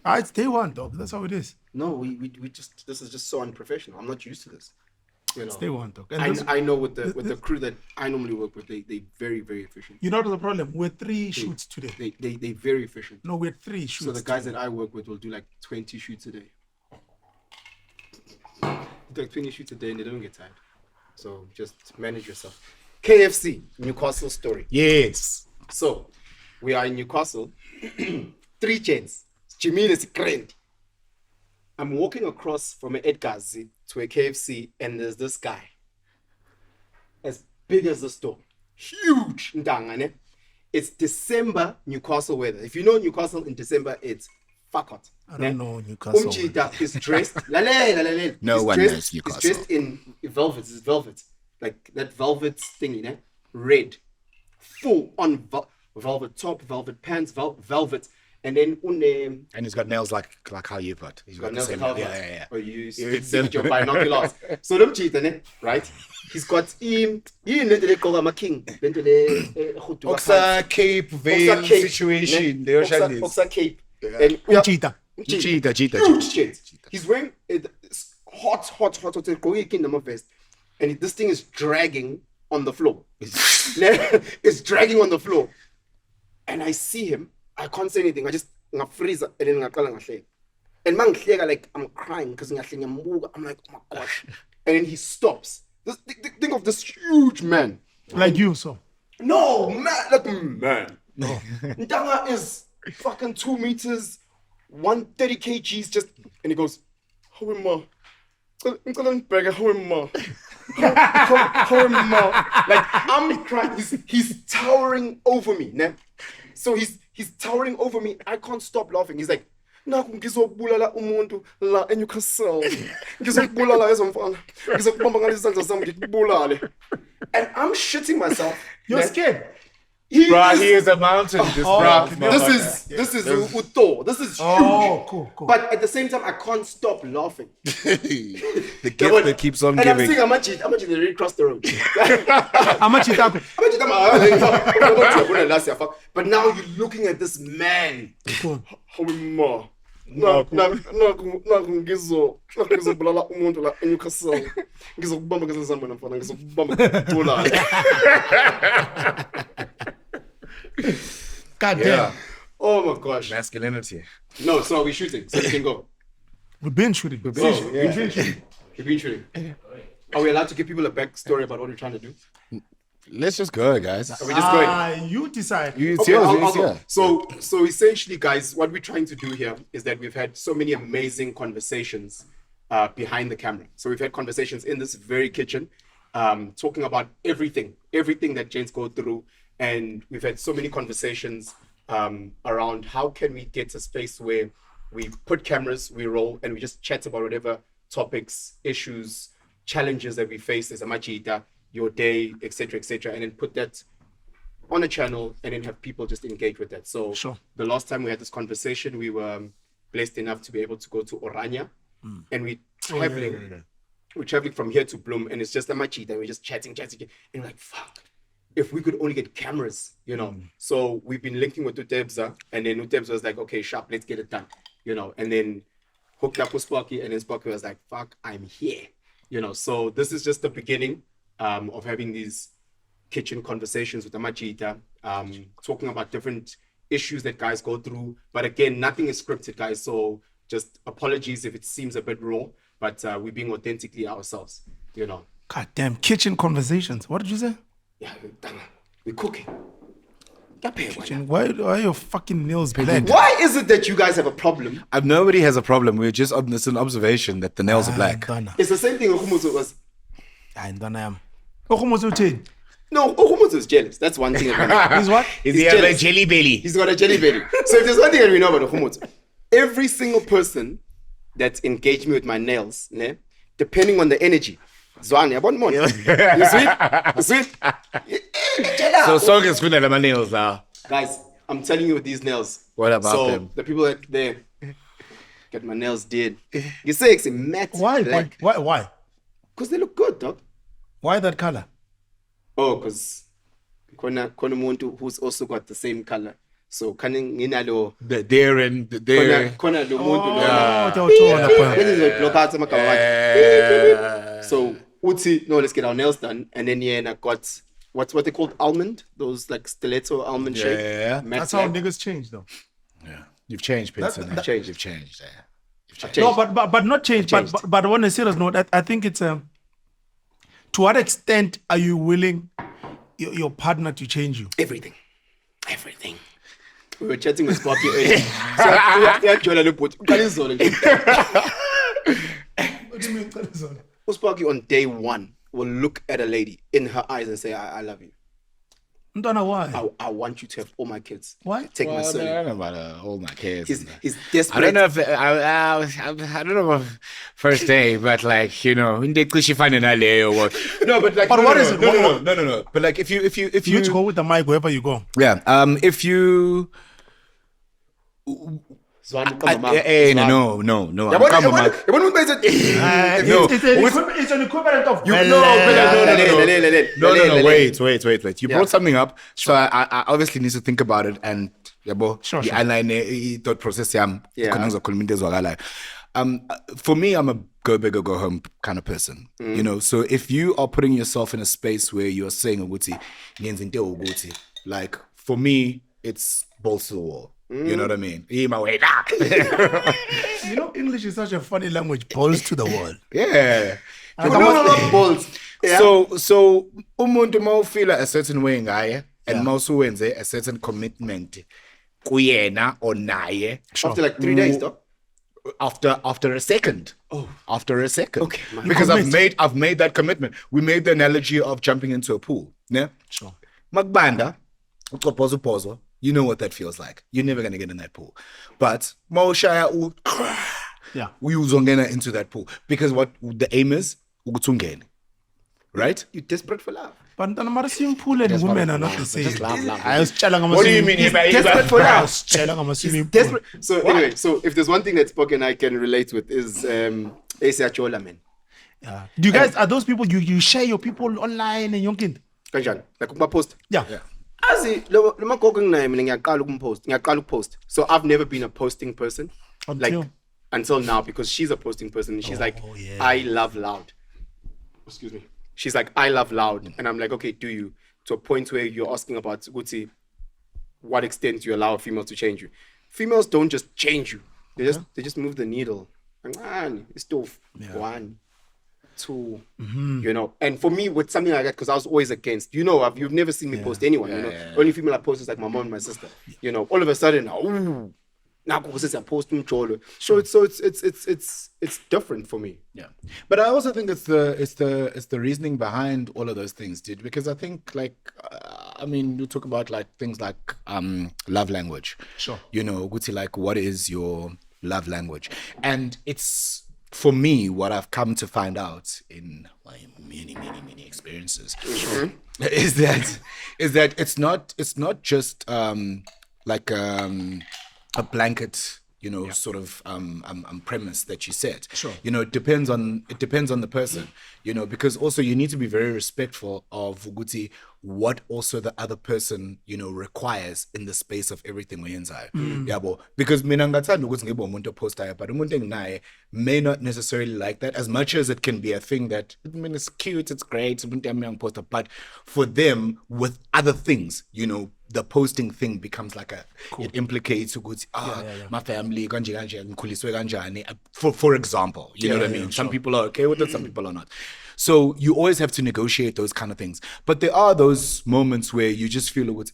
It's day one, dog. That's how it is. No, we just, this is just so unprofessional. I'm not used to this. You know, It's day one, dog. And I know with the crew that I normally work with, they very, very efficient. You know the problem? We're 3 shoots today. They very efficient. No, we're 3 shoots. So the guys that I work with will do like 20 shoots a day. They do like 20 shoots a day and they don't get tired. So just manage yourself. KFC, Newcastle story. Yes. So we are in Newcastle. 3 chains. Jimmy is grand. I'm walking across from an Edgar's to a KFC and there's this guy. As big as the store. Huge. It's December Newcastle weather. If you know Newcastle in December, it's fuck hot. I don't know Newcastle. Umchita is dressed. No one knows Newcastle. He's dressed in velvet. It's velvet. Like that velvet thing, you know? Red. Full on velvet top, velvet pants, velvet. And then and he's got nails like how you've got. He's got nails same, like how yeah. Or you see with your binoculars. So them cheating, right? He's got him. You know they call him a king. Oxa Cape Vale situation. They are Oxa Cape. And cheetah. He's wearing hot going kingdom of vest, and this thing is dragging on the floor. It's dragging on the floor, and I see him. I can't say anything. I just freeze and then and man, like I'm crying because I'm like, oh my gosh. And then he stops. Think of this huge man. Like you, so. No, man, like man. No. Ndanga is fucking 2 meters, 130 kgs, just, and he goes, how am I? Like I'm crying. He's towering over me. Né? So he's towering over me. I can't stop laughing. He's like, ngizobulala umuntu la eNewcastle. Ngizobulala ezomfana. Ngizokubamba ngalezi zandla zami ngikubulale. And I'm shitting myself. You're scared. He is a mountain. This is Uto. This is huge. Cool. But at the same time, I can't stop laughing. The gift that keeps on and giving. I'm saying, how much did they already cross the road? How much it happened? But now you're looking at this man. Cool. Ngizobulala umuntu la eNewcastle. Ngizokubamba ngezizamba namfana ngizokubamba ngibulala. God damn. Oh my gosh. Masculinity. No, so are we shooting? So we can go. We've been shooting. We've been shooting. Are we allowed to give people a backstory about what we're trying to do? Let's just go, guys. Are we just going? You decide. It's Okay, yours. I'll go. So essentially, guys, what we're trying to do here is that we've had so many amazing conversations behind the camera. So we've had conversations in this very kitchen, talking about everything that James go through. And we've had so many conversations around how can we get a space where we put cameras, we roll, and we just chat about whatever topics, issues, challenges that we face as a machita, your day, etc., and then put that on a channel and then have people just engage with that. So sure. The last time we had this conversation, we were blessed enough to be able to go to Orania, and we're traveling from here to Bloom, and it's just a machita, and we're just chatting, and we're like, fuck. If we could only get cameras, you know. So we've been linking with Utebza, and then Utebza was like, okay, sharp, let's get it done, you know. And then hooked up with Sparky, and then Sparky was like, fuck, I'm here, you know. So this is just the beginning of having these kitchen conversations with the Machita, talking about different issues that guys go through. But again, nothing is scripted, guys. So just apologies if it seems a bit raw, but we're being authentically ourselves, you know. God damn, kitchen conversations. What did you say? Yeah, we're cooking. Kitchen. Why are your fucking nails black? Why is it that you guys have a problem? Nobody has a problem. We're just it's an observation that the nails are black. It's the same thing Okhumutsu was. No, Okhumutsu is jealous. That's one thing. He's what? Is he have a jelly belly? He's got a jelly belly. So if there's one thing that we know about Okhumutsu, every single person that's engaged me with my nails, né, depending on the energy, Zwan, I want more. You sweet? So Song is good at my nails now. Guys, I'm telling you with these nails. What about them? The people that they get my nails did. You say it's matte black. Why? Because they look good, dog. Why that color? Oh, because Kona Muntu who's also got the same color. So nginalo There and there. khona lo muntu block out amagama wakhe. So uthi no, let's get our nails done, and then I got what they called almond, those like stiletto almond shape. Yeah. Matte That's how black. niggas change, though. Yeah. You've changed, Penson. I've changed. You've changed. Yeah. You've changed. changed. No, but not change. But on a serious note, I think it's to what extent are you willing your partner to change you? Everything. We were chatting with Sparky earlier. So I joined a little What do you mean? Sparky on day one will look at a lady in her eyes and say, I love you. Ndana, why? I want you to have all my kids. Why? Take my I son. don't know about all my kids. He's desperate. I don't know if I don't know about first day, but like in the cliche find an alley or what. No, but like. But what is it? No. But like if you You need to go with the mic wherever you go. yeah if you Zwane, no Yeah, I'm come on. It's an equivalent of No, wait. You brought something up, so I obviously need to think about it and Sure. thought process Yeah. For me, I'm a go big or go home kind of person. So if you are putting yourself in a space where you're saying Uguti, like for me, it's balls to the wall. You know what I mean? English is such a funny language. Balls to the wall. Yeah. balls. Yeah. So umuntu mawufila a certain way ngaye and mawusuwenze a certain commitment kuyena or naye After like 3 days, though. after a second. After a second. Okay. Because I've made that commitment. We made the analogy of jumping into a pool. Yeah? Sure. Magbanda, pozo. You know what that feels like. You're never gonna get in that pool. But mawushaya Yeah. we uzongena into that pool. Because what the aim is, ukutungene. Right? You're desperate for love. But swimming pool and women are not the same. What do you mean? Desperate for love. Swimming pool. Desperate. So anyway, if there's one thing that Spock and I can relate with is Achola, man. Yeah. Do you guys, are those people, you share your people online and yonkin? Kanjani? Like ukuma post. Yeah. Azi lo magogo nginaye mina ngiyaqala ukupost. So I've never been a posting person. Until now, because she's a posting person and she's like, yeah. I love loud. Excuse me. She's like, I love loud. And I'm like, okay, do you? To a point where you're asking about Guti, what extent do you allow a female to change you? Females don't just change you. They just move the needle. And man, it's still 1, 2, And for me, with something like that, because I was always against, you've never seen me post anyone. Only female I post is like my mom and my sister. All of a sudden, now I post umjolo. So it's different for me. Yeah, but I also think it's the reasoning behind all of those things, dude. Because I think you talk about like things like love language. Sure. Guti, like what is your love language? And it's for me what I've come to find out in my many experiences is that it's not just like a blanket, sort of premise that you set. Sure. It depends on the person, because also you need to be very respectful of Uguti, what also the other person, requires in the space of everything we inside. Yabo. Because mina ngathanda ukuthi ngibe umuntu opostayo, but umuntu enginaye may not necessarily like that, as much as it can be a thing that it's cute, it's great, but for them with other things, the posting thing becomes like it implicates my family for example, you know what I mean? Some people are okay with it, some people are not. So you always have to negotiate those kind of things. But there are those moments where you just feel like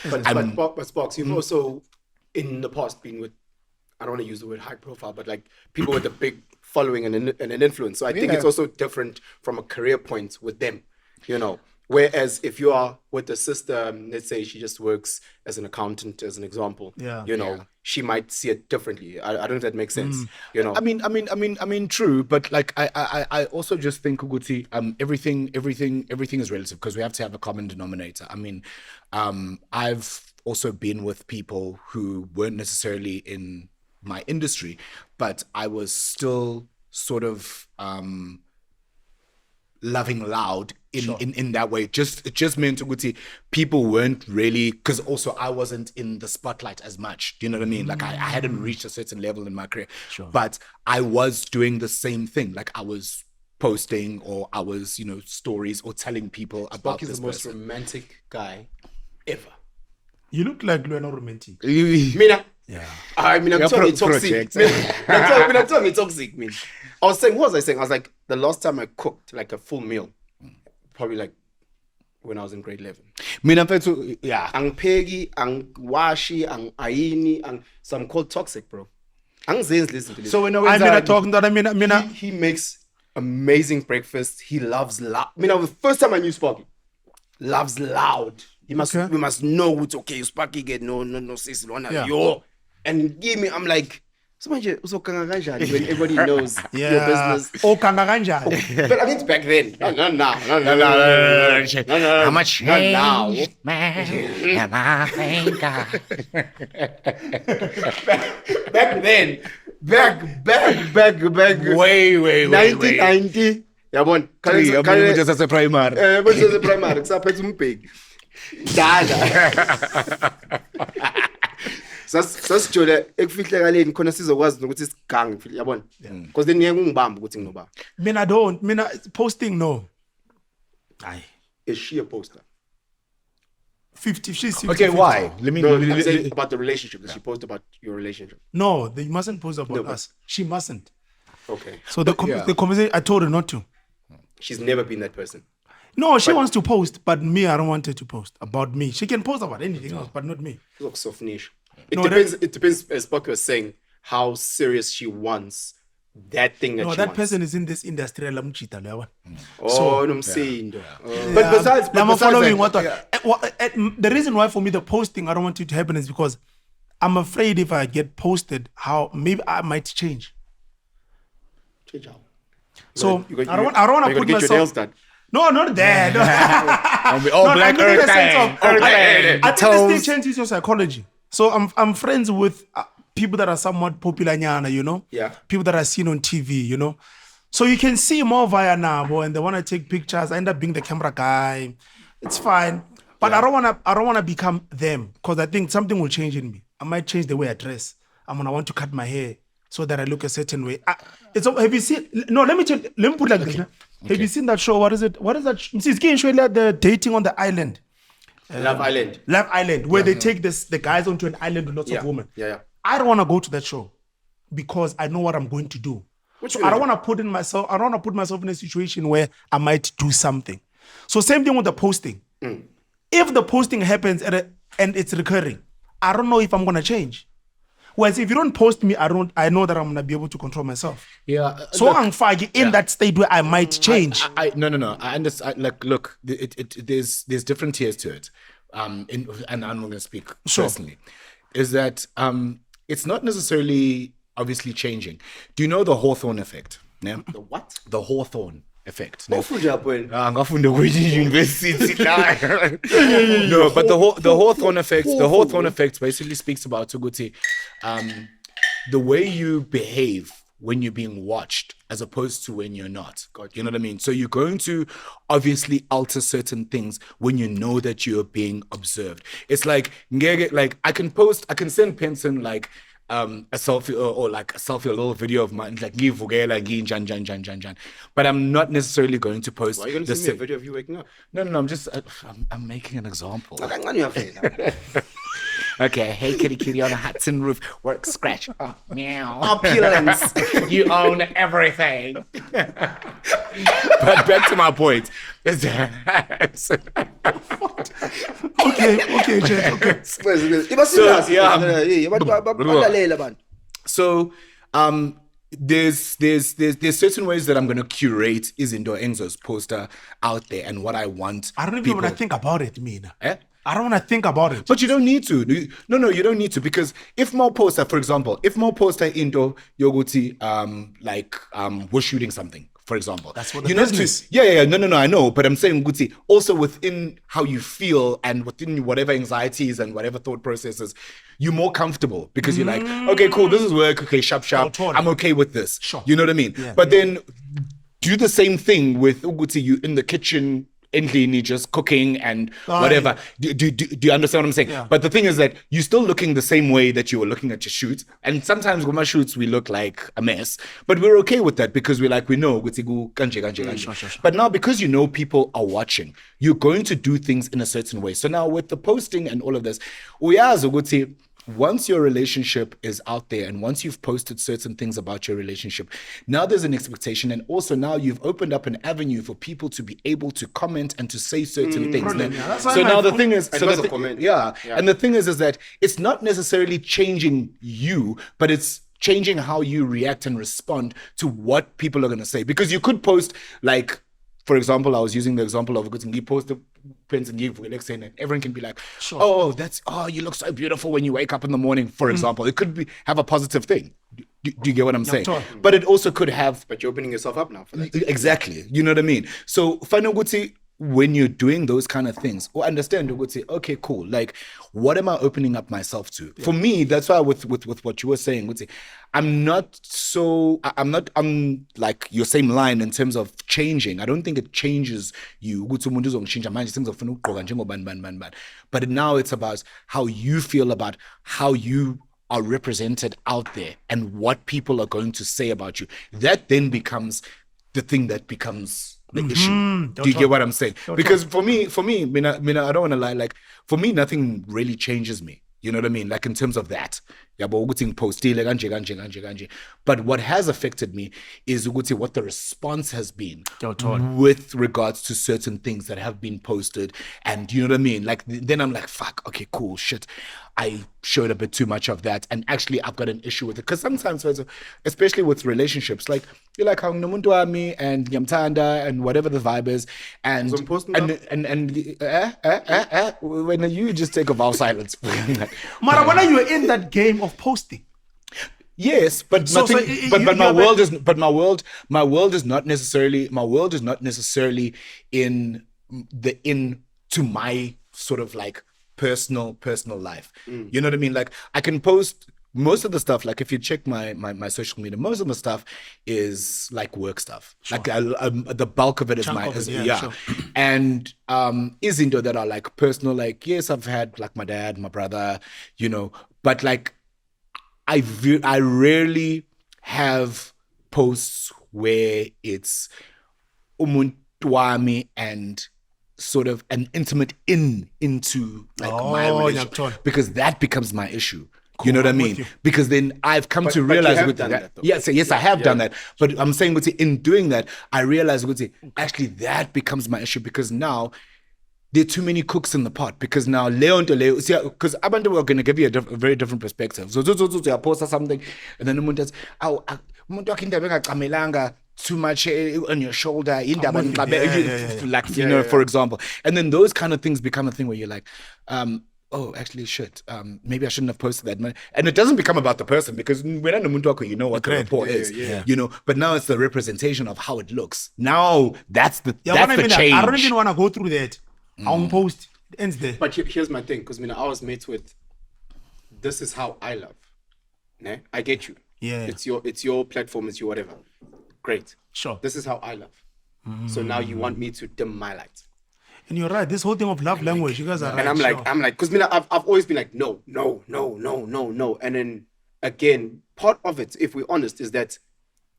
But Sparks, you've also in the past been with, I don't want to use the word high profile, but like people with a big following and an influence. So I think it's also different from a career point with them, Whereas if you are with a sister, let's say she just works as an accountant, as an example, she might see it differently. I don't know if that makes sense. I mean, true, but like I also just think Uguti, everything is relative because we have to have a common denominator. I mean, I've also been with people who weren't necessarily in my industry, but I was still sort of loving loud in that way. It just meant to people weren't really, because also I wasn't in the spotlight as much. Do you know what I mean? Like I hadn't reached a certain level in my career, but I was doing the same thing. Like I was posting, or I was, stories or telling people about Spock is this the most person. romantic guy ever. You look like you're not romantic. Mina. Yeah. I'm talking toxic. I'm talking toxic. I was saying, what was I saying? I was like, the last time I cooked like a full meal, probably like when I was in grade 11. Mina mfethu, yeah. Ang pegi, ang washi, ang aini, so I'm called toxic, bro. Ang Zane's listen to this. So when I mean, talking that I mean, he makes amazing breakfast. He loves loud. The first time I knew Sparky, loves loud. We must know what's okay. Sparky get no sis, yo. And give me, I'm like, so much when everybody knows your business. Oh, kanga kanjani? But I mean, back then. Not now. No. How much now? Man, am I thank God. Back then. Back. Way. 1990. Yabon. Just as a primary. But just a primary. Kusaphethe umbheki. Dala. Sasijole ekufihlekhaleni khona sizokwazi nokuthi sigange yabona, because then ngeke ungibambe ukuthi nginoba. Mina posting no. Aye. Is she a poster? 50. She's 50. Okay, why? Let me. I'm saying about the relationship. Does she post about your relationship? No, they mustn't post about us. She mustn't. Okay. So the conversation, I told her not to. She's never been that person. No, she wants to post, but me, I don't want her to post about me. She can post about anything else, but not me. Looks so niche. It depends, as Spock was saying, how serious she wants that thing that she that wants. person is in this industry. Oh, no, I'm saying. But besides following that, the reason why for me the posting I don't want it to happen is because I'm afraid if I get posted, how maybe I might change. Change how? So I don't want to put get myself. Your nails done. No, not that. Black earth time. I think this thing changes your psychology. So I'm friends with people that are somewhat popular, Yeah. People that are seen on TV, So you can see more via now, and they want to take pictures. I end up being the camera guy. It's fine, but I don't want to become them, because I think something will change in me. I might change the way I dress. I'm gonna want to cut my hair so that I look a certain way. Have you seen? No, let me put it like this. Have you seen that show? What is it? What is that? It's getting show like the dating on the island. Love Island, where they take the guys onto an island with lots of women. Yeah. I don't want to go to that show because I know what I'm going to do. I don't want to put myself in a situation where I might do something. So same thing with the posting. If the posting happens and it's recurring, I don't know if I'm gonna change. Whereas if you don't post me, I know that I'm gonna be able to control myself. Yeah. So I'm fine in that state where I might change. No. I understand. Look, there's different tiers to it. And I'm not going to speak personally. Is that it's not necessarily obviously changing. Do you know the Hawthorne effect? Yeah? The what? The Hawthorne effect. No, but the Hawthorne effect. The Hawthorne effect basically speaks about Tuguti, the way you behave when you're being watched as opposed to when you're not. You know what I mean? So you're going to obviously alter certain things when you know that you're being observed. It's like I can send Penson like a selfie or like a little video of mine, like jan. But I'm not necessarily going to post. Why are you going to send me a video of you waking up? No, I'm making an example. Okay, hey kitty on a Hudson roof, work scratch. Oh, meow. Opulence. You own everything. But back to my point. Is that Okay, Jet, okay. So there's certain ways that I'm gonna curate Izindo Enzo's poster out there and what I want. I don't even want to think about it, Mina. Eh? I don't want to think about it. But you don't need to. No, you don't need to, because if more poster, for example, Indo Yoguti was shooting something, for example. That's what the business. Yeah. No, I know. But I'm saying, Guti, also within how you feel and within whatever anxieties and whatever thought processes, you're more comfortable because you're like, okay, cool, this is work. Okay, sharp. I'm okay with this. Sure. You know what I mean? Yeah. But then do the same thing with Uguti, you in the kitchen, endlini, just cooking and whatever. Do you understand what I'm saying? Yeah. But the thing is that you're still looking the same way that you were looking at your shoots. And sometimes with my shoots, we look like a mess. But we're okay with that because we know Uguti gu kanje, kanje, kanje. Sure. But now because you know people are watching, you're going to do things in a certain way. So now with the posting and all of this, uyazi ukuthi once your relationship is out there and once you've posted certain things about your relationship, now there's an expectation, and also now you've opened up an avenue for people to be able to comment and to say certain things. So now the thing is, and the thing is that it's not necessarily changing you, but it's changing how you react and respond to what people are going to say. Because you could post like, for example, I was using the example of you post the Penson and everyone can be like, oh, you look so beautiful when you wake up in the morning, for example. It could have a positive thing. Do you get what I'm saying? But it also could have... But you're opening yourself up now for that. Exactly. You know what I mean? So, Fanoguti, when you're doing those kind of things, or understand, you would say, okay, cool. Like, what am I opening up myself to? Yeah. For me, that's why with what you were saying, would say, I'm like your same line in terms of changing. I don't think it changes you. But now it's about how you feel about how you are represented out there and what people are going to say about you. That then becomes the thing that becomes the issue. Do you get what I'm saying? Because for me, I don't want to lie. Like for me, nothing really changes me. You know what I mean? Like in terms of that. But what has affected me is what the response has been with regards to certain things that have been posted. And you know what I mean? Like then I'm like, fuck, okay, cool, shit. I showed a bit too much of that, and actually I've got an issue with it because sometimes, especially with relationships, like you're like how Nomuntu Ami and Yamtanda and whatever the vibe is, and when you just take a vow silence. Mara, when are you in that game of posting? Yes, but my world is not necessarily in to my sort of like personal life. You know what I mean? Like I can post most of the stuff. Like if you check my social media, most of the stuff is like work stuff. Sure. Like the bulk of it is and izinto that are like personal. Like yes, I've had like my dad, my brother, you know, but like I rarely have posts where it's umuntu wami and sort of an intimate into like my relationship, because that becomes my issue. Cool, you know what I mean? Because then I've come to realize with that. Yes, I have done that. But I'm saying in doing that, I realize actually that becomes my issue, because now there are too many cooks in the pot. Because now because abantu are going to give you a very different perspective. So I post something and then the says, too much on your shoulder, for example. And then those kind of things become a thing where you're like, oh, actually, shit, maybe I shouldn't have posted that. And it doesn't become about the person, because when I'm you know what the report is, you know, but now it's the representation of how it looks. Now that's the change. I don't even want to go through that. I won't post. It ends there. But here's my thing, because I was met with, this is how I love. Ne? I get you. Yeah. It's your platform, it's your whatever. Great. Sure. This is how I love. So now you want me to dim my light. And you're right. This whole thing of love language, you guys are right. And I'm like, because I've always been like, no. And then again, part of it, if we're honest, is that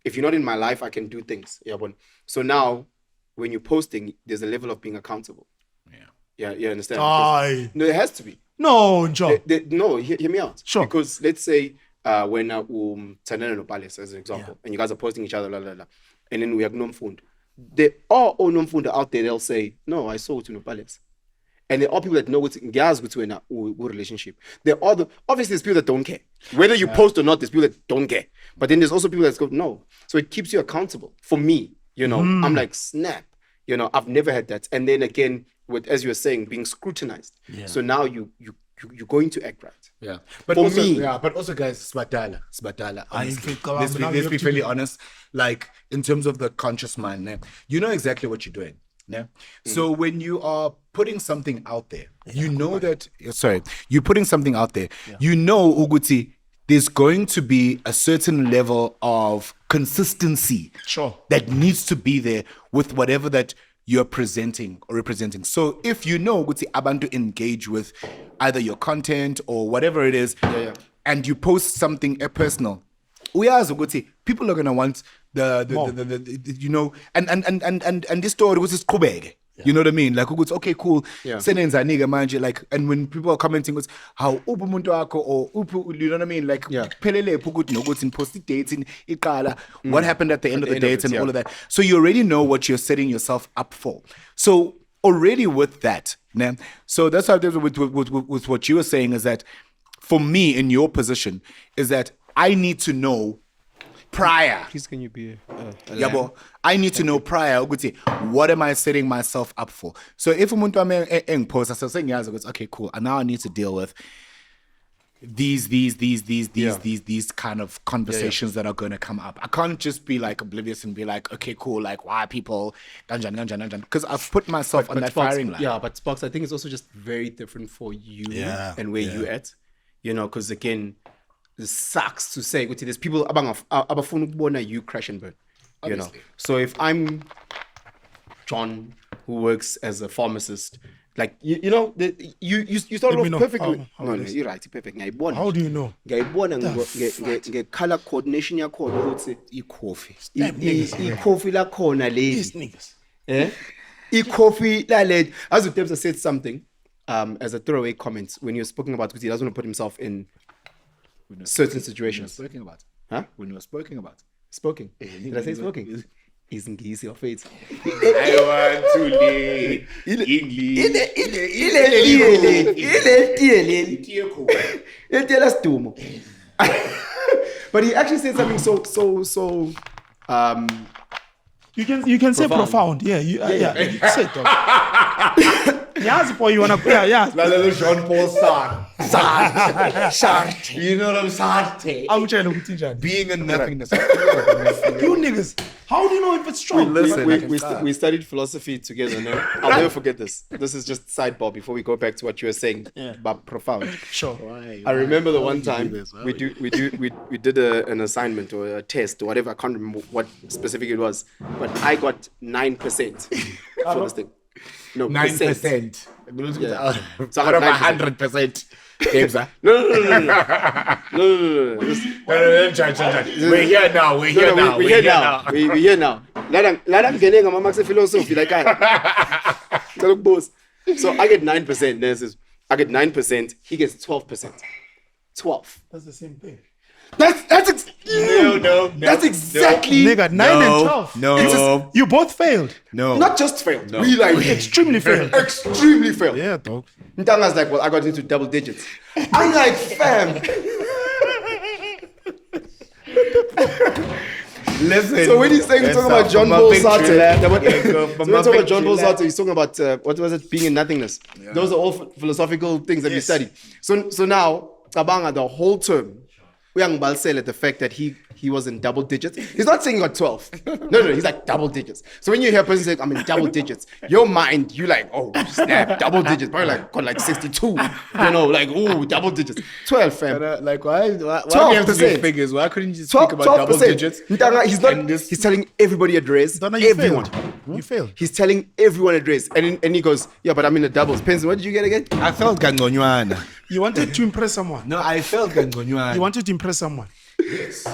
if you're not in my life, I can do things. Yeah, but so now when you're posting, there's a level of being accountable. Yeah, you understand? No, there has to be. No, John. No, hear me out. Sure. Because let's say when Tanana and Opales, as an example, and you guys are posting each other, and then we have Nomfund. There are all Nomfund out there, they'll say, no, I saw it in Opales. And there are people that know what's between a relationship. There are obviously there's people that don't care. Whether you post or not, there's people that don't care. But then there's also people that go, no. So it keeps you accountable. For me, you know, I'm like, snap. You know, I've never had that. And then again, with, as you were saying, being scrutinized. Yeah. So now you're going to act right. Yeah. But for me, but also guys, Sbatala. Let's be fairly honest. Like in terms of the conscious mind, you know exactly what you're doing. Yeah. So when you are putting something out there, you know that you're putting something out there, you know Uguti, there's going to be a certain level of consistency Sure. that needs to be there with whatever that you're presenting or representing. So if you know ukuthi abantu engage with either your content or whatever it is, and you post something personal, uyazi ukuthi people are gonna want the you know, and this story was siqhubeke. You know what I mean? Like, okay, cool. Senenzani-ke manje, like, and when people are commenting, it's how umuntu wakho or you know what I mean? Like, pelele ukuthi nokuthi in post dates in iqala, what happened at the end of the dates and all of that. So you already know what you're setting yourself up for. So already with that, né? So that's how with what you were saying is that for me in your position is that I need to know prior. Please, can you be Yabo, I need to know prior ukuthi what am I setting myself up for. So if umuntu wami engiposta so sengiyazi ukuthi okay cool, and now I need to deal with these kind of conversations that are going to come up. I can't just be like oblivious and be like, okay cool, like why are people ganjan, because I've put myself on that Sparks, firing line. Yeah, but Sparks, I think it's also just very different for you and where you at. You know, because again, it sucks to say there's people abafuna ukubona you crash and burn. You know. So if I'm John who works as a pharmacist, like you know, you started off perfectly. No, you're right, perfect. How do you know? Ngiyayibona color coordination yakhona ukuthi Coffee. coffee la khona These lady. niggas. Coffee la lady. As Utebs said something as a throwaway comment when he was speaking about because he doesn't want to put himself in certain situations. When you were speaking about. Huh? When you were speaking about. Spoken. Did I say spoken? Isn't easy your face. I want to lead English. But he actually said something so You can say profound. Yeah, you say it. Dog. Yes, boy, you wanna Like little Jean Paul Sartre. You know what I'm saying? I'm trying to teach Being a nothingness. you niggas. How do you know if it's strong? we studied philosophy together. No, I'll never forget this. This is just sidebar before we go back to what you were saying about profound. Sure. I remember the one time we did an assignment or a test or whatever. I can't remember what specific it was, but I got 9% for this thing. No, 9%. Yeah. So out of 100%. Games, huh? No. We're here now. We're here now. Let them get in my philosophy like I. So I get 9%. I get 9%. He gets 12%. 12. That's the same thing. No. That's exactly. Nigga, 9 and 12. No. You both failed. No. Not just failed. No. We like Extremely failed. Extremely failed. Yeah, dog. Ntanga's like, well, I got into double digits. I'm like, fam. Listen. So when he's saying he's talking about John Paul Sartre, he's talking about what was it? Being in nothingness. Yeah. Those are all philosophical things that we study. So now, Kabanga, the whole term, Uyang Balsel at the fact that he was in double digits. He's not saying he got 12. No, he's like double digits. So when you hear a person say, I'm in double digits, your mind, you like, oh, snap, double digits. Probably like, got like 62. You know, like, ooh, double digits. 12, fam. Like, why do you have to say figures? Why couldn't you just speak about double digits? He's telling everybody address. Everyone. You failed. He's telling everyone address. And he goes, yeah, but I'm in the doubles. Penson, what did you get again? I felt gangonywana. You wanted to impress someone. No, I felt gangonywana. You wanted to impress someone. Yes.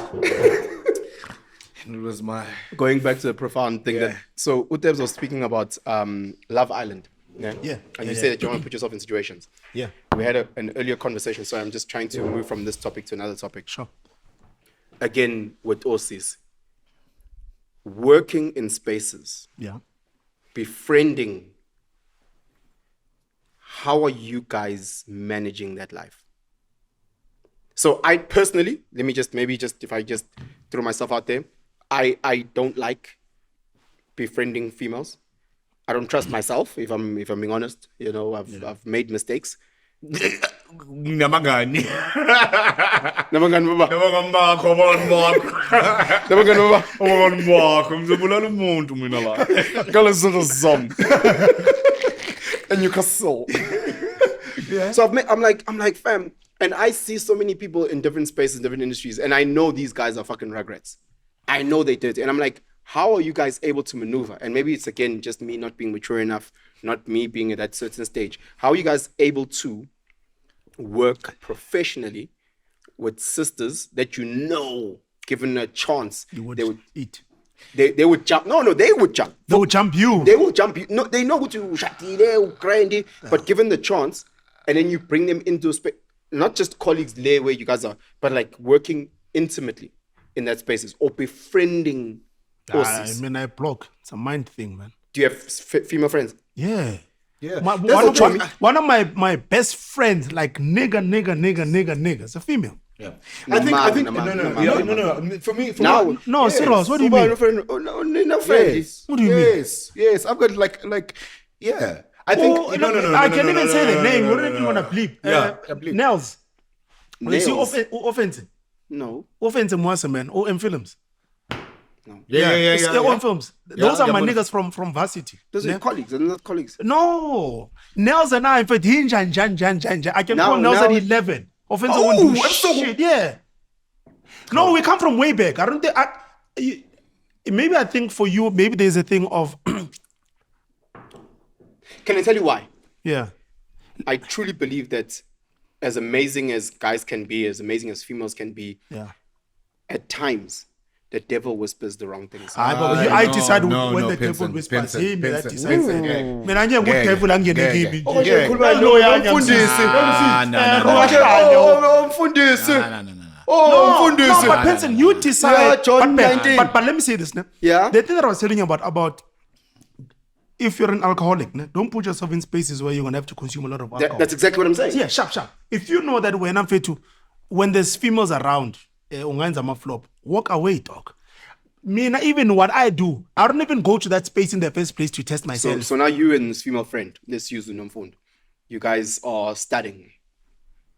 It was my going back to the profound thing that so Utebs was speaking about Love Island. Yeah. And you say that you want to put yourself in situations. Yeah. We had an earlier conversation, so I'm just trying to move from this topic to another topic. Sure. Again, with OCs, working in spaces, befriending. How are you guys managing that life? So I personally, if I just throw myself out there, I don't like befriending females. I don't trust myself if I'm being honest. You know, I've made mistakes. Namangani. And Newcastle. So I'm like, fam, And I see so many people in different spaces, different industries, and I know these guys are fucking regrets. I know they did. And I'm like, how are you guys able to maneuver? And maybe it's, again, just me not being mature enough, not me being at that certain stage. How are you guys able to work professionally with sisters that you know, given a chance, You would they would eat. they would jump. No, they would jump. They would jump you. They will jump you. No, they know who to shatile, grindy, but given the chance, and then you bring them into a space, not just colleagues there where you guys are, but like working intimately in that spaces or befriending I horses. mean, I block. It's a mind thing, man. Do you have female friends? Yeah. Yeah. One of my best friends, like nigga, is a female. Yeah. No, I think man. For me, Now- No, yes. serious. What do you No mean? friend. Oh, no friend. Yes. What do you mean? Yes. I've got like yeah. I think Oh, I can't even say the name. What do you want to bleep? Yeah, bleep. Nels. You see, Nails. offensive. No. Offensive Mwasa, man. OM Films. Yeah. It's OM Films. Those are my but- niggas from Varsity. Those are colleagues. They're not colleagues. No. Nels and I, in fact, I can call Nels Now- at 11. Offensive Oh, won't do I'm so- shit. Yeah. No, we come from way back. I don't think... maybe I think for you, maybe there's a thing of... Can I tell you why? yeah. I truly believe that as amazing as guys can be, as amazing as females can be, Yeah. at times, the devil whispers the wrong things. I decide when the Penson, devil whispers. Penson, Hey, me, I Penson, decide. Penson, yeah. Mina nje ngudevil angene Yeah, kimi. yeah. nje. Yeah. No, yeah, Umfundisi. Umfundisi. Umfundisi. No, Umfundisi. but Penson, you decide. Yeah, John but, 19. but let me say this. Ne? Yeah. The thing that I was telling you about if you're an alcoholic, ne, don't put yourself in spaces where you're going to have to consume a lot of alcohol. That's exactly what I'm saying. Yeah, sharp. If you know that when there's females around, ungenza ama-flop, walk away, dog. Mina, even what I do, I don't even go to that space in the first place to test myself. So now you and this female friend, let's use Unomfund. You guys are studying.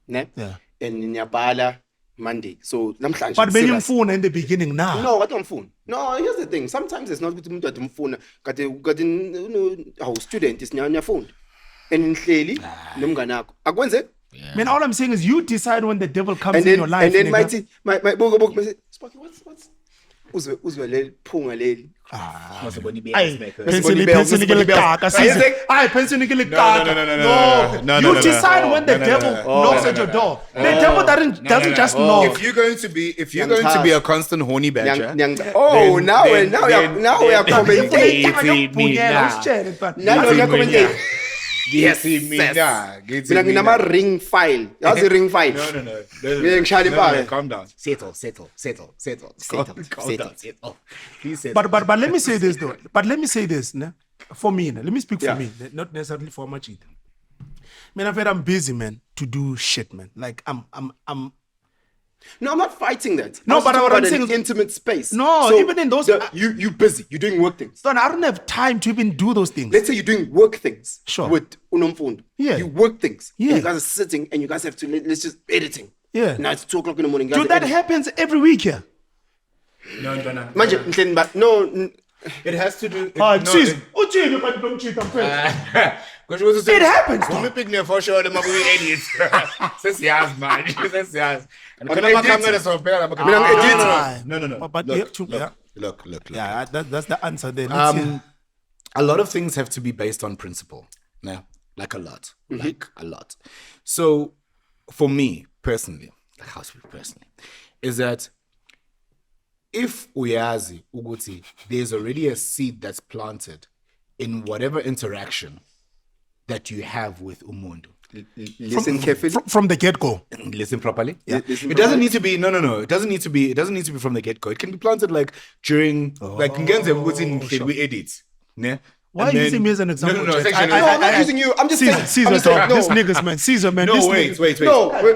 Ne? Yeah. And Nyabala Monday. So namhlanje. But when you serious. phone in the beginning now. No, I don't phone. No, here's the thing. Sometimes it's not good to do phone. Our student is on your phone. And in Hleli, nomnganakho. Akwenze? Man, all I'm saying is you decide when the devil comes And in then your life. and then nigga. my book say, Sparky, what's uzwe leli phunga leli. Aye, pension Body ni bells, pension ni body ke bells. lekaka, Are you sis. saying- Aye, pension ni ke no, lekaka. no, You no. decide when the No, no, devil no. knocks at your door. The devil doesn't just knock. If you're going to be a constant horny badger, Oh, then- now then- we are commenting. Now we are commenting. Yes, Mina nginama ring file. Yazi ring file. No. Ngishaya impala. Calm down. Settle. Please settle. But let me say this though. But let me say this, ne? For me, ne? Let me speak for Yeah. me, not necessarily for Machita. Man, I feel I'm busy, man, to do shit, man. Like I'm No, I'm not fighting that. No, I was but talking what I'm about saying an is- intimate space. No, even in those- you busy. You're doing work things. son, I don't have time to even do those things. Let's say you're doing work things. Sure. With Unomfund. Yeah. You work things. Yeah. And you guys are sitting and you guys have to let's just editing. Yeah. Now it's 2:00 in the morning. you guys Dude, are that editing. happens every week here. No. Manje, mhleni ba- no. It has to do. Sis, uthini but don't cheat, I'm friends. It happens, though. Umi pick me for sure. Them are idiots. Sesiyazi man. Sesiyazi. And I'm kana edit. makamera so phela. Mina ngi-edit. No. But Look, you have to- yeah. Look. Yeah, that's the answer there. Let's see. A lot of things have to be based on principle. Yeah, like a lot. Like a lot. So for me personally, is that if uyazi ukuthi there's already a seed that's planted in whatever interaction that you have with umuntu. Listen carefully. From the get-go. Listen properly. Listen It properly. doesn't need to be no. It doesn't need to be from the get go. It can be planted like during like ngenze ukuthi we edit. Ne? Why And are you then- using me as an example? No, Jack? section- No, I'm not using you. I'm just saying. Caesar, I'm just saying, dog. no. This niggas, man. Caesar, man. No, this wait. niggas.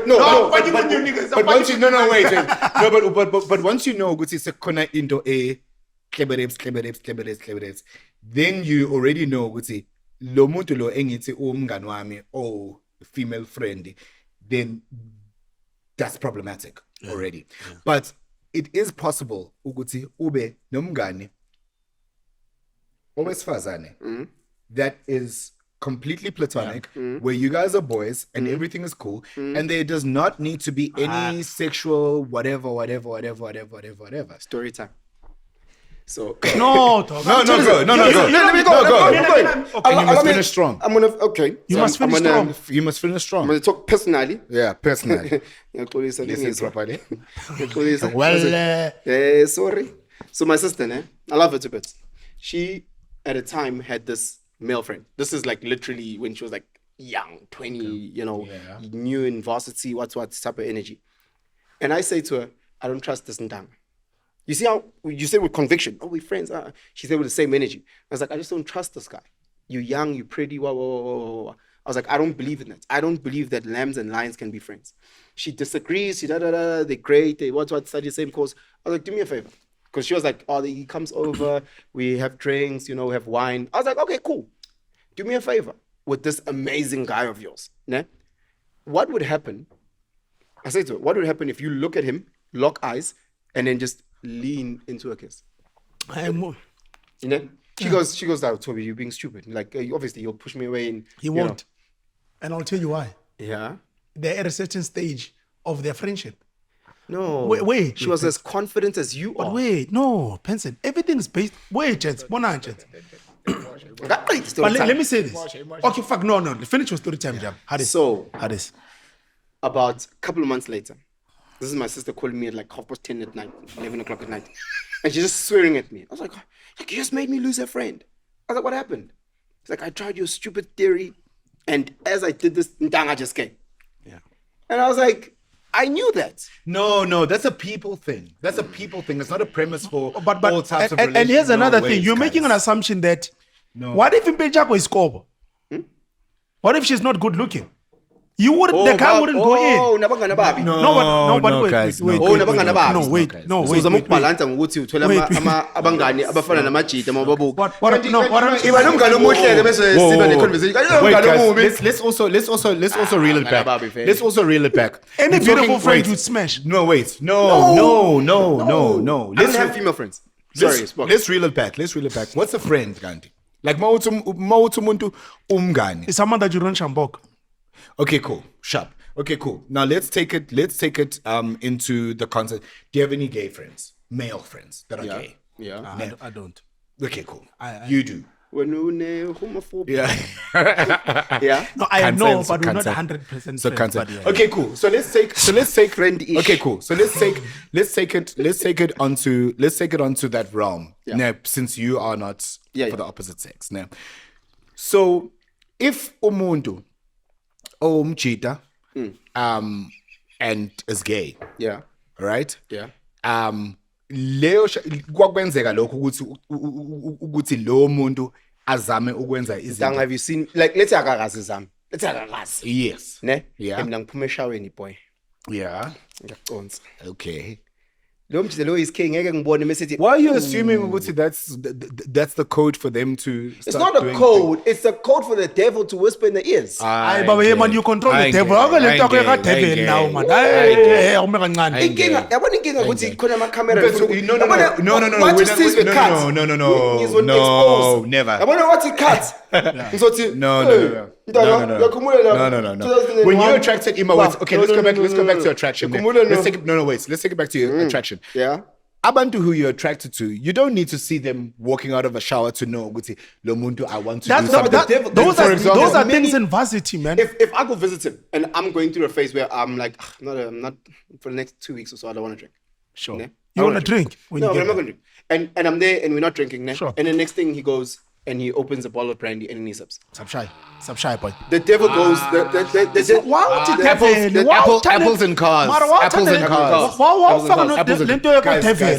No. But you with you niggas. But once you no wait. No, but once you know ukuthi sekona into a klebereps, then you already know ukuthi lo muntu lo engithi umngani wami or female friend, then that's problematic already. But it is possible ukuthi ube nomngani owesifazane that is completely platonic, where you guys are boys and everything is cool, and there does not need to be any sexual whatever. Story time. So No, dog. No, go. let me go. Okay, you must finish strong. I'm gonna okay. You must finish strong. You must finish I'm strong. gonna talk personally. Yeah, personally. Listen properly. Well, sorry. So my sister, I love her to bits. She at a time had this male friend. This is like literally when she was like young, 20, new in varsity, what type of energy. And I say to her, I don't trust this Ndang. You see how you say with conviction, oh, we're friends. She said with the same energy. I was like, I just don't trust this guy. You're young, you're pretty, whoa. I was like, I don't believe in that. I don't believe that lambs and lions can be friends. She disagrees, they're great, they what study the same course. I was like, do me a favor. Because she was like, oh, he comes over, we have drinks, we have wine. I was like, okay, cool. Do me a favor with this amazing guy of yours. What would happen? I said to her, what would happen if you look at him, lock eyes, and then just lean into a kiss? She goes, oh, Toby, you're being stupid. Like, obviously, you'll push me away. And he won't. And I'll tell you why. Yeah? They're at a certain stage of their friendship. No. Wait. She was as confident as you are. But wait, no, Penson. Everything's based. Wait, gents. Gents. But let me say this. Okay, fuck, no. Finish your story time, Jam. How this? About a couple of months later, this is my sister calling me at like 10:30 at night, 11 o'clock at night. And she's just swearing at me. I was like, you just made me lose a friend. I was like, what happened? It's like, I tried your stupid theory. And as I did this, Ndanga just came. Yeah. And I was like, I knew that. No, that's a people thing. It's not a premise for all types of relationships. And here's another thing. You're making an assumption that, what if Impejako is Kobo? What if she's not good looking? You wouldn't. The guy wouldn't go in. Oh, nabangana babi. No, guys, wait. Oh, nabangana babi. Wait. Uzama ukubalance ngokuthi uthola abangani abafana namajita mababuka. What? Iba nomngane omuhle ke bese siba ne conversation. Wait, guys, let's also reel it back. Let's also reel it back. Any beautiful friend you'd smash. No. I don't have female friends. Sorry, let's reel it back. What's a friend, Gandhi? Like mawuthi umuntu umngane. It's someone that you run shambok. Okay, cool. Sharp. Okay, cool. Now let's take it into the concept. Do you have any gay friends? Male friends that are gay? Yeah. I don't. Okay, cool. You do. When you homophobe. Yeah. Yeah. No, I know, but we're not 100% So friends. concept. Okay, cool. So let's take friend-ish. Okay, cool. So let's take it onto that realm. Yeah. Now, since you are not for the opposite sex. Now, so if umuntu umjita and is gay, right? Yeah. Leyo kwakwenzeka lokho ukuthi lo muntu azame ukwenza izinto. Have you seen, like, let's say akakazi zami. Yes. Ne? Yeah. Mina ngiphume eshaweni boy. Yeah. Ngiyaconsa. Okay. Lo mjita lo is king ngeke ngibone message. Why are you assuming ukuthi that's the code for them to start It's not a doing code. It's a code for the devil to whisper in the ears. Man, you control the devil. How can you talk about devil now, man? Inkinga, yabona inkinga ukuthi khona ama camera. No, never. Yabona what it cuts. Ngizothi No. When you're attracted, Ima, wait. Okay, let's go back to attraction. Let's take it back to your attraction. Yeah. Abantu who you're attracted to, you don't need to see them walking out of a shower to know ukuthi lo muntu I want to do something. Those are things in varsity, man. If I go visit him and I'm going through a phase where I'm like, I'm not for the next 2 weeks or so, I don't want to drink. Sure. Ne? You want to drink? No, but I'm not going to drink. And I'm there and we're not drinking. Ne? Sure. And the next thing he goes and he opens a bottle of brandy and he sips. Stop shy, boy. The devil goes. Why would you Apples and cars. Apples and cars.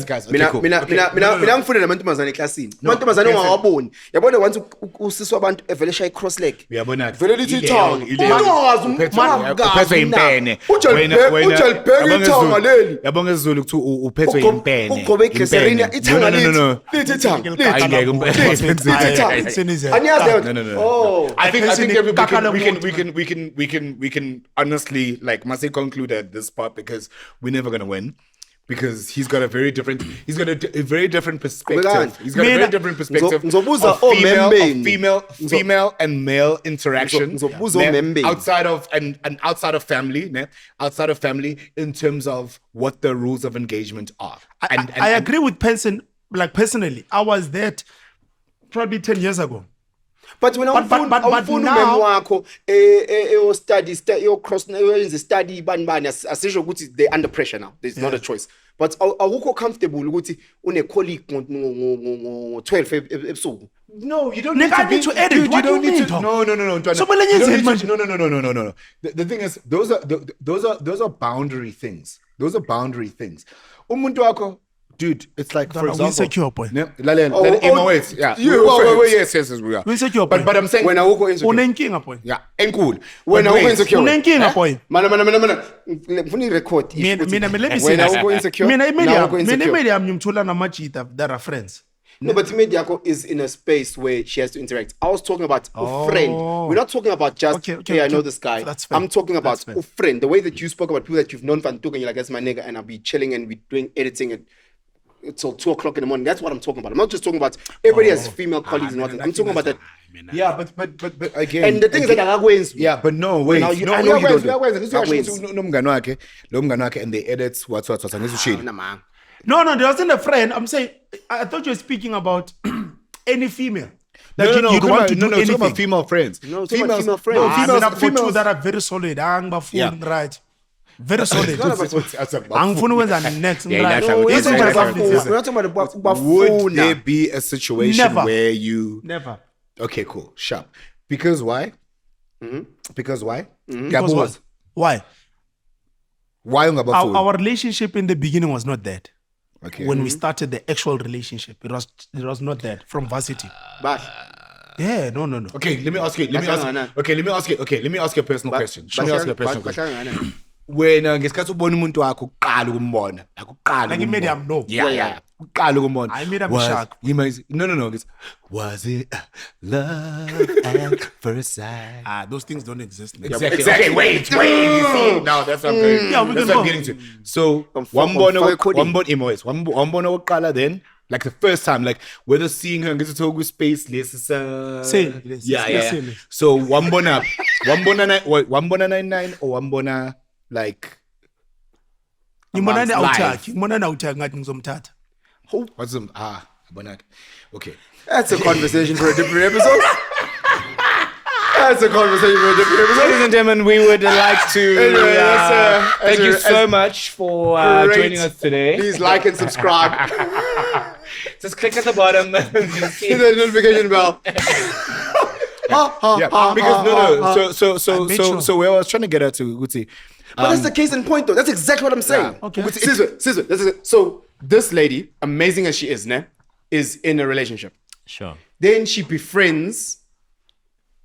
Guys. Mina ngifuna namantombazane eklassini. Amantombazane ungawaboni. Yabona once usiswa abantu evele shaya cross leg. Uyabona Vele lithi tongue. Uphethwe impene. Ujalibheka ithanga leli. Yabona isiZulu kuthi uphethwe impene. Ugqobe iglycerine ithanga leli. Lithi ithanga. I think we can honestly, like, must say conclude at this part because we're never gonna win. because he's got a very different perspective. Kubekani. He's got a very different perspective Ngizobuza of omembeni. female and male interaction Ngizobuza ne, omembeni. outside of and outside of family, ne, outside of family in terms of what the rules of engagement are. I agree with Penson. Like personally, I was there probably 10 years ago. But when awufuna umeme wakho yo cross wenze study bani asisho ukuthi they under pressure now. There's not a choice. But awukho comfortable ukuthi une colleague ngo 12 ebusuku. No, you don't Nigga, I need to edit. Dude, What you don't do you need mean, to. Tom? No. Ntwana. So, but let You me don't say, need to- No. The thing is, those are boundary things. Those are boundary things. Umuntu wako, dude, it's like for example. Insecure, boy. Wait, yeah. Yes, we are. Insecure, boy. But I'm saying When awukho insecure. Unenkinga, boy. yeah, enkulu. When awukho insecure. Unenkinga, boy. Mana. Ngifuna i-record. Mina, let me say When this. awukho insecure. Mina, awukho insecure. media ngimthola namajita that are friends. No, but Imedi Yako is in a space where she has to interact. I was talking about a friend. We're not talking about just, Okay, I know this guy. That's fair. I'm talking about That's fair. a friend. The way that you spoke about people that you've known for and you're like, that's my nigga, and I'll be chilling and be doing editing until 2 o'clock in the morning. That's what I'm talking about. I'm not just talking about everybody has female colleagues and whatnot. I'm talking about that. Yeah, but again. And the thing is that akakwenzi. Yeah, but no, wait. Now, I know you don't do. Akakwenzi. No mngani wakhe and they edit what angizusho. Nah, man. No, there wasn't a friend. I'm saying, I thought you were speaking about any female. That No, you'd want to do talking anything. about female friends. No, talking about female friends. No, I mean, I've got two females. that are very solid. Yeah. Right. Very solid. Angifuna Angifuna ukwenza next. Yeah, Right. yeah, We're It's not talking very about different. we're not talking about Would there ubafuna. be a situation Never. where you Never. okay, cool, sharp. Because why? Because why? Because what? Why? Why ungabafuni? Our relationship in the beginning was not that. Okay. When we started the actual relationship, it was not that from varsity. But Yeah, no. Okay, let me ask you. Let me ask you a personal question. Let me ask you a personal question. Wena ngesikhathi ubona umuntu wakho uqala ukumbona, akuqala. Like immediate, no. Yeah. Uqala ukumbona. I made a Was- shark. you might- No. Was it love at first sight? Those things don't exist. Man. Exactly. Okay, wait. You see? Now that's what I'm going. Yeah, we that's can what I'm go. getting to. So From coding. one bono then, like the first time, like whether seeing her and get to talk with space, Same. yeah. Same. So one bona 99 or one bona like Ngibona live. awuthaki ngathi ngizomthatha. what's them bona okay. that's a conversation for a different episode. That's a conversation for a different episode. Ladies and gentlemen, we would like to thank you so much for Great. joining us today. Please like and subscribe. Just click at the bottom. Hit the notification bell. Yeah, because sure. so where I was trying to get at to Guti. But that's the case in point, though. That's exactly what I'm saying. Okay. Scissor. So this lady, amazing as she is, ne, is in a relationship. Sure. Then she befriends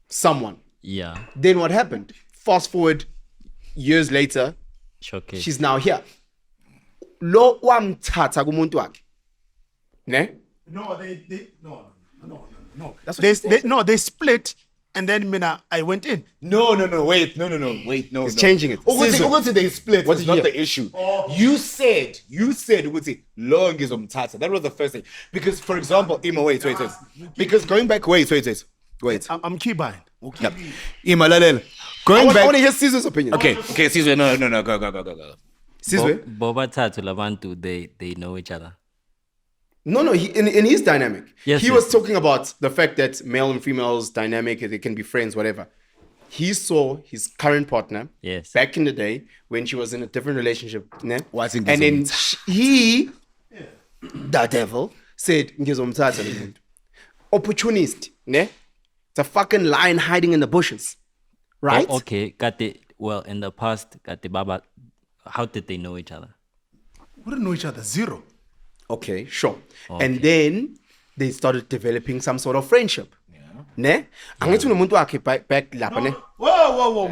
someone. Yeah. Then what happened? Fast forward years later, Showcase. she's now here. Lo wamthatha kumuntu wakhe. Ne? No, no. They split, and then I went in. No, wait, no. It's changing it. Ukuthi they split What was did not you the hear? issue. You said ukuthi long is umthatha. That was the first thing. Because for example, Ima, wait. Because going back, wait. I'm key behind. Yep. Ima lalela. Going I want back. to hear Caesar's opinion. Okay, Sizwe, no, go. Caesar? Boba Tatu Labantu, they know each other. No. In his dynamic, Yes, he yes. was talking about the fact that male and females dynamic, they can be friends, whatever. He saw his current partner Yes. back in the day when she was in a different relationship, ne? Was in and then Ngizomthatha. he, the devil, said, "Ngizomthatha lo muntu." Opportunist, ne? It's a fucking lion hiding in the bushes, right? Oh, okay. Well, in the past, Baba, how did they know each other? We didn't know each other. Zero. Okay, sure. And then they started developing some sort of friendship. Ne? Angithi unomuntu wakhe back lapha ne? Whoa.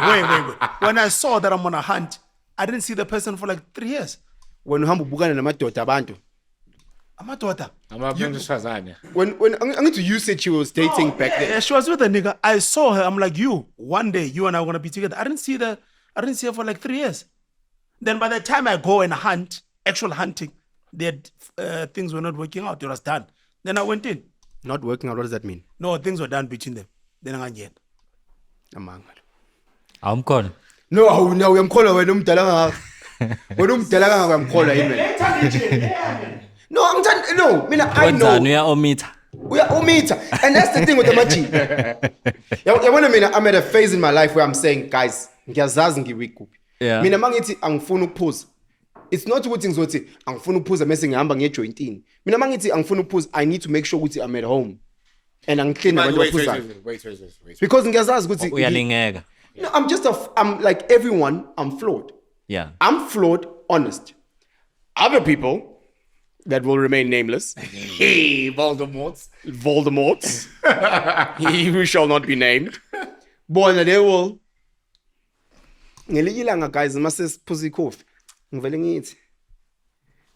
Wait. When I saw that I'm on a hunt, I didn't see the person for like 3 years. When uhamba ubukana namadoda abantu. Amadoda. When angithi you said she was dating back then. Yeah, she was with a nigga. I saw her. I'm like, one day you and I are gonna be together. I didn't see her for like 3 years. Then by the time I go and hunt, actual hunting, things were not working out. It was done. Then I went in. Not working out. What does that mean? No, things were done between them. Then I went. Awumkhona. No, uyamkholwa wena umdala kangaka. Wena umdala kangaka uyamkholwa yini wena? No, mina I know. Wenzani uya-omitha? Uya-omitha. And that's the thing with the machi. Yabona mina, I'm at a phase in my life where I'm saying, guys, ngiyazazi ngiweak kuphi. Yeah. Mina mangithi angifuni ukuphuza. It's not ukuthi ngizothi angifuni ukuphuza mase ngihamba ngejointini. Mina mangithi angifuni ukuphuza, I need to make sure ukuthi I'm at home. And angiclean abantu baphuzayo. Wait. Because ngiyazazi ukuthi Uyalingeka. no, I'm like everyone, I'm flawed. Yeah. I'm flawed, honest. Other people that will remain nameless. Hey, Voldemort. He who shall not be named. Bona they will. Ngelinye ilanga guys, mase siphuza ikhofi. Ngivele ngithi.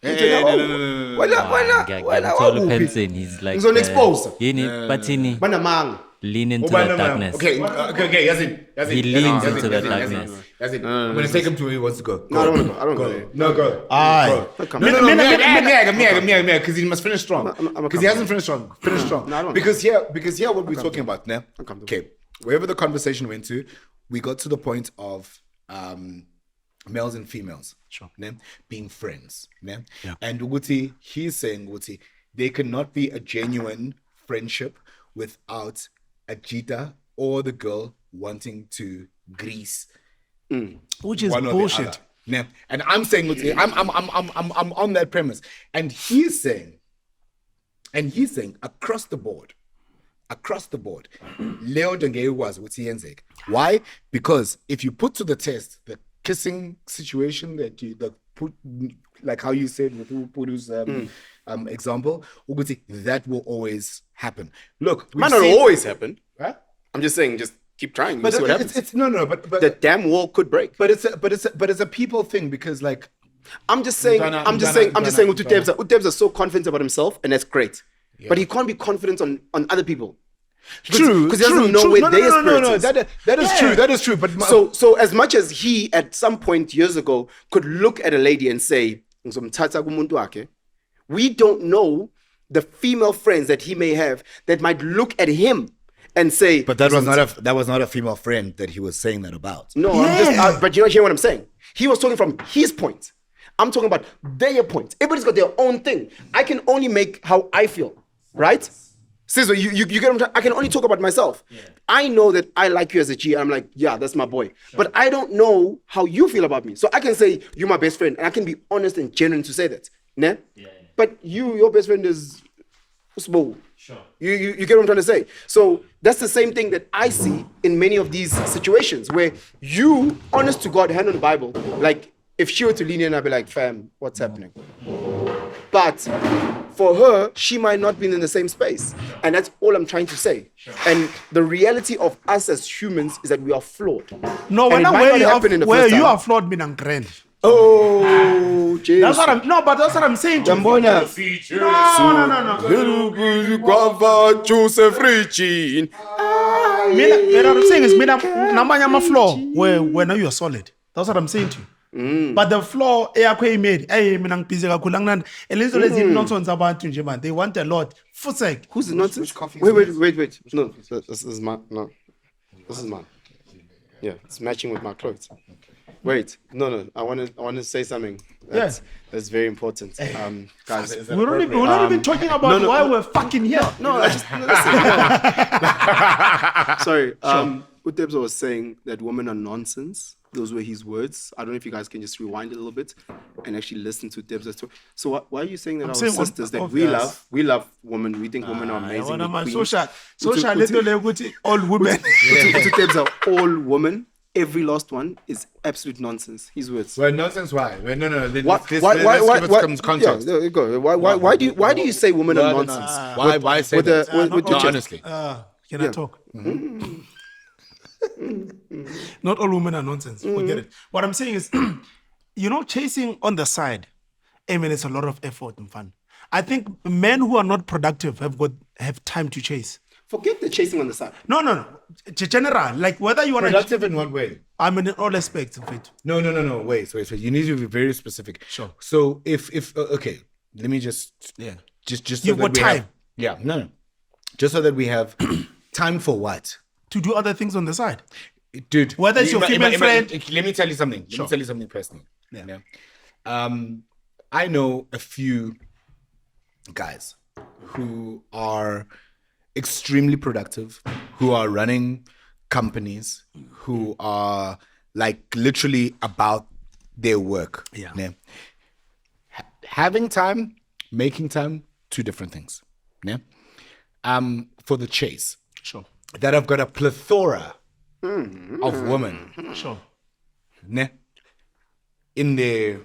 Ngiyakuthola Penson, he's like Ngizonexpose. yini bathini Banamanga. lean into the darkness. Okay, Yazin. He leans into the darkness. Yazin. I'm going to take him to where he wants to go. No, I don't want to go. I don't go. No, go. Aye. Because he must finish strong. Because he hasn't finished strong. Finish strong. No, I don't. Because here what we're talking about now. Okay, wherever the conversation went to, we got to the point of males and females, being friends. Yeah. And Uguti, he's saying, Uguti, there cannot be a genuine friendship without a cheetah or the girl wanting to grease. Which is one or the bullshit. other. Yeah. And I'm saying, I'm on that premise. And he's saying across the board, Leo Denge was what he ends. Why? Because if you put to the test the kissing situation that put, like how you said with Upudu's example, Uguti, that will always happen. Look, Might not always happen. Huh? I'm just saying, just keep trying. But See what happens. it's but The damn wall could break. but it's a people thing because like I'm just saying Utebza is so confident about himself, and that's great. But he can't be confident on other people. True. Because he doesn't know where their spirit is. that is true. That is true. But So as much as he at some point years ago could look at a lady and say, "Ngizomthatha kumuntu wakhe," we don't know the female friends that he may have that might look at him and say, But that was not a female friend that he was saying that about. No, but you don't hear what I'm saying. He was talking from his point. I'm talking about their point. Everybody's got their own thing. I can only make how I feel, right? Sizzle, you get what I'm saying? I can only talk about myself. Yeah. I know that I like you as a G. And I'm like, yeah, that's my boy. Sure. But I don't know how you feel about me. So I can say, you're my best friend. And I can be honest and genuine to say that. Né? Yeah. But your best friend is small. Sure. You get what I'm trying to say? So that's the same thing that I see in many of these situations where you, honest to God, hand on the Bible, like if she were to lean in, I'd be like, fam, what's happening? But for her, she might not be in the same space. And that's all I'm trying to say. Sure. And the reality of us as humans is that we are flawed. No, when where you are flawed, meaning grand. Oh, jeez. That's what I'm saying to you. No. Joseph Richie. What I'm saying is, I'm a flaw where now you are solid. That's what I'm saying to you. But the flaw eyakho made busy kakhulu angina elizwe lezi nonsense abantu nje man, they want a lot. Fusek, who's the nonsense? Wait. No, this is mine. Yeah, it's matching with my clothes. Wait, no. I want to say something. That's very important. Guys, we're not even talking about why we're fucking here. No, I just listen. Sorry. Utebza was saying that women are nonsense. Those were his words. I don't know if you guys can just rewind a little bit and actually listen to Deb's story. So why are you saying that our sisters that we love women, we think women are amazing? Social little all women. Deb's are all women. Every last one is absolute nonsense. His words. Well, nonsense. Why? Well, no. Let's give it context. Yeah, there you go. Why do you say women are nonsense? Why say that? Honestly. Can I talk? Not all women are nonsense. Forget it. What I'm saying is, chasing on the side, it's a lot of effort and fun. I think men who are not productive have time to chase. Forget the chasing on the side. No. General, like whether you want to. Productive in what way? I'm in all aspects of it. No. Wait. You need to be very specific. Sure. So if okay, let me just just so You've that got we have- time. yeah. No. Just so that we have time for what, To do other things on the side. dude. Whether it's your female friend. Let me tell you something. Let me tell you something personally. Yeah. I know a few guys who are extremely productive, who are running companies, who are like literally about their work. Yeah. Having time, making time, two different things. Yeah. For the chase, Sure. that I've got a plethora of women, Sure. ne, in their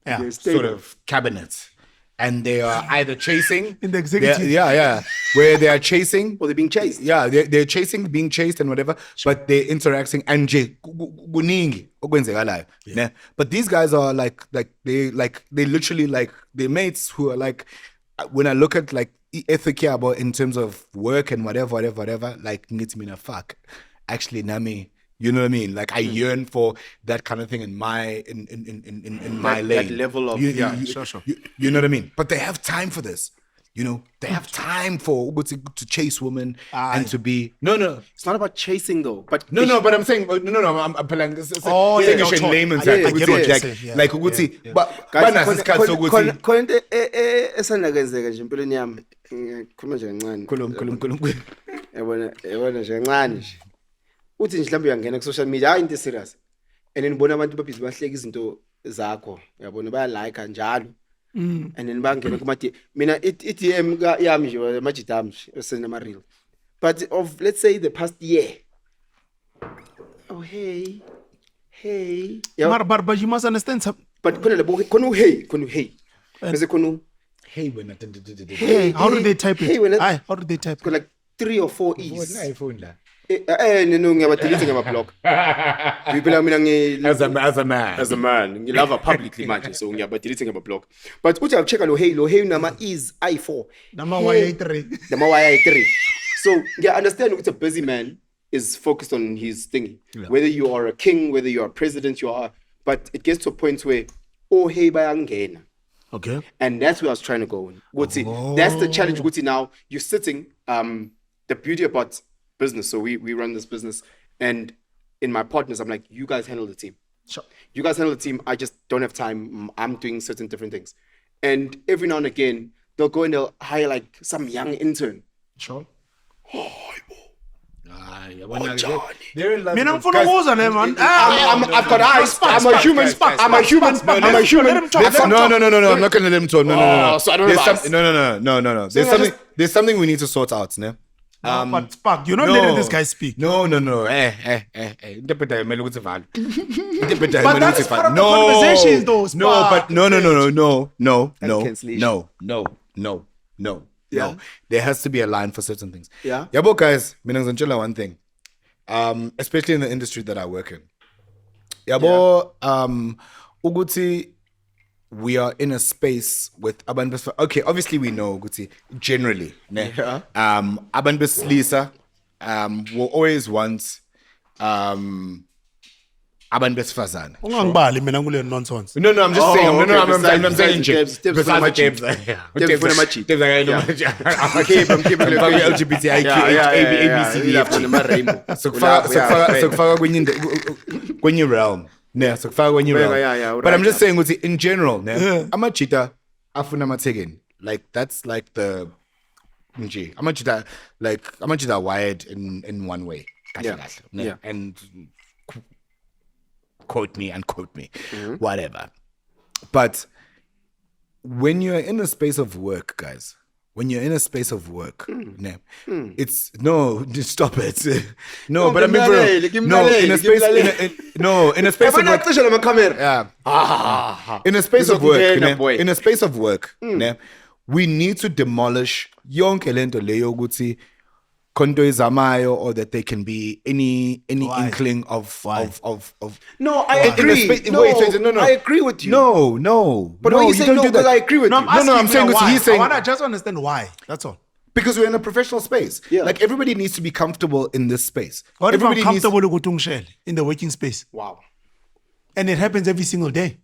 Yeah. sort of cabinets, and they are either chasing In the executive. where they are chasing, Or they're being chased. yeah, they're chasing, being chased, and whatever, but they're interacting and kuningi okwenzekalayo, ne. But these guys are like they literally like their mates who are like, when I look at like ethic yabo in terms of work and whatever, like ngithi mina fuck, actually nami, you know what I mean? Like I yearn for that kind of thing in my my lane. That level of Sure. You know what I mean? But they have time for this. You know, they have time for to chase women and to be no. It's not about chasing though. But No, but I'm saying I'm applying this. Oh, yeah, English yeah, in layman's yeah, terms, I get what you're saying, yeah. like ukuthi but guys, banaso isikhathi sokuthi khona into esanda kwenzeka nje empilweni yami. Ngikhuluma nje kancane. khuluma Yabona nje kancane nje. Uthi nje mhlawumbe uyangena ku social media, hayi into serious. And then ubona abantu babhizi bahleka izinto zakho. Uyabona bayalike njalo. And then bangena kuma mina i-DM yami nje amajita ami esenama reel. But of let's say the past year. Oh hey. Yeah. But you must understand some. But khona hey. Bese khona hey when Hey, how do they type it? Hey, when it- Aye, how do they type it? like 3 or 4 E's. phone la No ngiyabadelete ngama-block. Phela mina as a man. as a man ngilava publicly manje so ngiyabadelete ngama-block. But uthi aku-check lo hey nama E's I4. Number Y3. Nama Y3. So understand ukuthi a busy man is focused on his thingy. Whether you are a king, whether you are a president, but it gets to a point where hey bayangena. Okay. And that's where I was trying to go. Guti, that's the challenge. Guti, now you're sitting. The beauty about business. So we run this business, and in my partners, I'm like, you guys handle the team. Sure. You guys handle the team. I just don't have time. I'm doing certain different things, and every now and again they'll go and they'll hire like some young intern. Sure. Mina ngifuna ukuzwa ne man. I've got eyes. I'm a human. I'm a human. I'm a human. No, I'm not gonna let him talk. No. So I don't have eyes. No. There's something we need to sort out, ne? But Spark, you're not letting this guy speak. No. Interpreter kumele ukuthi vale. Interpreter But kumele that ukuthi is part vale. of the conversation though, No, Spark. but no. cancellation. No. Yeah. There has to be a line for certain things. Yeah. Yabo guys, mina ngizantshela one thing. Especially in the industry that I work in. Yabo, ukuthi we are in a space with abantu besilisa. Okay, obviously we know ukuthi generally, ne? Yeah. Abantu besilisa will always want abantu besifazane. Ungangibali mina kule nonsense. No, I'm just saying. okay, I'm saying. besides Besides for my Debs, Debs for my cheat. I'm keeping LGBTIQ, A, B, C, D, F, G. So kwenye realm. Yeah, so kwenye realm. But I'm just saying, in general, amachita afuna mategin. Like that's like the amachita wired in one way. Yeah. And quote me, unquote me, whatever. But when you're in a space of work, guys, it's no, just stop it. No, but I mean, bro, in a space of work, yeah. In a space of work, we need to demolish yonke lento leyo ukuthi konto izamayo, or that there can be any inkling of No, I agree. No, I agree with you. No. But when you say don't no, do that. because I agree with you. I'm I'm saying why. he's saying- I want to just understand why. That's all. because we're in a professional space. Yeah. Like everybody needs to be comfortable in this space. What if I'm Everybody needs- comfortable with Shell in the working space? Wow. And it happens every single day.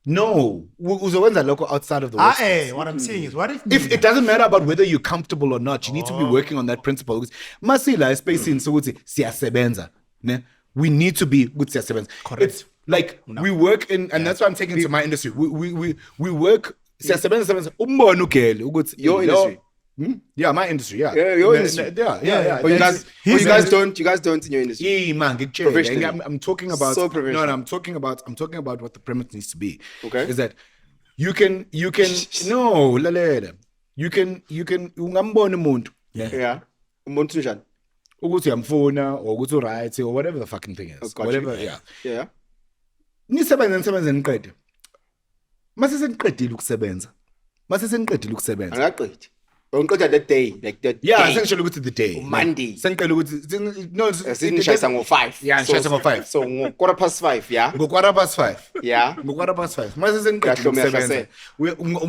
No, uzowenza local outside of the workspace. What I'm saying is, what if If it doesn't matter about whether you're comfortable or not, you need to be working on that principle. Because masila space in so siyasebenza, ne? We need to be good siyasebenza. Correct. It's like we work in, and that's why I'm taking it to my industry. We work siyasebenza umbone ugele ukuthi Your industry. Yeah, my industry. Yeah, Yeah, your industry. Yeah. But you guys don't in your industry. Yeah, man, Professionally. I'm talking about So professional. no, I'm talking about what the premise needs to be. Okay. Is that you can no lalela. You can ungambona umuntu. Yeah. Umuntu njani? Ukuthi uyamfuna or ukuthi uright or whatever the fucking thing is. Got Whatever, you. yeah. Yeah. Nisebenza niqede. Mase seniqedile ukusebenza. Mase seniqedile ukusebenza. Angaqedi. Onqeda that day, like that. Yeah, day. sengishela ukuthi the day. Monday. Sengicela ukuthi no, Sinishayisa ngo-5. Yeah, ngishayisa ngo-5. So ngo-5:15, yeah. ngo-5:15. Yeah. ngo-5:15. Mase seniqedile ukusebenza.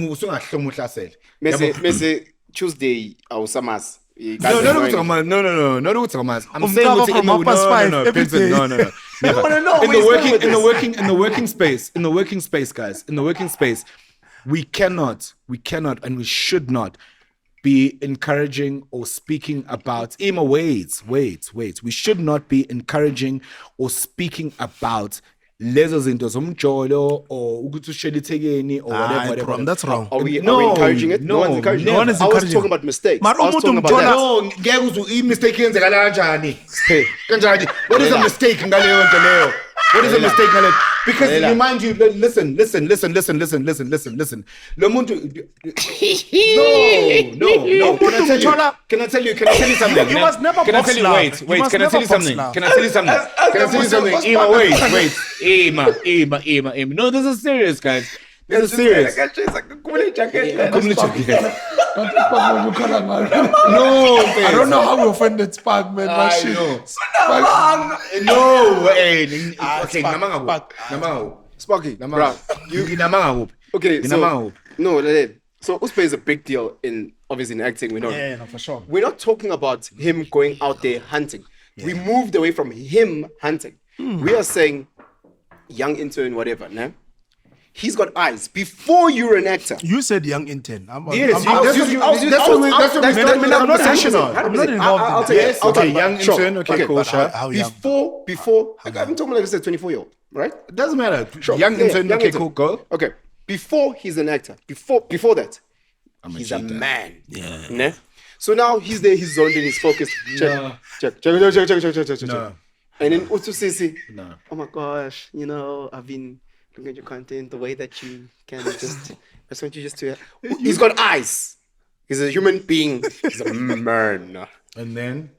Usungahloma uhlasele. Mese Tuesday awusamazi. No, not ukuthi ngamazi. I'm saying Umntaka ukuthi from no, 5:30 every Penson, day. no. Never. wanna know In where he's going with the working space, guys. In the working space, we cannot, and we should not be encouraging or speaking about. Emma, wait. We should not be encouraging or speaking about lezo zinto zomjolo or ukuthi ushele ithekeni or whatever. That's wrong. Are we No, encouraging it? no, one's encouraging no it. one is I was encouraging talking it. about mistakes. Mara I was talking umuntu about that. No, ngeke uzwe i-mistake yenzekala kanjani. Hey. Kanjani? What is a mistake ngaleyo nto leyo? What is a mistake ngaleyo? Because remind you, listen. Lo muntu No. Can I tell you something? He was never Can I tell you box wait, love. can I tell you something? He was Can I tell you something? Emma, wait. Emma. No, this is serious, guys. This is serious. No, I don't know how we offended Spark, man. I Shit. know. No, hey. Okay, namanga. Sparky, bro. Namanga. Okay, so Namanga. no, so Uspe is a big deal in obviously in acting. We know. Yeah, no, for sure. We're not talking about him going out there hunting. We moved away from him hunting. We are saying young intern, whatever. Nah? He's got eyes. Before you're an actor, You said young intern. That's what we started the conversation on. I'm not involved I'll in take that. it. I'll take it. young Sure. intern, okay, cool, but sure. how young? Before, I'm talking like I said, 24-year-old, right? It doesn't matter. Sure. Young Yeah, intern, young okay, intern. cool, go. Okay. Before he's an actor, before that, he's a cheater. man. Yeah. So now he's there, he's zoned in, he's focused. Check. No. And then Utu Sisi, No. oh my gosh, I've been looking at your content, the way that you can just, I just want you just to, he's got eyes. He's a human being. He's a man. And then,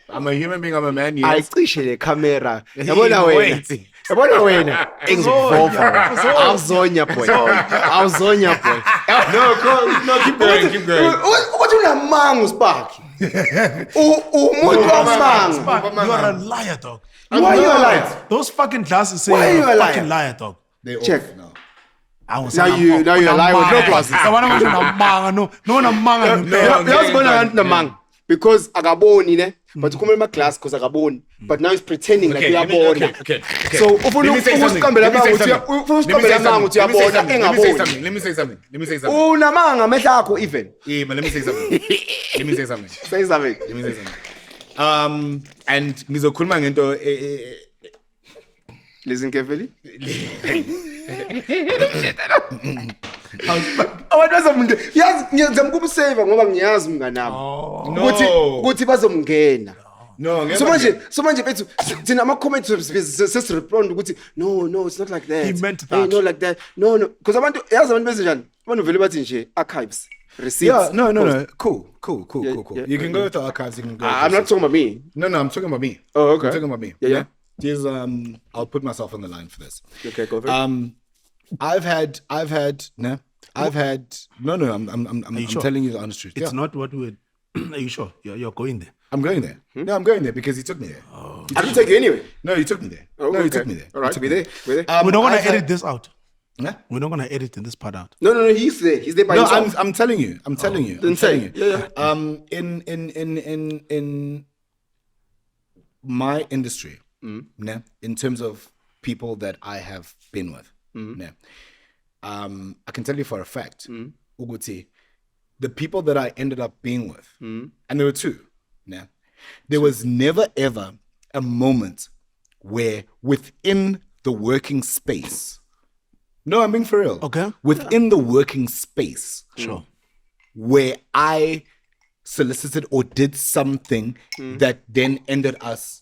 I'm a human being, I'm a man, I yes. appreciate the camera. Yabona wena. Engizova. Awuzonya boy. No, keep going. What unamanga Spark? Umuntu wamanga. Spark, you are a liar, dog. Why are you a liar? Those fucking glasses say Why are you're you a a fucking liar? liar, dog. They Check. off now. I was Now you're a liar with no glasses. I want to manga. No manga. Uyazibona ngathi namanga because akaboni ne but kumele ma glass because akaboni but now he's pretending like uyabona. Okay. So ufuna usiqambela amanga ukuthi uyabona engaboni. Let me say something. Unamanga amehla akho even. Yeah, but let me say something. Say something. And ngizokhuluma ngento Listen carefully. Abantu bazomngena. Yazi ngiyazama ukumsave ngoba ngiyazi mnganami. Ukuthi bazomngena. No, So manje bethu thina ama comments sesirespond ukuthi no it's not like that. He meant Hey, that. no like that. No because abantu yazi abantu benze njani? Abantu vele bathi nje archives. Receipts. Yeah, no. Cool. Yeah, You can go with the archives. You can go. I'm not talking about me. No, I'm talking about me. Oh, okay. I'm talking about me. Yeah. Here's I'll put myself on the line for this. Okay, go for it. I've had no. I'm sure? telling you the honest truth. It's Yeah. not what we're. Are you sure? You're going there. I'm going there. No, I'm going there because he took me there. I didn't take you anyway. No, he took me there. Oh, No, he okay. took me there. All right, He took we're me there. We don't want I've to had- edit this out. Yeah? We're not gonna edit in this part out. No, he's there. He's there by No, himself. I'm telling you. I'm telling you. Then say. Yeah. In my industry, yeah, in terms of people that I have been with, yeah, I can tell you for a fact, Uguti, the people that I ended up being with, and there were two, yeah, there was never ever a moment where within the working space, no, I'm being for real. Okay. Within the working space, Sure. where I solicited or did something that then ended us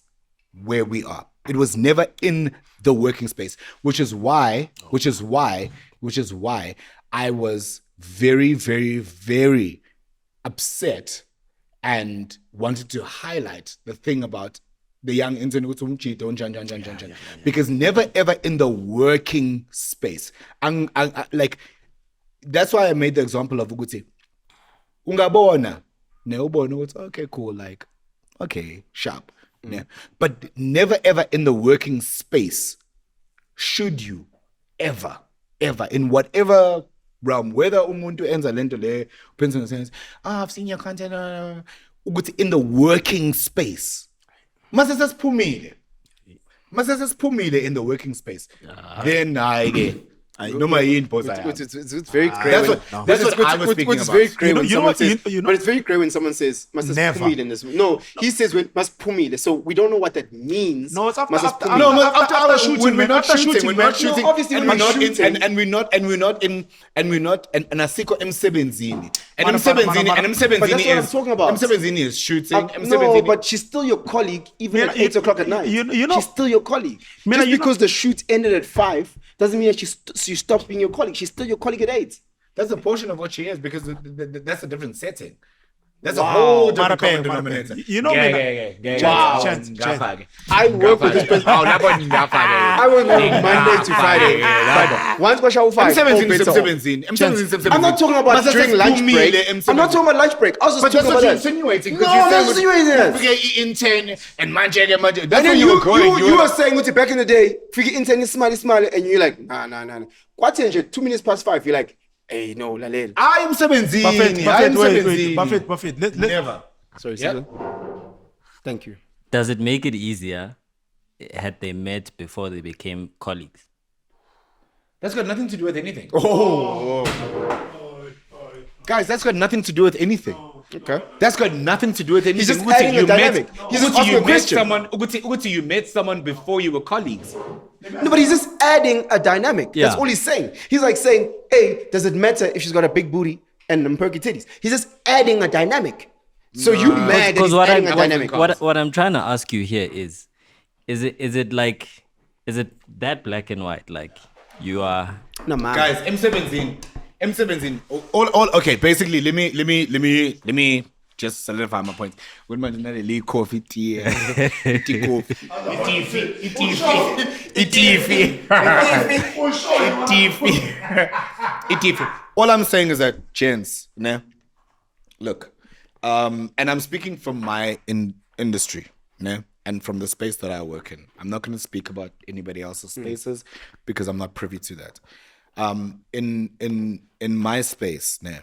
where we are. It was never in the working space, which is why I was very, very, very upset and wanted to highlight the thing about the young intern because never ever in the working space. Like that's why I made the example of Uguti. Ungabona, ne ubona ukuthi okay, cool, like okay, sharp. Yeah. But never ever in the working space should you ever in whatever realm, whether umuntu enza lento le Penson says, I've seen your content, ukuthi in the working space. Masasesiphumile in the working space. Then noma yini boss I am. It's very grey. That's what I was speaking It's about. very grey when You know someone what- says, you know- but it's very grey when someone says "Must Never. pumile" in this. No, he says when "must pumile," so we don't know what that means. No, it's after- Must after- pumile. No, but After after shooting, when we're man, not after shooting, shooting, we're man. not shooting, No, obviously and we're we're not not in, shooting. and we're not in asikho emsebenzini. And Mana- emsebenzini But that's what I'm talking about. Emsebenzini is shooting. No, Emsebenzini. but she's still your colleague, even Man, at 8 o'clock at night. you know- she's still your colleague. Man, Just you because the shoot ended at 5 doesn't mean that she stopped being your colleague. She's still your colleague at 8. That's a portion of what she is because that's a different setting. That's a whole different common denominator. You know, Wow. Chance. I work with this person. I work from Monday to Friday. Once kwa shawu 5. I'm not talking about during lunch break. I'm not talking about lunch break. I was just But that's talking what about you're that. insinuating. No, I'm not insinuating that. Intern and manje. That's And where then you were going. you were saying, Uti, back in the day, figure intern is smiley, and you're like, nah. What change? 2 minutes past 5, you're like, hey, no, lalel. I am 17. I am 17. Buffett. Never. Sorry, Yep. Thank you. Does it make it easier had they met before they became colleagues? That's got nothing to do with anything. Guys, that's got nothing to do with anything. Okay. That's got nothing to do with anything. He's just Uguti, adding a you dynamic. met- He's just Uguti, asking you a met question. someone. Uguti, you met someone before you were colleagues. No, but he's just adding a dynamic. Yeah. That's all he's saying. He's like saying, hey, does it matter if she's got a big booty and perky titties? He's just adding a dynamic. So you mad that Because he's what adding I'm a dynamic. what I'm trying to ask you here is it that black and white? Like you are No, man. Guys, M17. All okay. Basically, let me just solidify my point. When man not a coffee, tea, all I'm saying is that, gents, nah, look, and I'm speaking from my industry, nah, and from the space that I work in. I'm not going to speak about anybody else's spaces because I'm not privy to that. In my space, nah,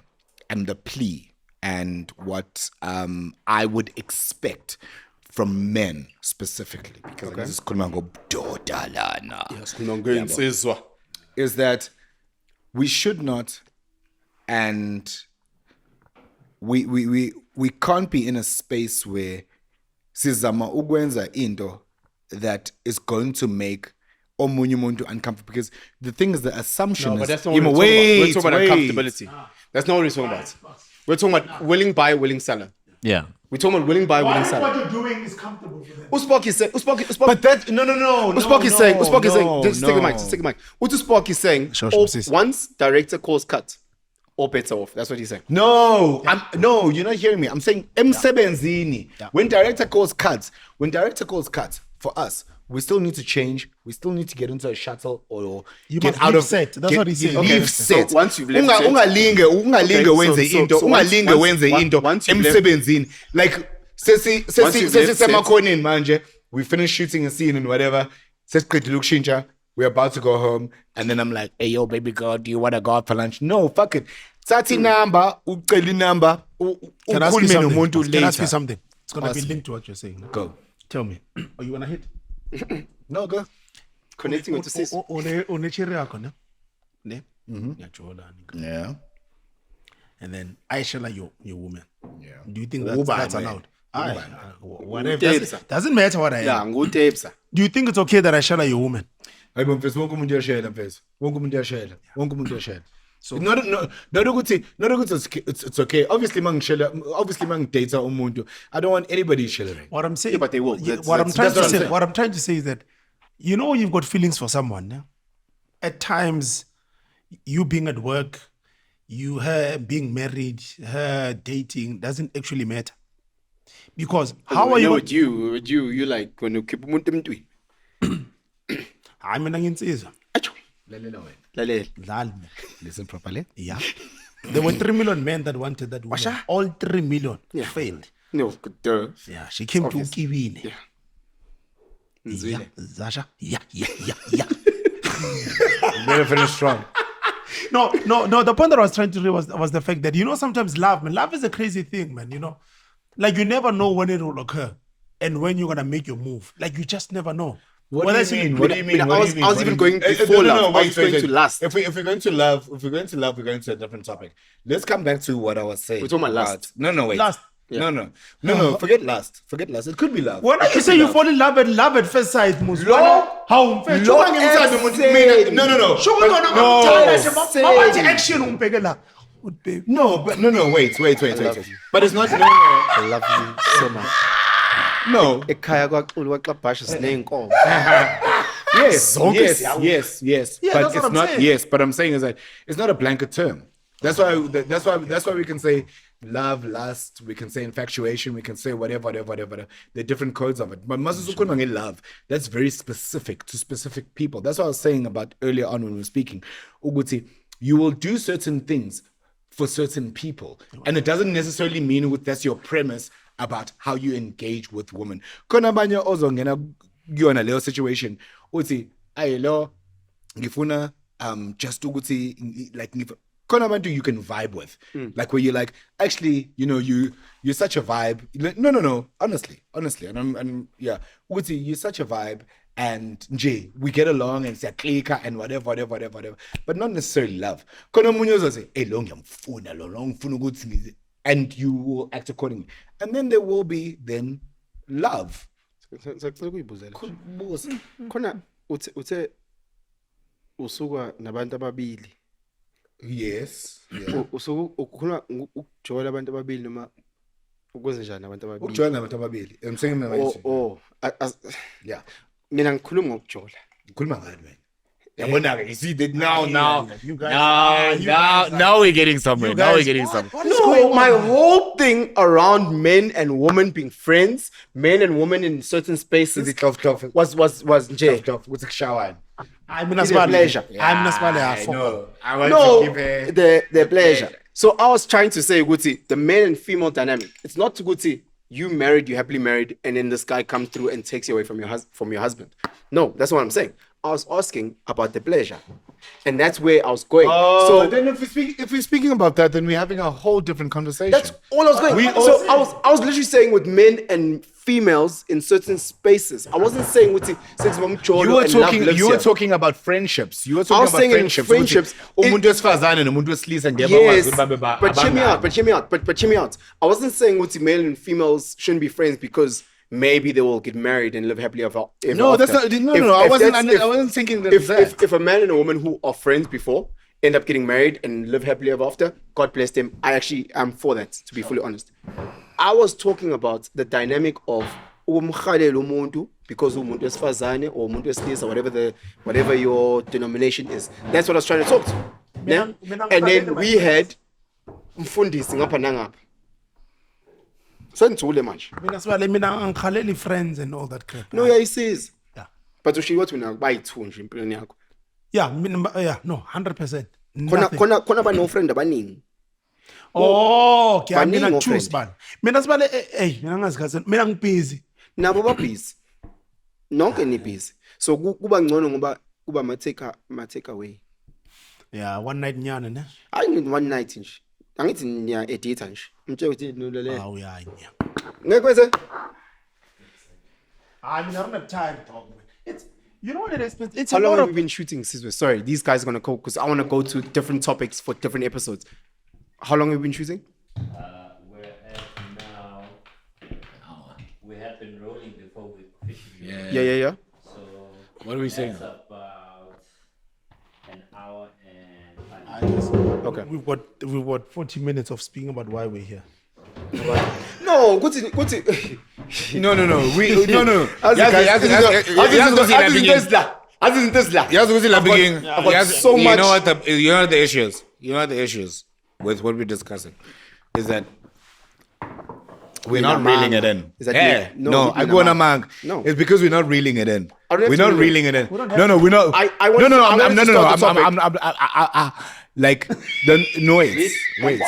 and the plea and what I would expect from men specifically, because this is is that we should not, and we can't be in a space where sizama ukwenza into that is going to make omunye umuntu uncomfortable, because the thing is, the assumption No, but is that's not what we're talking about. We're talking about wait. uncomfortability. That's not what we're talking about. We're talking about willing buyer, willing seller. yeah. We're talking about willing buyer, willing seller. you're doing is comfortable for them. Uspock is saying, But that no. Uspock is saying, just take the mic, just take the mic. What Uspock is saying, Sure, sis. once director calls cut, all bets are off. That's what he's saying. No, no, you're not hearing me. I'm saying M7 when director calls cuts, for us, we still need to change. We still need to get into a shuttle or You get must out leave of set. That's what he's saying. Leave Okay, set. so once you've left set- ungalinge wenze so into, once- ungalinge once- wenze once- into once you've left- emsebenzini. Like Once you've left set- sesisemakhoneni manje, we finish shooting a scene and whatever. Sesiqedile ukushintsha. we're about to go home, and then I'm like, hey, yo, baby girl, do you want to go out for lunch? No, fuck it. Tati number, uceli number, Can I ask you something? umuntu Can I ask you later. something? It's gonna be Ask me. linked to what you're saying. Go. Tell me. Oh, you wanna hit? No, go. Connecting with sis. One cherry yakho, ne? Ne? Ngiyajola, nigga. Yeah. And then I shall your woman. Yeah. Do you think that's man. allowed? Aye. Whatever. Utepsa. Doesn't matter what I am. Yeah, ngutepsa. Do you think it's okay that I shall your woman? Hayi mfethu wonke umuntu uyashela mfethu. Wonke umuntu uyashela. Wonke umuntu uyashela. So not ukuthi it's okay. Obviously mangidate umuntu, I don't want anybody sharing. What I'm saying, Yeah, but they will. What I'm trying that's to what I'm say, saying. what I'm trying to say is that, you know, you've got feelings for someone. Yeah? At times, you being at work, her being married, her dating doesn't actually matter. Because how are you? With you like when you keep umuntu emntwini. I mean, nginsizwa. Acho. Lalela wena. Lalela. Dlala mina. Listen properly. Yeah. There were 3 million men that wanted that woman. Washa? All 3 million Yeah. failed. No, duh. Yeah, she came to Obvious. Kiwine. Yeah. Yeah, Zasha. Yeah. Better finish strong. No. The point that I was trying to do was the fact that, you know, sometimes love is a crazy thing, man. You know, like you never know when it will occur and when you're gonna make your move. Like you just never know. What Whether do you it's- mean? What do you mean? I What do was- you mean? I was What do even you going mean? before love. I was wait, going to lust. If we're going to love, we're going to a different topic. Let's come back to what I was saying. We're talking about lust. No, wait. Lust. No. Forget lust. It could be love. When you say you fall in love at first sight, Mus, how No. action umbhekela. No, but no. Wait. But it's not. I love you so much. No. Ekhaya kwaXulu kwaXabhasha sinenkomo. Yes. Yeah, But that's it's what I'm not. saying. Yes, but I'm saying is that it's not a blanket term. That's why we can say love, lust. We can say infatuation. We can say whatever. There are different codes of it. But masukukhuluma love, that's very specific to specific people. That's what I was saying about earlier on when we were speaking. Uguti, you will do certain things for certain people, and it doesn't necessarily mean that's your premise about how you engage with women. Khona abanye ozongena kuyona leyo situation uthi ayelo ngifuna just ukuthi like khona abantu you can vibe with, like where you're like, actually, you know, you're such a vibe. No, honestly, and yeah, uthi you're such a vibe, and nje we get along and siyaclika and whatever, but not necessarily love. Khona omunye uzose hey lo ngiyamfuna ukuthi, and you will act accordingly, and then there will be then love. Sacela kuyibuzela. Khona uthe usuka nabantu ababili. Yes. Yeah. Usuke ukhuluma ukujola abantu ababili noma ukwenza njani abantu ababili? Ukujola nabantu ababili. I'm saying yeah. Mina ngikhuluma ngokujola. Ukhuluma ngani wena? Yabona-ke, you see that now we're getting somewhere. No, my whole thing around men and women being friends, men and women in certain spaces was nje. What's a shower? I'm It's a pleasure. The pleasure. So I was trying to say, Guti, the male and female dynamic. It's not to Guti, you married, you happily married, and then this guy comes through and takes you away from your husband. No, that's what I'm saying. I was asking about the pleasure, and that's where I was going. So then, if we're speaking about that, then we're having a whole different conversation. That's all I was going. I was literally saying with men and females in certain spaces. I wasn't saying with sex bomb you were talking about friendships. You were talking I was about saying in friendships. friendships. Umuntu wesifazane nomuntu wesilisa Yes, but hear me out. I wasn't saying what male and females shouldn't be friends because maybe they will get married and live happily ever after. No, that's not. No. I wasn't thinking that. If a man and a woman who are friends before end up getting married and live happily ever after, God bless them. I actually am for that, to be fully honest. I was talking about the dynamic of umuntu because umuntu wesifazane or umuntu wesilisa, whatever your denomination is. That's what I was trying to talk to. Yeah? And then we had mfundisi ngapha nangapha. Sengithule manje. Mina ngikhaleli friends and all that crap. No, yeah, he says. Yeah. But ushiyo wathi mina bayithu nje empilweni yakho. Yeah, no, 100%. Khona ba no friend abaningi. Oh, okay. Baningi Mina o choose friend. bani. Mina sibale mina ngazikhathini. Mina ngibusy. Nabo ba busy. Nonke ni busy. So kuba ngcono ngoba kuba my takeaway. Yeah, one night nyana ne. I need one night nje. Angithi niya edit nje. Umtshela ukuthi nolele. Oh yeah, yeah. Ngekwenze? I mean, I don't have time, dog. It's you know what it is. It's How a long lot have of we been shooting, Sizwe? Sorry, these guys are gonna go because I want to go to different topics for different episodes. How long have we been shooting? We're at now. We have been rolling before we officially. Yeah. So What are we saying? that's about an hour and 5 I minutes. just, Okay. We've got 40 minutes of speaking about why we're here. No, good. No. We no. Yazi ukuthi la beginning. I've got so You much. know what the issues. You know what the issues with what we're discussing is that we're not reeling it in. Is that Yeah. no, No, we I do go on not. a mang. No. It's because we're not reeling it in. I don't have We're to not reel it. reeling it in. We don't have No, we're not. I want to- I wanted to start the I'm like the noise. Wait.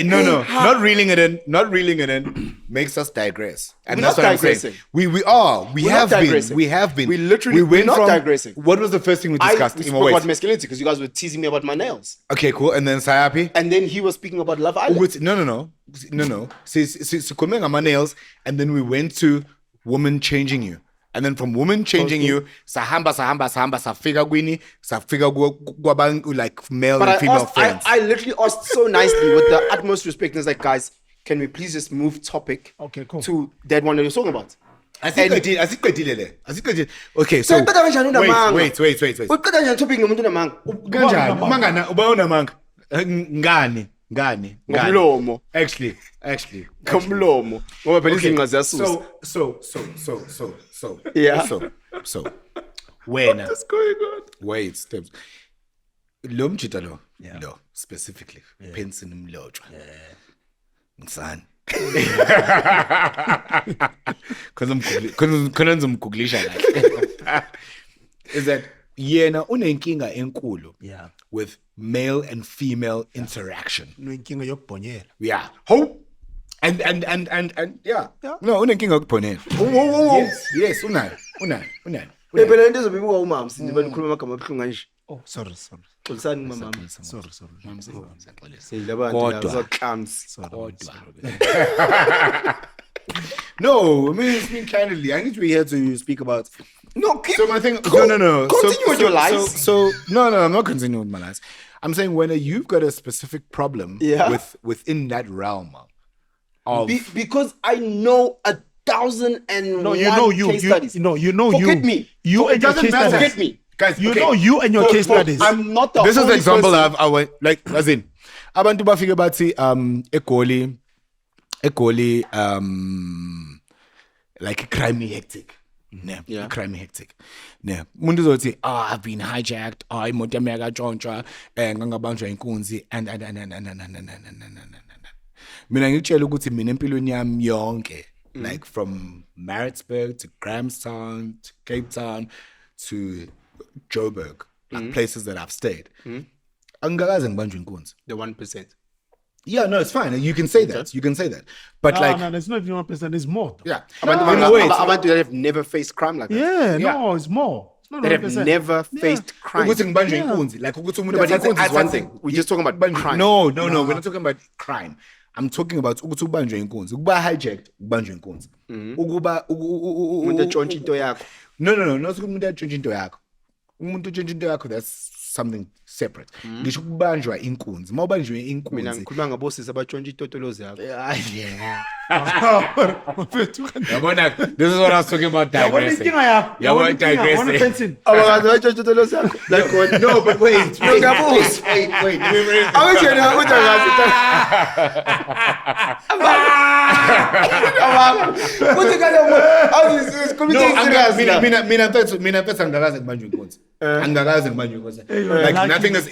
No. Not reeling it in. Not reeling it in makes us digress. And We're that's not what I'm digressing. saying. We are. We We're have not been. digressing. We have been. We literally- went we're not from digressing. What was the first thing we I discussed? spoke Ima, wait. about masculinity because you guys were teasing me about my nails. Okay, cool. And then Sayapi? And then he was speaking about Love Island. No. Sikhulume ngama nails, and then we went to woman changing you. And then from woman changing you, sahamba, safika kwini, safika kwabantu like male But and I female asked, friends. I literally asked so nicely with the utmost respect. And it's like, guys, can we please just move topic Okay, cool. to that one that you're talking about? I think I did. Okay, so Uqeda kanjani unamanga? wait. Uqeda kanjani topic ngomuntu unamanga? Kanjani? Umanga uba unamanga. Ngani. Ngomlomo. Actually. Ngomlomo. Ngoba phela Okay, izinqa ziyasusa. So. Yeah. So. Wena. What's going on? Wait, steps. Lo mjita lo. Lo specifically. Penson Mlotshwa. Ngisani. Khona ngizomgooglisha la. Is that yena unenkinga enkulu with male and female interaction. Inkinga yokubhonyela. Yeah. Ho. And yeah. No, unenkinga yokuphonela. Yes, unayo. Phela into ezobibuka umama sini banikhuluma amagama abuhlungu kanje. Oh, sorry. Xolisani mama. Sorry. Selabantu la zoklams. No, I mean, speaking candidly, I think we're here to speak about. No, So my thing, no. Continue with your lies. So no, I'm not continuing with my lies. I'm saying when you've got a specific problem within that realm of because I know 1,001 No, you know case studies. Forget me. You and your case Forget studies. me. guys, You okay. know you and your case studies. I'm not the This is the only example person. of our like as in abantu bafike bathi egoli like crime hectic. Yeah. Crime hectic. Ne. Umuntu uzothi I've been hijacked, imoto yami yakatshontsha, ngangabanjwa inkunzi and mina ngikutshela ukuthi mina empilweni yami yonke like from Maritzburg to Grahamstown to Cape Town to Joburg, like places that I've stayed. Angikaze ngibanjwe inkunzi. The 1%. Yeah, no, it's fine. You can say that. You can say that. But like, no, it's not even 1%, it's more. yeah. Abantu that have never faced crime like that. Yeah, no, it's more. It's not That 1%. have never faced crime. Ukuthi ngibanjwe inkunzi, like ukuthi umuntu But athathe- inkunzi is one athathe- thing. We're just talking about Banjwe- crime. No, we're not talking about crime. I'm talking about ukuthi ubanjwe inkunzi. Ukuba hijacked, ubanjwe inkunzi. Ukuba Umuntu etshontsha into yakho. No, not ukuthi umuntu atshontshe into yakho. Umuntu utshontshe into yakho, that's something separate. Ngisho ukubanjwa inkunzi. Mawubanjwe Mina inkunzi. ngikhuluma ngabosisi abatshontsha itotolozi yakho. Yeah. Yabona, this is what I was talking about digressing. Yabona digressing. Abakazi batshontsha itotolozi yakho. Like what? No, but wait. No, ngiyabuzwa. Wait. Awuthena uthangazi. Kuthi kana awuzi committing serious. Mina mfethu angikaze ngibanjwe inkunzi. Angikaze ngibanjwe inkunzi. Like nothing has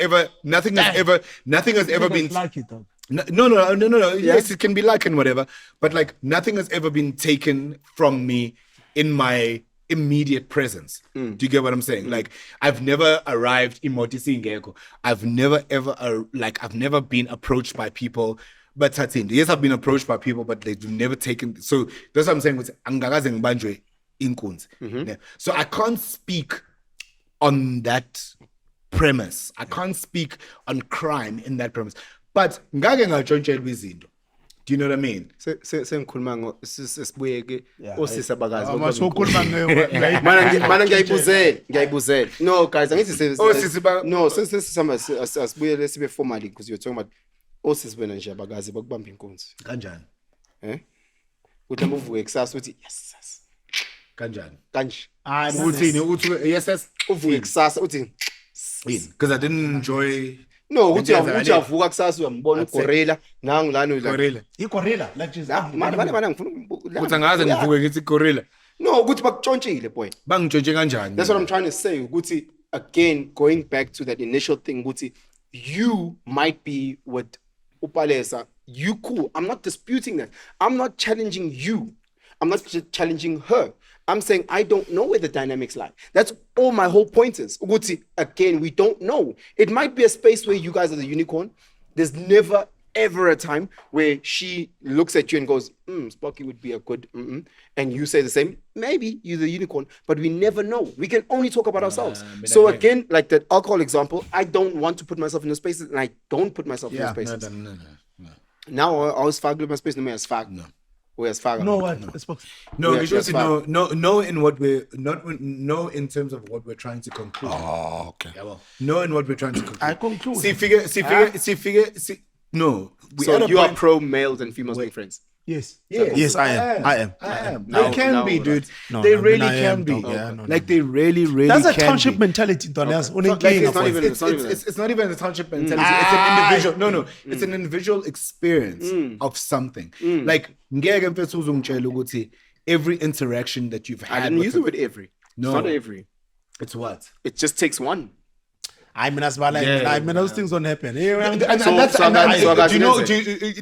ever been Like it, though. No. Yes, it can be like and whatever, but like nothing has ever been taken from me in my immediate presence. Do you get what I'm saying? Like I've never arrived in Motisi Ngeko. I've never been approached by people. But that's it. Yes, I've been approached by people, but they've never taken. So that's what I'm saying. With angakaze ngibanjwe inkunzi. Yeah. So I can't speak on that premise. I can't speak on crime in that premise. But ngake ngatshontshela izinto. Do you know what I mean? Sengikhuluma ngo sesibuye ke osisa bakazi. Amasokhuluma ngayo. Mana ngiyayibuzela. No guys, angithi no sesibuyele sibe formally because you're talking about osisi bena nje abakazi bakubamba inkunzi. Kanjani? Uthi uvuke kusasa uthi yes. Kanjani? Kanje. Uthini uthi yes. Uvuke kusasa uthi because I didn't enjoy. No, uthi avuka kusasa uyambona uGorilla nangu lana Gorilla. Igorilla like Jesus. Mana ngifuna Uthi angaze ngivuke ngithi gorilla. No, ukuthi bakutshontshile boy. Bangitshontshe kanjani? That's what I'm trying to say. Ukuthi again going back to that initial thing, ukuthi you might be with Upalesa. You cool. I'm not disputing that. I'm not challenging you. I'm not challenging her. I'm saying I don't know where the dynamics lie. That's all my whole point is. Ukuthi, again, we don't know. It might be a space where you guys are the unicorn. There's never, ever a time where she looks at you and goes, Sparky would be a good, and you say the same. Maybe you're the unicorn, but we never know. We can only talk about ourselves. So again, like that alcohol example, I don't want to put myself in those spaces, and I don't put myself in those spaces. No. Now I was fag my space, no me as fag. No. Where's fag? No, what? No, in what we're not no in terms of what we're trying to conclude. Oh, okay. Yeah, well, no in what we're trying to conclude. I conclude. See. No. So you are pro males and females being friends. Yes, I am. They can be, dude. They really can be. Like they really That's a can township be. mentality. It's not even a township mentality. It's an individual. No. It's an individual experience of something. Like ngeke mfethu uzongitshela ukuthi every interaction that you've had. I didn't use the word every. No. It's not every. It's what? It just takes one. I mean, those things don't happen.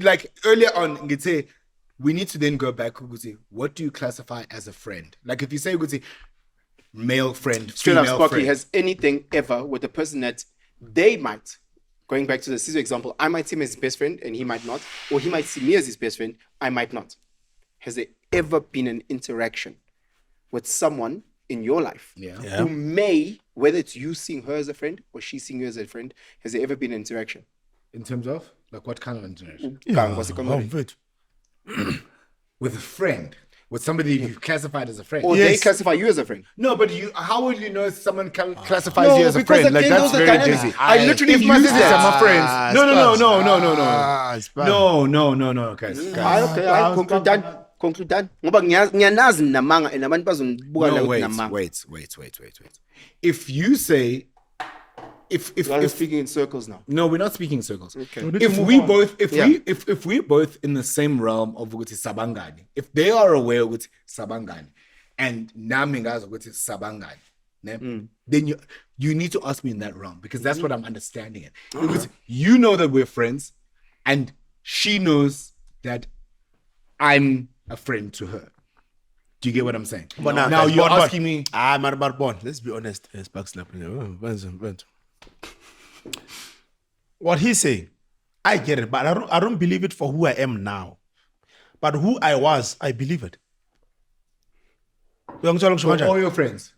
Like earlier on, you'd say, we need to then go back and say, what do you classify as a friend? Like if you say, male friend, Straight up, female Sparky, friend. has anything ever with a person that they might, going back to the Caesar example, I might see him as his best friend and he might not, or he might see me as his best friend, I might not. Has there ever been an interaction with someone in your life who may, whether it's you seeing her as a friend or she seeing you as a friend, has there ever been an interaction? In terms of? Like what kind of interaction? With a friend. With somebody you classified as a friend. Or they classify you as a friend. No, but how would you know if someone classifies you as a friend? Like that's very busy. I literally if my use sisters are my friends. No, guys. Conclude. Ngoba ngiyanazi namanga and abantu bazonibuka la ukuthi namanga. Wait. If you say We're speaking in circles now. No, we're not speaking in circles. Okay. If we're both in the same realm of ukuthi sabangani, if they are aware with sabangani and nami ngazi ukuthi sabangani, then you need to ask me in that realm because that's what I'm understanding it. Because you know that we're friends and she knows that I'm a friend to her. Do you get what I'm saying? But now you're asking me. Let's be honest. What he's saying, I get it, but I don't believe it for who I am now. But who I was, I believe it. For all your friends.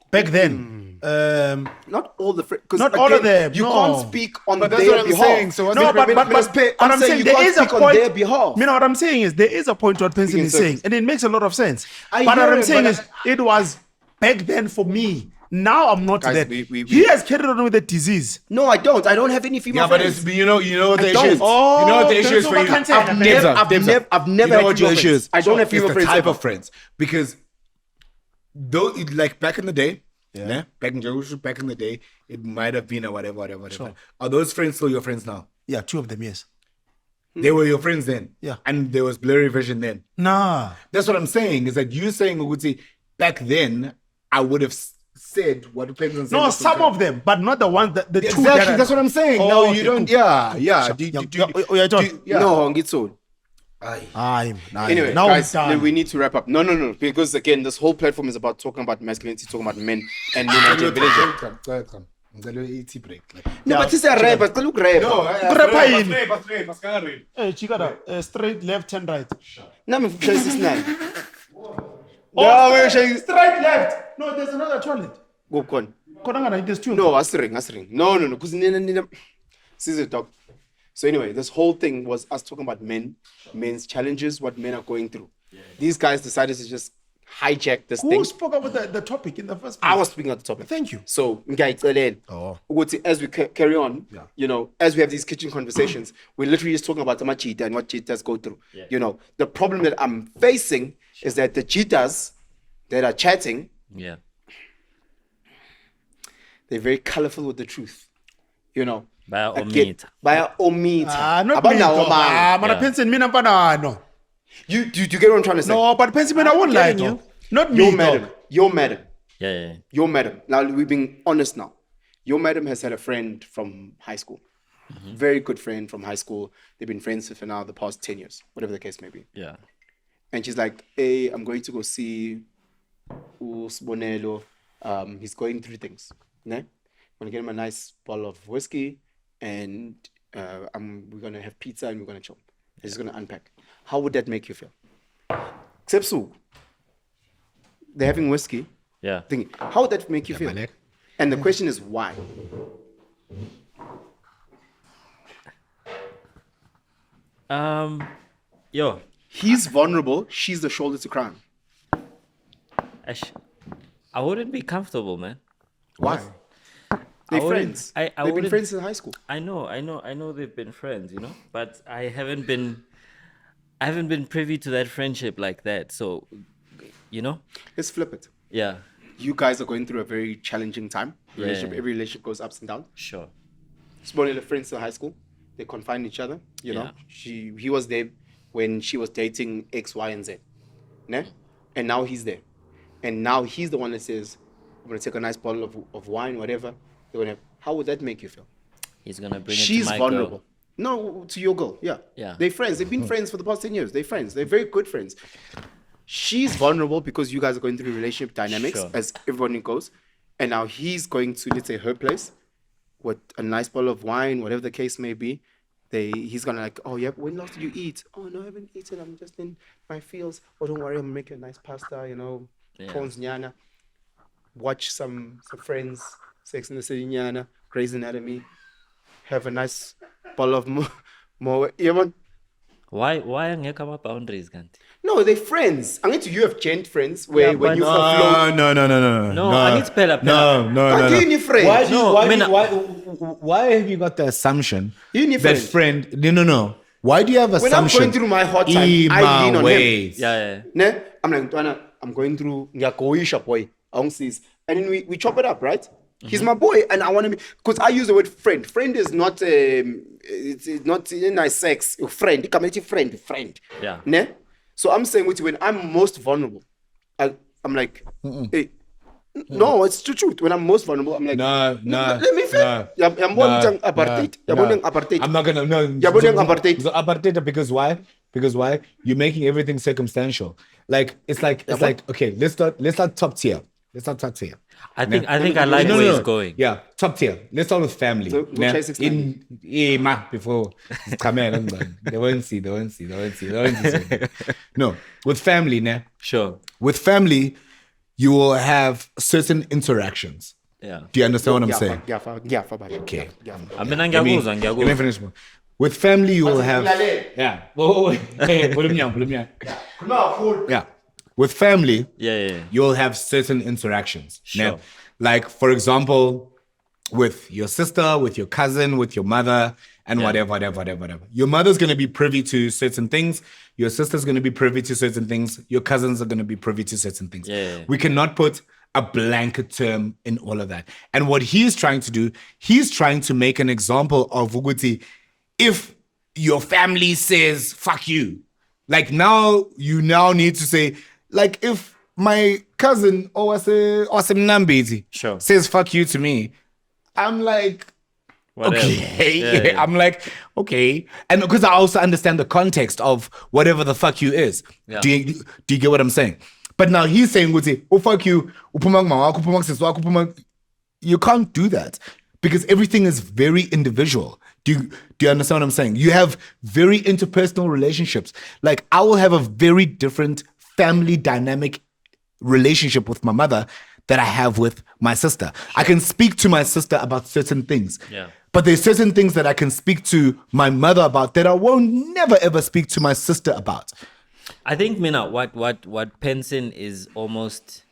Back then. Not all the friends. Not all of them. You can't speak on their that's what I'm behalf. saying. So I'm saying you there can't is a speak on point. their behalf. You know what I'm saying is there is a point what Penson is saying, and it makes a lot of sense. I But hear what I'm it, saying but is it was back then for me. Now I'm not Guys, that. we- He has carried on with the disease. No, I don't. I don't have any female Yeah, but friends. it's, you know what the I issue don't. is. You know what the issue is for you. I've I've never You know had what your female issue friends. is. I don't have It's female the friends type ever. of friends because though, like back in the day, back in the day, it might have been a whatever. Sure. Are those friends still your friends now? Yeah, 2 of them, yes. They were your friends then. Yeah. And there was blurry vision then. Nah. That's what I'm saying. Is that you saying Uguti, back then I would have said what Penson said. No, some of them, but not the ones that the two. Exactly. That's what I'm saying. Oh, No, okay, you don't. cool. Yeah. Yeah. No, ngitso. now Anyway, guys, we need to wrap up. No, because again, this whole platform is about talking about masculinity, talking about men and women and village. No, but it's a rap. But look, rap. Hey, Chikada, straight, left, and right. Now I'm 69. No, we're saying straight left. No, there's another toilet. go on. Kodanga, there's two. No, asring. No. Because Caesar dog. So anyway, this whole thing was us talking about men's challenges, what men are going through. These guys decided to just hijack this Who thing. spoke about the topic in the first place? I was speaking at the topic. Thank you. So, Oh. as we carry on, as we have these kitchen conversations, we're literally just talking about the cheetah and what cheetahs go through. The problem that I'm facing is that the cheetahs that are chatting, Yeah. they're very colorful with the truth. By all Again, means. by all means. Not me. Abanawo man. Mana Penson, mina pana no. Do you get what I'm trying to say? No, but Penson, I won't lie getting to you. you. Not me. Your madam. Yeah. Your madam. Now, we're being honest now. Your madam has had a friend from high school. Very good friend from high school. They've been friends for now the past 10 years, whatever the case may be. Yeah. And she's like, hey, I'm going to go see Usbonelo. He's going through things. Ne? I'm going to get him a nice bottle of whiskey and we're going to have pizza and we're going to chill. He's going to unpack. How would that make you feel? Except so, they're having whiskey. Yeah. Thinking, how would that make you feel? Malek. And the question is why? Yo. He's vulnerable. She's the shoulder to cry on. I wouldn't be comfortable, man. Why? They're wouldn't- friends. I They've been wouldn't- friends since high school. I know they've been friends, but I haven't been privy to that friendship like that. So, Let's flip it. yeah, You guys are going through a very challenging time. Yeah. Every relationship goes ups and downs. sure. Sponil friends in high school. They confine each other. Yeah. He was there when she was dating X, Y, and Z. Ne? And now he's there. And now he's the one that says, I'm gonna take a nice bottle of wine, whatever. How would that make you feel? He's gonna bring it She's to my vulnerable. girl. No, to your girl. Yeah. Yeah. They're friends. They've been friends for the past 10 years. They're friends. They're very good friends. She's vulnerable because you guys are going through relationship dynamics Sure. as everyone goes. And now he's going to, let's say, her place with a nice bottle of wine, whatever the case may be. He's gonna like, oh yeah, when last did you eat? Oh no, I haven't eaten. I'm just in my fields. Oh, don't worry, I'm gonna make you a nice pasta, prawns nyana. Watch some Friends, Sex in the City nyana, Grey's Anatomy. Have a nice bottle of more. Why angekho ama boundaries kanti? No, they're friends. I need you have gent friends where Yeah, when but you offload. No, I need to pay Can't you need friends? Why, No, why, I mean, why have you got the assumption You need that friends. No. Why do you have When I'm assumption? going through my hard time, I lean on him. ways. Yeah. Ne? I'm like, Ntwana, I'm going through Nyakoisha boy. And then we chop it up, right? He's my boy, and I want to be because I use the word friend. Friend is not it's not nice sex. Friend, community friend. Yeah. Ne? So I'm saying with you, when I'm most vulnerable, I'm like, hey, no, it's the truth. When I'm most vulnerable, I'm like, No. Let me feel. Apartheid. Apartheid. I'm not gonna. No. Yaboneng apartheid. So apartheid because why? Because why? You're making everything circumstantial. Like it's like okay. Let's start top tier. I think I like where he's going. Yeah, top tier. Let's start with family. So, we'll try 690. Before they won't see. No, with family, ne? Sure. With family, you will have certain interactions. Yeah. Do you understand what I'm saying? Okay. I mean, Let me finish. With family, you will have. Yeah. Yeah. With family, Yeah. you'll have certain interactions. Sure. Now, like, for example, with your sister, with your cousin, with your mother, and whatever. Your mother's going to be privy to certain things. Your sister's going to be privy to certain things. Your cousins are going to be privy to certain things. Yeah. We cannot put a blanket term in all of that. And what he's trying to do, he's trying to make an example of Uguti. If your family says, fuck you, like now, you now need to say, like if my cousin Mnambezi Sure. says fuck you to me, I'm like, Whatever. okay. Yeah. I'm like, okay. And because I also understand the context of whatever the fuck you is. Yeah. Do you get what I'm saying? But now he's saying, oh, fuck you. You can't do that because everything is very individual. Do you understand what I'm saying? You have very interpersonal relationships. Like I will have a very different family dynamic relationship with my mother that I have with my sister. I can speak to my sister about certain things. Yeah. But there's certain things that I can speak to my mother about that I won't never ever speak to my sister about. I think, Mina, what Penson is almost.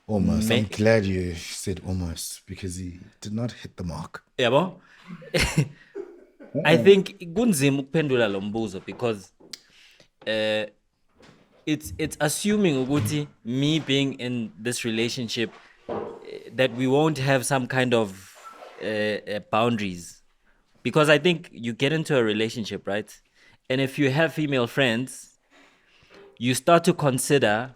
Almost. I'm glad you said almost because he did not hit the mark. Yabo? I think kunzima ukuphendula lo mbuzo because it's assuming ukuthi me being in this relationship that we won't have some kind of boundaries, because I think you get into a relationship, right? And if you have female friends, you start to consider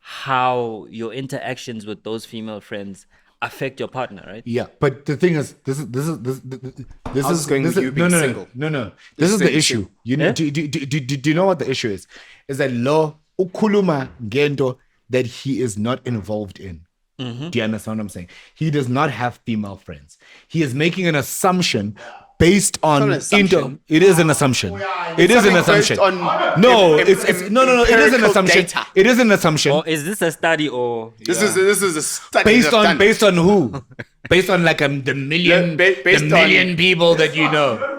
how your interactions with those female friends affect your partner, right? Yeah, but the thing is, this is single. No. This is the issue. You know, do you know what the issue is? Is that lo ukuluma ngento that he is not involved in. Do you understand what I'm saying? He does not have female friends. He is making an assumption based on it is an assumption. It is an assumption. No, it's no. It is an assumption. Data. It is an assumption. Or is this a study or This is a study Based on who? Based on like the million people that you know.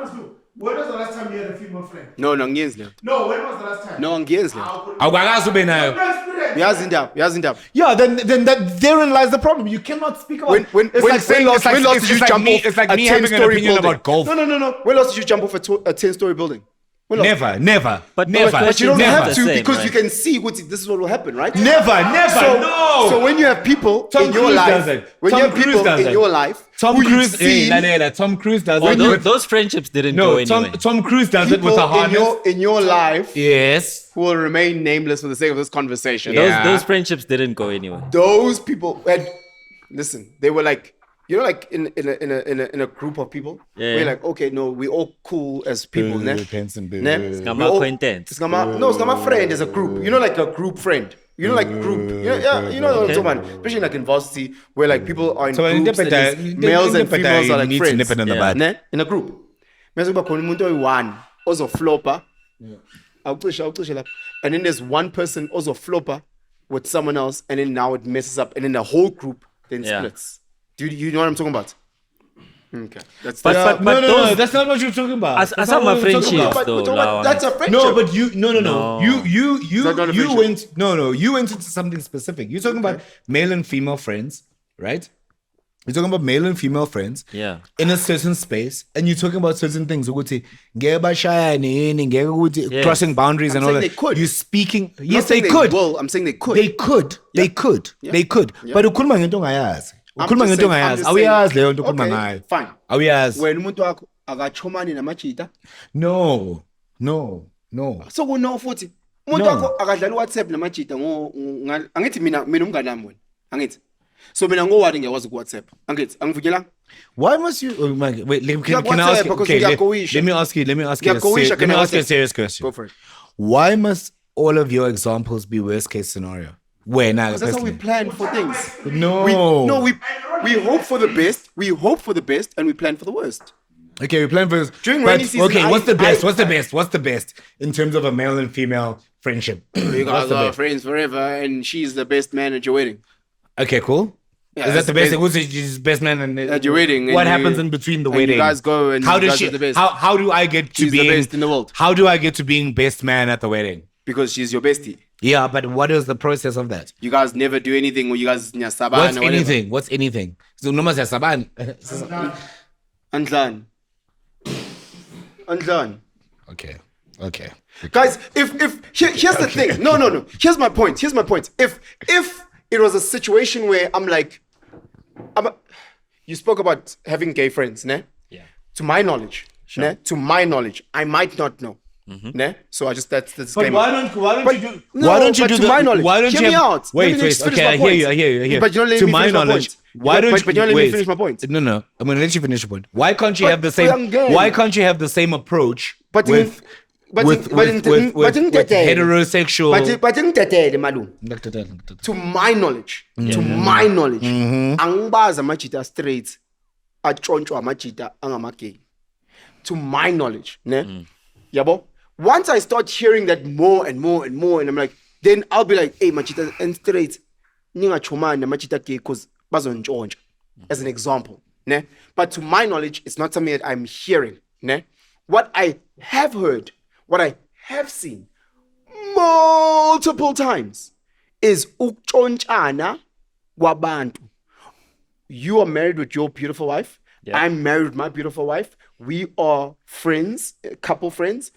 When was the last time you had a female friend? No, ngiyenzi. No, when was the last time? No, ngiyenzi. Awukakaze ube nayo. Uyazi indaba. Yeah, then that therein lies the problem. You cannot speak about When last did you jump off it's like a me having an 10-story opinion building? about golf. No. When else did you jump off a 10-story building? When else? Never. But never. But you don't Never. have to The same, because right? you can see this is what will happen, right? Never. So when you have people Tom in your Cruise life, does it. when Tom you have Cruise people does in it. your life, Tom who you've Cruise, seen, Tom Cruise does or it. those friendships didn't go No, anywhere. Tom Cruise does it with people a harness. in your life Yes. who will remain nameless for the sake of this conversation. Yeah. Those friendships didn't go anywhere. Those people had, listen, they were like, you know, like in a group of people, Yeah. we're like, okay, no, we all cool as people, ne? Penson, Ne? Ngama We all- acquaintance. It's not my friend as a group. You know, like a group friend. You know, like group. You know what I'm talking about. Especially like in varsity, where like people are in So groups and there's males and females are like need to friends. nip it in the bud. Ne? In a group. Mase kuba khona umuntu oyi-one ozoflopa. Awucishe lapha. And then there's one person ozoflopa with someone else, and then now it messes up, and then the whole group then Yeah. splits. Do you know what I'm talking about? Okay. But No, those, that's not what you're talking about. as That's some not of what you're talking friendships about. though, We're talking about- Lawa. that's a friendship. No, but you no. No. You that not a friendship? went you went into something specific. You're talking about male and female friends, right? You're talking about male and female friends, Yeah. in a certain space, and you're talking about certain things. Ukuthi, ngeke bashayane, ngeke ukuthi Yes. crossing boundaries and all saying that. they could. You're speaking. I'm Yes, saying they could. Well, I'm saying they could. They could. They could. They could. But ukhuluma ngento ongayazi. Ukhuluma ngento ongayazi. Awuyazi leyo nto ukhuluma ngayo. Okay, fine. Awuyazi. Wena umuntu wakho akachomani namajita. No. So kuno futhi umuntu No. wakho akadlala WhatsApp namajita angithi mina umngane wami wena. Angithi. So mina ngowadi ngiyakwazi ku-WhatsApp. Angithi angivunyelanga. Why must you? Oh my, wait, can I WhatsApp ask you? because Okay, ngiyakowisha. let me ask you. Let me ask you Ngiyakowisha, can I a WhatsApp? serious question. Go for it. Why must all of your examples be worst case scenario? Where now? That's how we plan for things. No. We hope for the best. We hope for the best and we plan for the worst. Okay, we plan for During but, rainy season, okay, what's the best? I- What's the best in terms of a male and female friendship? You What's guys the are best? friends forever and she's the best man at your wedding. Okay, cool. Yeah, Is that's that the best? the Who's his best man and At your wedding, and What you- happens in between the and you wedding? guys go and how you does guys she? are the best. How do I get to She's the being best in the world. How do I get to being best man at the wedding? Because she's your bestie. Yeah, but what is the process of that? You guys never do anything or you guys nyasabana What's or whatever. anything? What's anything? So no mas yasaban. Andlan. Okay. Guys, here's the thing. No. Here's my point. If it was a situation where I'm like, you spoke about having gay friends, ne? Yeah. To my knowledge, ne? To my knowledge, I might not know, ne? So I just that's the disclaimer. why don't But- you do? no, why don't you but do to the? my knowledge, Why don't hear you me have- out. Let Wait, me just finish okay, my I hear point. you. I hear you. But you don't let to me my finish my knowledge, point. why don't But you? you don't let me wait. finish my point. No. I'm gonna let you finish your point. Why can't you But- have the but same? again- Why can't you have the same approach But with but heterosexual? but ngidedele malume. To my knowledge, angibazi amajita straight atshontshwa amajita angamagay. To my knowledge, ne? Yabo. Once I start hearing that more and I'm like, then I'll be like, hey, machita, and straight, ninga chumana machita ke cause bazonjonja, as an example. Ne? But to my knowledge, it's not something that I'm hearing. Ne? What I have heard, what I have seen multiple times is ukchontshana wabantu. You are married with your beautiful wife. Yeah. I'm married with my beautiful wife. We are friends, couple friends.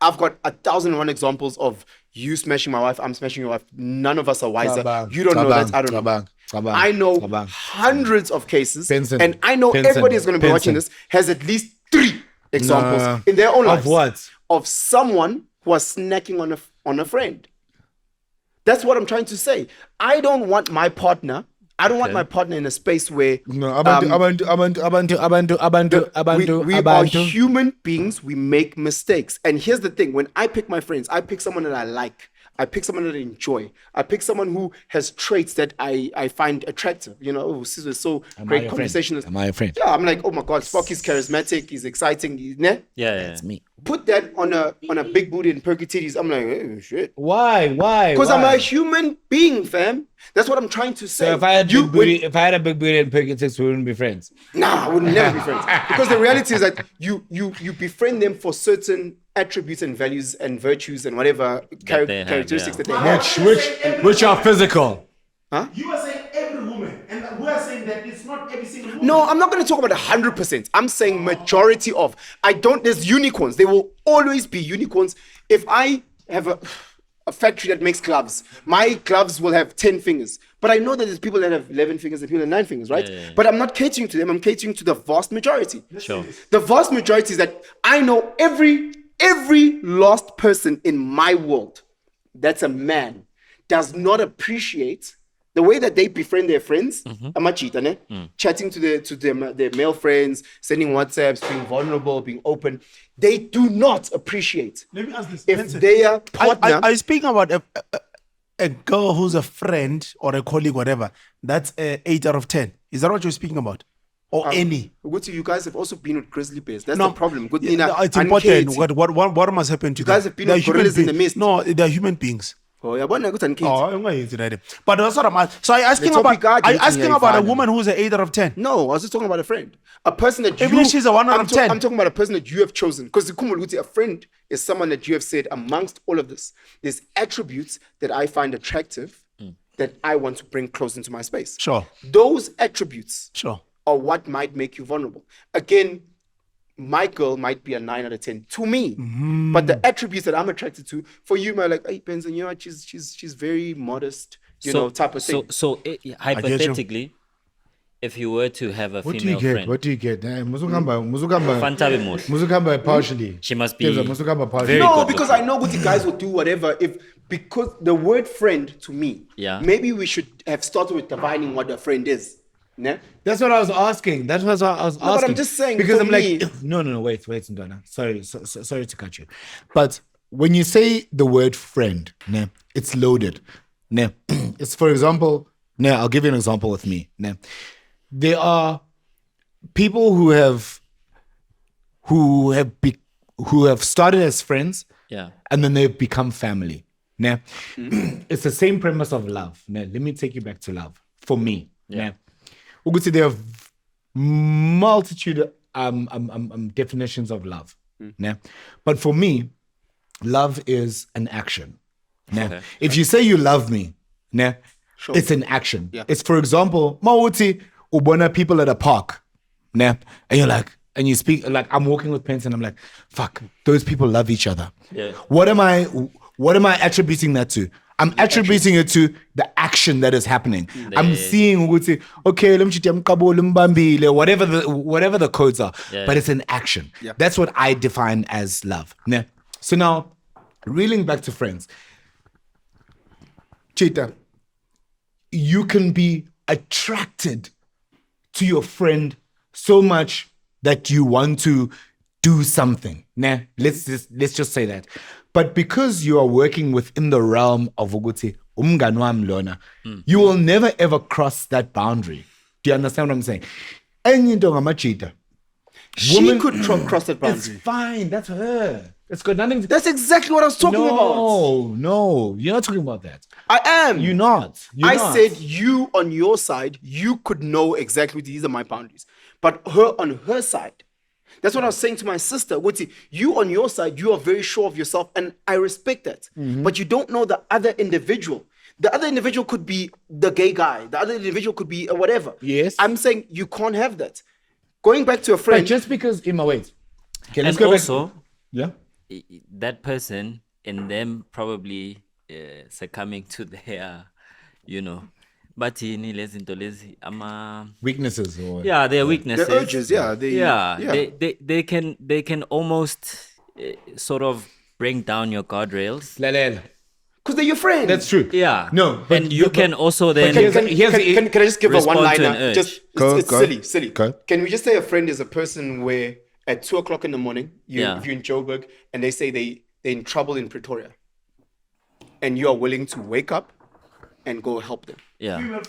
I've got 1,001 examples of you smashing my wife, I'm smashing your wife. None of us are wiser. You don't know that. I don't know. I know hundreds of cases, Penson. and I know everybody is going to be watching this has at least 3 examples in their own lives. Of what? Of someone who was snacking on a friend. That's what I'm trying to say. I don't want my partner in a space where No, we are human beings. We make mistakes. And here's the thing. When I pick my friends, I pick someone that I like. I pick someone that I enjoy. I pick someone who has traits that I find attractive. You know, oh, Sis is so great conversationalist. Am I a friend? Yeah, I'm like, oh my God, Spock is charismatic. He's exciting. That's me. Put that on a big booty and perky titties. I'm like, oh, shit. Why? Because I'm a human being, fam. That's what I'm trying to say. So if I had a big booty and perky tits, we wouldn't be friends. Nah, I would never be friends. Because the reality is that you befriend them for certain attributes and values and virtues and whatever characteristics that they have. Which are physical. You are saying every woman, and we are saying that it's not every single woman. No, I'm not going to talk about 100%. I'm saying majority of. There's unicorns. There will always be unicorns. If I have a factory that makes gloves, my gloves will have 10 fingers. But I know that there's people that have 11 fingers and people that have 9 fingers, right? Yeah. But I'm not catering to them. I'm catering to the vast majority. Sure. The vast majority is that I know every lost person in my world that's a man does not appreciate the way that they befriend their friends, chatting to their male friends, sending WhatsApps, being vulnerable, being open. They do not appreciate. Let me ask this. If Penson, their partner, I speaking about a girl who's a friend or a colleague, whatever. That's 8 out of 10. Is that what you're speaking about? Or any? Good to you guys have also been with grizzly bears. That's No, the problem. Good yeah, no, it's important. What must happen to You guys have been with gorillas in the mist. No, they're human beings. Oh, yeah, but But that's what I'm asking. So I asking about a woman who's an 8 out of 10. No, I was just talking about a friend. A person that Even if she's a 1 out of 10. I'm talking about a person that you have chosen. Because a friend is someone that you have said, amongst all of this, there's attributes that I find attractive that I want to bring close into my space. Sure. Those attributes Sure. are what might make you vulnerable. Again, my girl might be a 9 out of 10 to me, but the attributes that I'm attracted to, for you, might like, hey, Penson, you know, she's very modest, type of thing. So hypothetically, if you were to have a female friend, What do you get? Fantable Partially. she must be very No, good because looking. I know what you guys will do whatever. Because the word friend to me, maybe we should have started with defining what a friend is. Ne? That's what I was asking. But I'm just saying, because for I'm me- like, no, wait, Ndana. Sorry to cut you. But when you say the word friend, ne, it's loaded. Ne, it's for example, ne, I'll give you an example with me. Ne, there are people who have started as friends, and then they've become family. Ne, it's the same premise of love. Ne, let me take you back to love. For me, ne. There are multitude definitions of love. Yeah? But for me, love is an action. Yeah? Okay. If you say you love me, yeah, it's an action. Yeah. It's, for example, mawuti ubona people at a park. Yeah? And you're like, and you speak, like I'm walking with Penson, I'm like, fuck, those people love each other. Yeah. What am I attributing that to? I'm attributing it to the action that is happening. I'm seeing, okay, whatever the codes are, but it's an action. Yeah. That's what I define as love. Yeah. So now, reeling back to friends, Chita, you can be attracted to your friend so much that you want to do something. Nah, let's just say that. But because you are working within the realm of Uguti, umngani wami lona, you will never ever cross that boundary. Do you understand what I'm saying? Enye into ngamachita. She could cross that boundary. It's fine, that's her. It's got nothing to That's exactly what I was talking about. No, you're not talking about that. I am. You're not. I said you on your side, you could know exactly these are my boundaries. But her on her side, that's what I was saying to my sister. Wuti, you on your side, you are very sure of yourself, and I respect that. But you don't know the other individual. The other individual could be the gay guy. The other individual could be whatever. Yes. I'm saying you can't have that. Going back to a friend. But just because, Emma, wait. Okay, let's And go also, back. Yeah. that person and them probably succumbing to their, but Weaknesses or their weeknesses. The urges, yeah. They can almost sort of bring down your guardrails. Because they're your friend. That's true. Yeah. No, but and you can also then Can I just give a respond to one-liner? an urge. Just Go. it's silly. Go. Can we just say a friend is a person where at 2:00 in the morning, if you're in Joburg and they say they're in trouble in Pretoria, and you are willing to wake up and go help them? Yeah.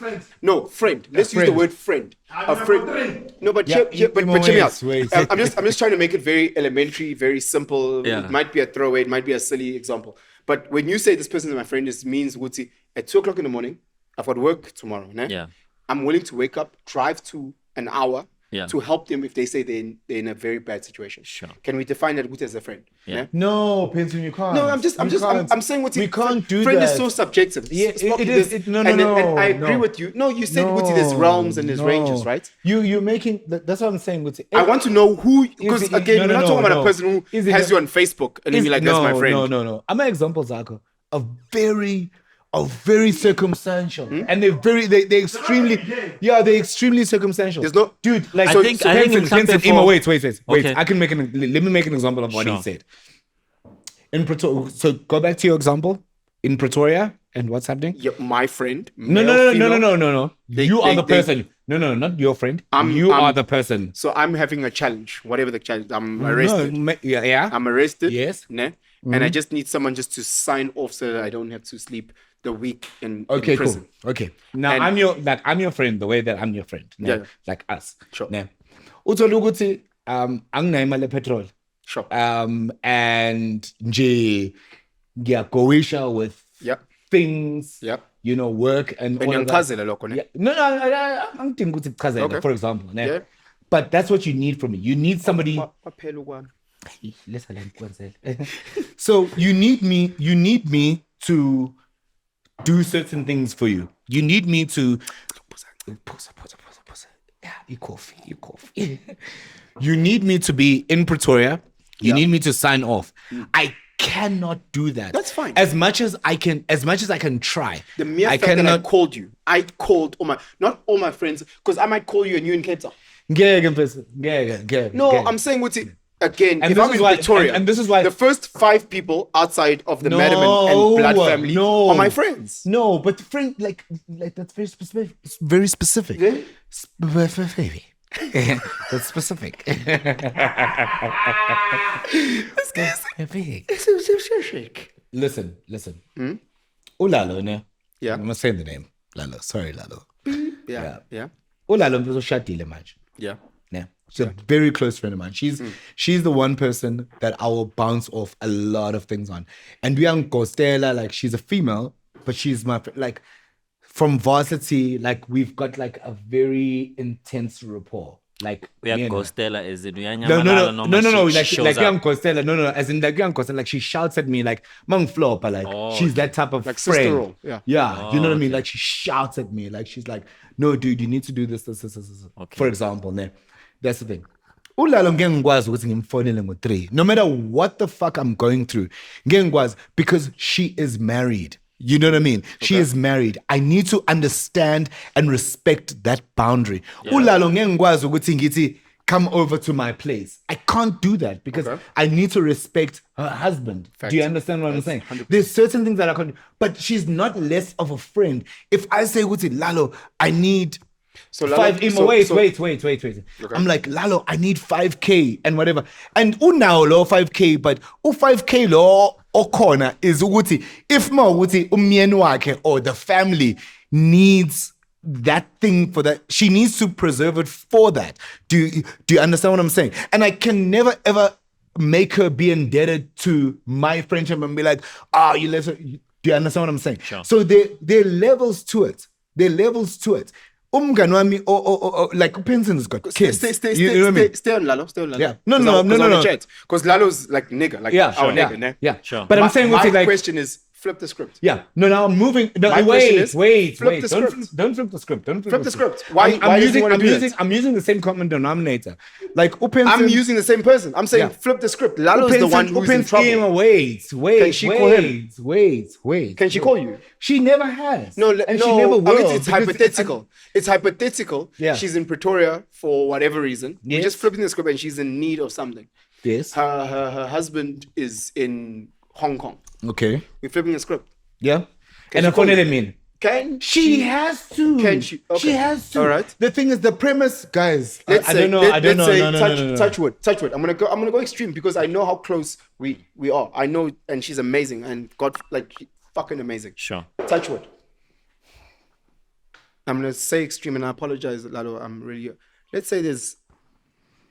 No, friend. Let's use the friend. word friend. A friend. No, but Yeah, but check me out. wait. I'm just trying to make it very elementary, very simple. Yeah. It might be a throwaway. It might be a silly example. But when you say this person is my friend, it means Wuti, at 2:00 in the morning, I've got work tomorrow. Ne? Yeah. I'm willing to wake up, drive to an hour to help them if they say they're in a very bad situation. Sure. Can we define that Wuti as a friend? Yeah. Ne? No, Penson, you can't. No, I'm saying Wuti. We can't do friend that. is so subjective. Yeah, it is. No, and I no. agree with you. No, you said Wuti, there's realms and there's ranges, right? You're making. That's what I'm saying. Wuti. I want to know who, because again, we're not talking about a person who has you on Facebook and then you're like, that's my friend. No. I'm an example, Zako, of very circumstantial, and they're extremely, they're extremely circumstantial. There's no, dude, like I think in some Penson, people- wait. Okay. I can let me make an example of what he Sure. said. In Pretoria, so go back to your example in Pretoria, and what's happening? yeah, my friend. No. You are the person. No, not your friend. You are the person. So I'm having a challenge, whatever the challenge. I'm arrested. Yeah. I'm arrested. Yes. Ne? And I just need someone just to sign off so that I don't have to sleep the week in prison. Cool. Okay. Now And- I'm your friend the way that I'm your friend. Ne? Yeah. Like us. Sure. Ne? Uthola ukuthi anginayo imali petrol. Sure. And nje ngiyagoisha with Yeah. things. Yeah. Work and all of that. Uyangichazela lokho, ne? Yeah. No, angidingi ukuthi kuchazele, Okay. for example. Ne? Yeah. But that's what you need from me. You need somebody. Kwaphela ukwana. Listen, so you need me to do certain things for you. You need me to pause. Yeah, you coffee. You need me to be in Pretoria. You need me to sign off. I cannot do that. That's fine. As much as I can try. The mere fact that I called you, I called not all my friends, because I might call you and you in Cape Town. No, I'm saying Wuti, again, And if this I'm is in why- Pretoria, and this is why- the first 5 people outside of the Madam and Blood family are my friends. No, but friend, like that's very specific. It's very specific. Yeah. That's specific. Listen. Ulalo, ne? Yeah. I'm not saying the name. Lalo. Sorry, Lalo. Yeah. Ulalo mshadile manje. Yeah. Yeah. She's a very close friend of mine. She's the one person that I will bounce off a lot of things on. And Bianco Stella, like she's a female, but she's my like from varsity, like we've got like a very intense rapport. Like We are me and her. Costello, is it? No. Like young Costello. No. As in like young Costello, like she shouts at me like "Mang Flop," like she's that type of Like friend. sister role, yeah. You know what I mean? Like she shouts at me, like she's like, "No, dude, you need to do this." Okay. For example, ne? That's the thing. Ulalo ngeke ngikwazi ukuthi ngimfonele ngo3. No matter what the fuck I'm going through, ngeke ngikwazi because she is married. You know what I mean? She is married. I need to understand and respect that boundary. Ulalo ngeke ngikwazi ukuthi ngithi come over to my place. I can't do that because I need to respect her husband. Do you understand what I'm saying? 100%. There's certain things that I can't do. But she's not less of a friend. If I say, Lalo, I need So five. Wait. I'm like, Lalo, I need 5K and whatever. And unawo lo 5K, but 5K lo okona is ukuthi if ma ukuthi umyeni wakhe or the family needs that thing for that, she needs to preserve it for that. Do you understand what I'm saying? And I can never ever make her be indebted to my friendship and be like, ah, you listen. Do you understand what I'm saying? Sure. So there are levels to it. There are levels to it. Umngani wami, or like Penson's got kids. Stay You know what I mean? stay on Lalo. Stay on Lalo. Yeah. No. Because Lalo's like nigga, like Yeah, our sure. nigga. ne? Yeah. Sure. But I'm saying, my like, question is flip the script. yeah. No, I'm moving. No, My question is, wait. flip the Don't script. don't flip the script. Don't Flip the script. Why does he wanna do that? I'm using the same common denominator. Like Penson. I'm using the same person. I'm saying Yeah. flip the script. Lalo's the one who's in trouble. Wait. Can she call him? Wait. Can she call you? She never has. No, and no. she never will. I mean, it's because hypothetical. It's hypothetical. Yeah. She's in Pretoria for whatever reason. We're Yes. just flipping the script and she's in need of something. Yes. Her husband is in Hong Kong. Okay. We're flipping the script. Yeah. Can And she I call phone you? it mean. Can She has to. Can she? Okay. She has to. All right. The thing is, the premise, guys. Let's I say, don't know. let- I don't let's know. say No. touch wood. I'm gonna go extreme because I know how close we are. I know, and she's amazing, and God, like fucking amazing. Sure. Touch wood. I'm gonna say extreme, and I apologize, Lalo. I'm really. Let's say there's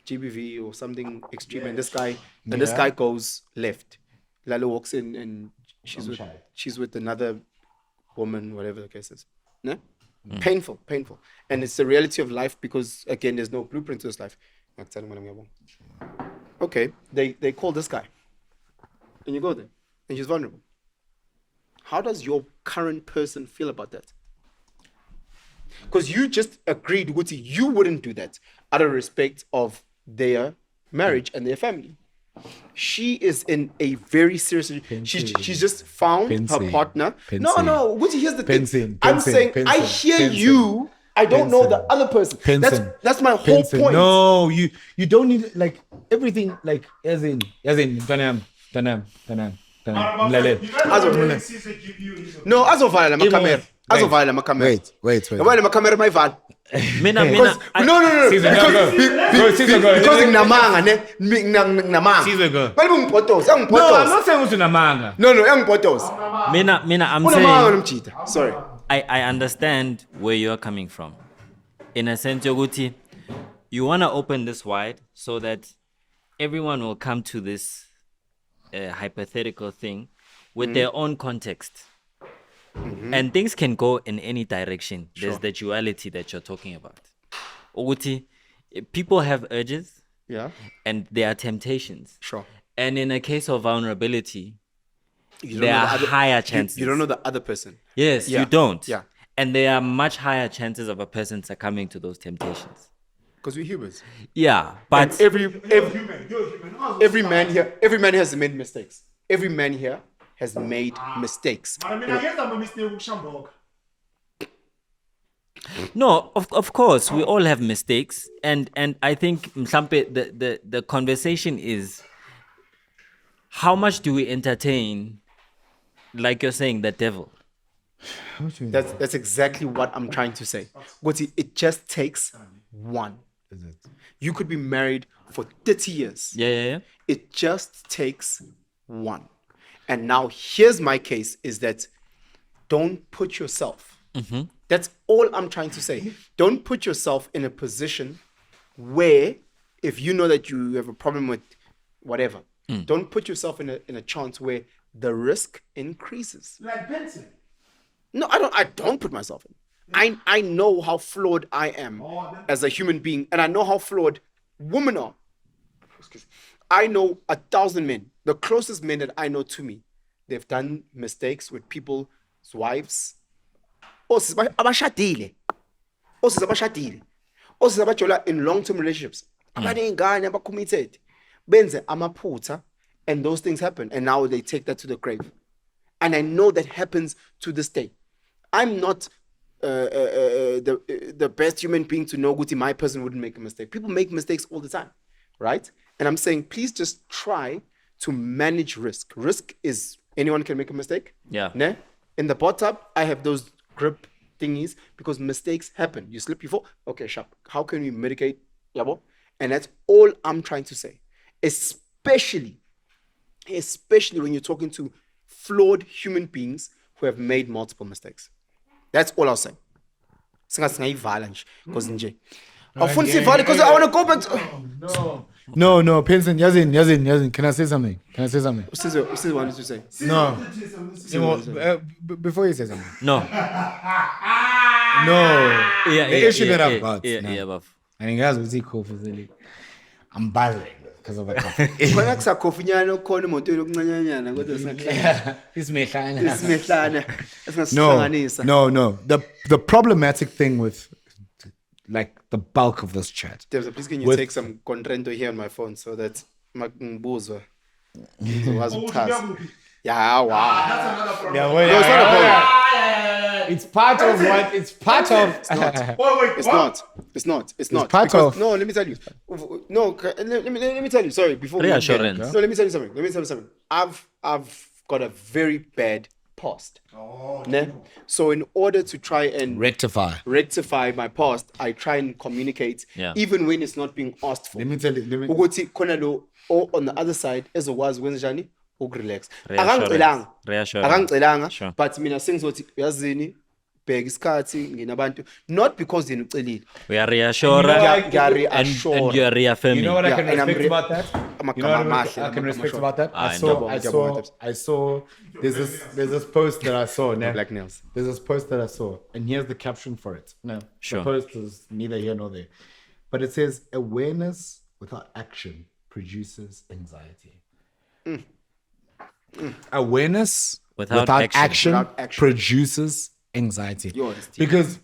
GBV or something extreme, and this guy goes left. Lalo walks in, and she's with another woman, whatever the case is. No? Painful. And it's the reality of life because, again, there's no blueprint to this life. Okay, they call this guy. And you go there, and she's vulnerable. How does your current person feel about that? Because you just agreed, Guti, you wouldn't do that out of respect of their marriage and their family. She is in a very serious. She's just found her partner. No, Guti. Here's the thing. I'm saying I hear you. I don't know the other person. That's my whole point. No, you don't need like everything like as in Tanam. No, azovala makamera. Azovala makamera. Wait. Azovala makamera maivala. Mina. No. Caesar, go. Because nginamanga ne nginamanga. Caesar, go. Balibu ngiphotoza, No, I'm angiphotoza. not saying what's in a manga. No, angiphotoza. Mina, I'm Unamanga saying nomchita. Sorry. I understand where you're coming from. In a sense, Yoguti, you want to open this wide so that everyone will come to this hypothetical thing with their own context. And things can go in any direction. There's the duality that you're talking about. Oguti, people have urges Yeah. and there are temptations. Sure. And in a case of vulnerability, You don't there know are the other- higher chances. You don't know the other person. Yes, Yeah. you don't. Yeah. And there are much higher chances of a person succumbing to those temptations. Because we're humans. Yeah, but And every man has made mistakes. Every man here has made mistakes. no, of course, we all have mistakes. And I think mhlampe, the conversation is how much do we entertain, like you're saying, the devil? That's exactly what I'm trying to say. But it just takes one. You could be married for 30 years. Yeah. It just takes one. And now here's my case is that don't put yourself. That's all I'm trying to say. Don't put yourself in a position where if you know that you have a problem with whatever, don't put yourself in a chance where the risk increases. Like Penson. No, I don't put myself in. I know how flawed I am as a human being, and I know how flawed women are. I know 1,000 men, the closest men that I know to me, they've done mistakes with people's wives. Abashadile. Abajola in long-term relationships. Abanengane abacommitted. Benze amaphutha, and those things happen, and now they take that to the grave. And I know that happens to this day. I'm not the best human being to know Guti, my person wouldn't make a mistake. People make mistakes all the time, right? And I'm saying, please just try to manage risk. Risk is anyone can make a mistake. Yeah. Ne? In the bottom, I have those grip thingies because mistakes happen. You slip, you fall. Okay, sharp. How can we mitigate? Yabo? And that's all I'm trying to say. Especially when you're talking to flawed human beings who have made multiple mistakes. That's all I'll say. Because I want to go back to... No, Penson, Yazin. Can I say something? Usizo wanted to say. No. Before you say something. No. No. Yeah, The issue that I've got. Yeah, buff. I think guys, what's cool for silly. I'm bothering because of a coffee. Khona kusakhofinyana ukhona imoto yokuncanyanyana kodwa singahlala. Isimehlana. Esingasihlanganisa. No. The problematic thing with like the bulk of this chat. Devza, please can you take some contrento here on my phone so that ngibuzwa. Ngizokwazi ukuchaza. Yeah, wow. Yeah, wait, No, it's not a problem. It's part of what? It's part of. It's not. part Because- of- No, let me tell you. No, let me tell you. Sorry, before Reassurance. No, let me tell you something. I've got a very bad past. Ne? So in order to try and rectify my past, I try and communicate, Yeah. even when it's not being asked for. Let me tell you. Ukuthi khona lo on the other side ezokwazi ukwenza njani ukurelax. Reassurance. Akangicelanga Sure. but mina sengizothi uyazini bheka isikhathi nginabantu not because yena ucelile. We are reassuring and you are reaffirming. You know what I Yeah, can and I'm respect about that? Amagama You know what amahle, I can amagama respect short. about that? I know. I saw. There's this post that I saw. Ne? Black nails. There's this post that I saw, and here's the caption for it. No, Sure. the post is neither here nor there, but it says awareness without action produces anxiety. Awareness Without action Without action. produces anxiety. Yo, that's deep. Because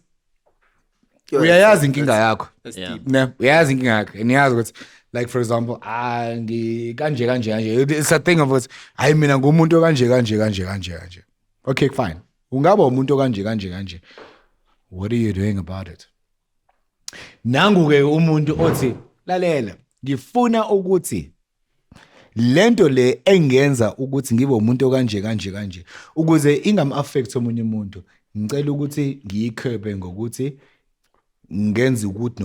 Yo, uyayazi inkinga yakho. That's Yeah. deep. Ne, uyayazi inkinga yakho. And uyazi ukuthi, like for example, kanje. It's a thing of us. Hayi mina ngumuntu kanje. Okay, fine. Ungaba umuntu kanje. What are you doing about it? Nangu ke umuntu othi lalela ngifuna ukuthi lento le engenza ukuthi ngibe umuntu kanje ukuze ingam affect omunye umuntu ngicela ukuthi ngiyikhebe ngokuthi ngenze ukuthi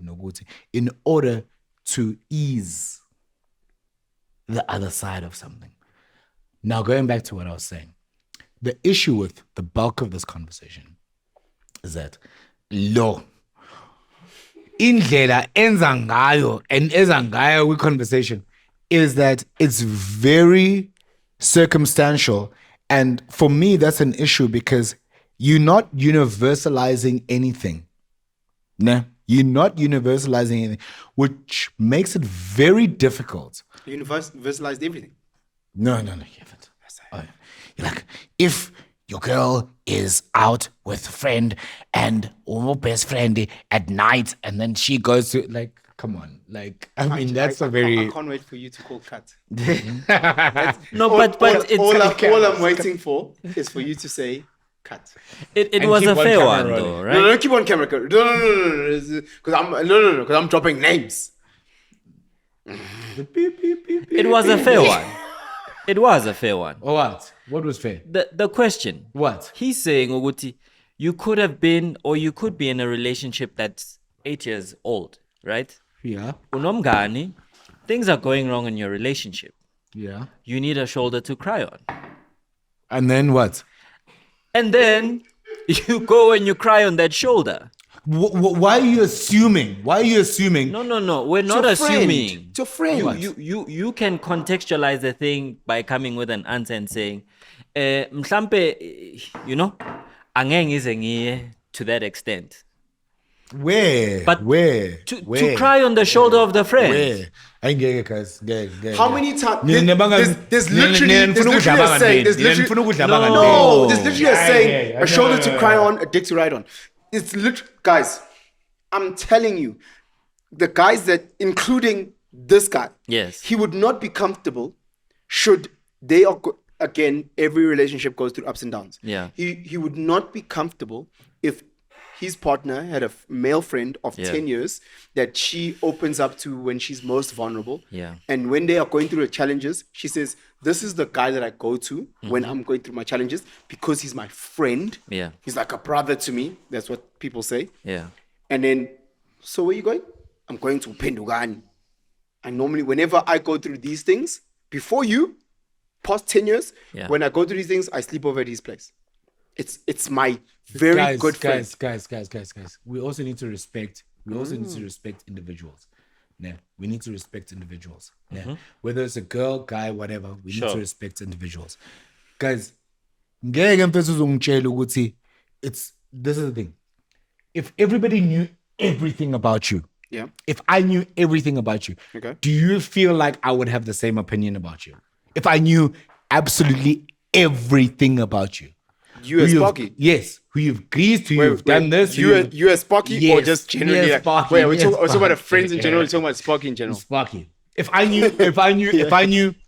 nokuthi in order to ease the other side of something. Now going back to what I was saying, the issue with the bulk of this conversation is that indlela enza ngayo and eza ngayo with conversation is that it's very circumstantial, and for me that's an issue because you're not universalizing anything. No, you're not universalizing anything, which makes it very difficult. Universalized everything. No, you haven't. Oh, you're like, if your girl is out with a friend and or best friend at night, and then she goes to like, come on, like I mean that's a very I can't wait for you to call cut. No, but it's all I'm waiting for is for you to say cut. it And was keep a on fair camera one rolling. though, No, right? keep on camera. Because I'm dropping names. It was a fair one. It was a fair one. or what? What was fair? The question. What? He's saying Uguti, you could have been or you could be in a relationship that's 8 years old, right? Yeah, Unomgani, things are going wrong in your relationship. yeah. You need a shoulder to cry on. And then what? And then you go and you cry on that shoulder. Why are you assuming? No. We're not your friend. assuming. It's your friend. You can contextualize the thing by coming with an answer and saying, mhlampe, you know, angeke ngize ngiye to that extent. Where? But Where? To cry on the shoulder of the friend. Where? I ain't getting guys. How many times? Nginebanga- There's literally a Nginefuna saying. There's ukudla literally abangani. no. There's literally a Yeah, saying. yeah. A shoulder to cry on, a dick to ride on. It's literally, guys. I'm telling you, the guys that, including this guy, Yes. he would not be comfortable should they again. Every relationship goes through ups and downs. Yeah. He would not be comfortable if his partner had a male friend of Yeah. 10 years that she opens up to when she's most vulnerable. Yeah. And when they are going through the challenges, she says, this is the guy that I go to when I'm going through my challenges because he's my friend. Yeah. He's like a brother to me. That's what people say. Yeah. And then, so where you going? I'm going to Pendugani. And normally, whenever I go through these things, before you, past 10 years, Yeah. when I go through these things, I sleep over at his place. It's my very good friend. Guys. We also need to respect. We also need to respect individuals, Yeah, we need to respect individuals. Yeah, whether it's a girl, guy, whatever, we need to respect individuals. Guys, ngeke mfethu uzongitshela ukuthi this is the thing. If everybody knew everything about you, Yeah. if I knew everything about you, Okay. do you feel like I would have the same opinion about you? If I knew absolutely everything about you. You as Who you've- Sparky? Yes. Who you've greased, who you've done this. who you've- You as Sparky or Yes, just generally yes, like Sparky, wait, we're yes, talking about Sparky. friends in general, we're talking about Sparky in general. Sparky. If I knew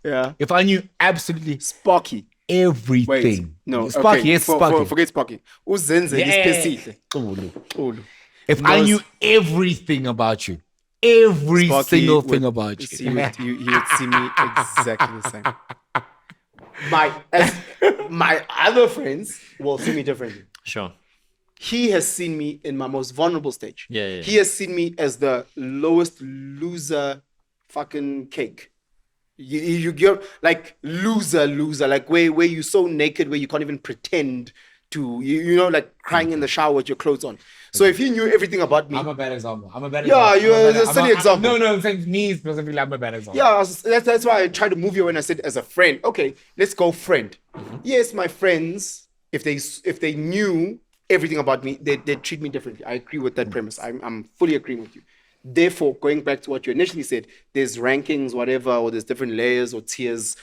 Yeah. if I knew absolutely Sparky. everything. Wait. No. Sparky, okay. yes, Sparky. Forget Sparky. Uzenze isiphesihle. Ulu. If I knew everything about you, every Sparky single would thing about you. see you would see me exactly the same. My other friends will see me differently. Sure. He has seen me in my most vulnerable stage. Yeah. He has seen me as the lowest loser fucking cake. You get like loser, like where you're so naked where you can't even pretend to, you know, like crying in the shower with your clothes on. So if he knew everything about me, I'm a bad example. Yeah, you're a silly example. No, I'm saying me specifically, I'm a bad example. yeah, that's why I tried to move you when I said as a friend. Okay, let's go friend. Yes, my friends, if they knew everything about me, they'd treat me differently. I agree with that premise. I'm fully agreeing with you. Therefore, going back to what you initially said, there's rankings, whatever, or there's different layers or tiers.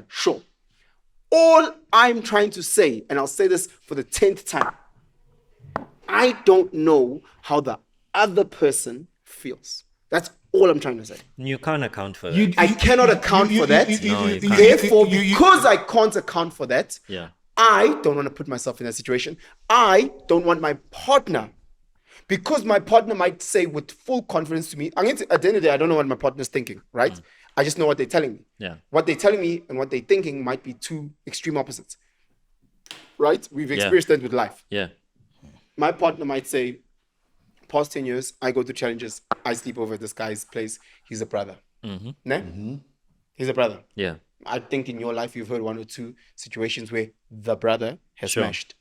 Sure. All I'm trying to say, and I'll say this for the 10th time, I don't know how the other person feels. That's all I'm trying to say. You can't account for that. I cannot account for that. No, you can't. Therefore, because I can't account for that, Yeah. I don't want to put myself in that situation. I don't want my partner, because my partner might say with full confidence to me, at the end of the day, I don't know what my partner's thinking, right? I just know what they're telling me. Yeah. What they're telling me and what they're thinking might be two extreme opposites, right? We've experienced that with life. Yeah. My partner might say, past 10 years, I go to challenges. I sleep over at this guy's place. He's a brother. He's a brother. Yeah. I think in your life, you've heard one or two situations where the brother has Sure. smashed.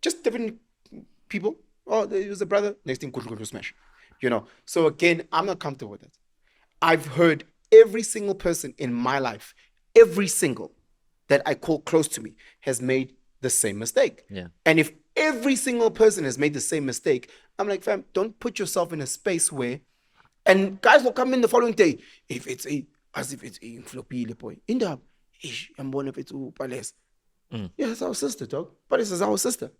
Just different people. Oh, there was a brother. Next thing, could smash. You know. So again, I'm not comfortable with it. I've heard every single person in my life, every single that I call close to me, has made the same mistake. Yeah. And if every single person has made the same mistake, I'm like, fam, don't put yourself in a space where, and guys will come in the following day, as if it's a floppy boy. In the I'm one of it to Palace. Yeah, it's our sister, dog. Palace is our sister.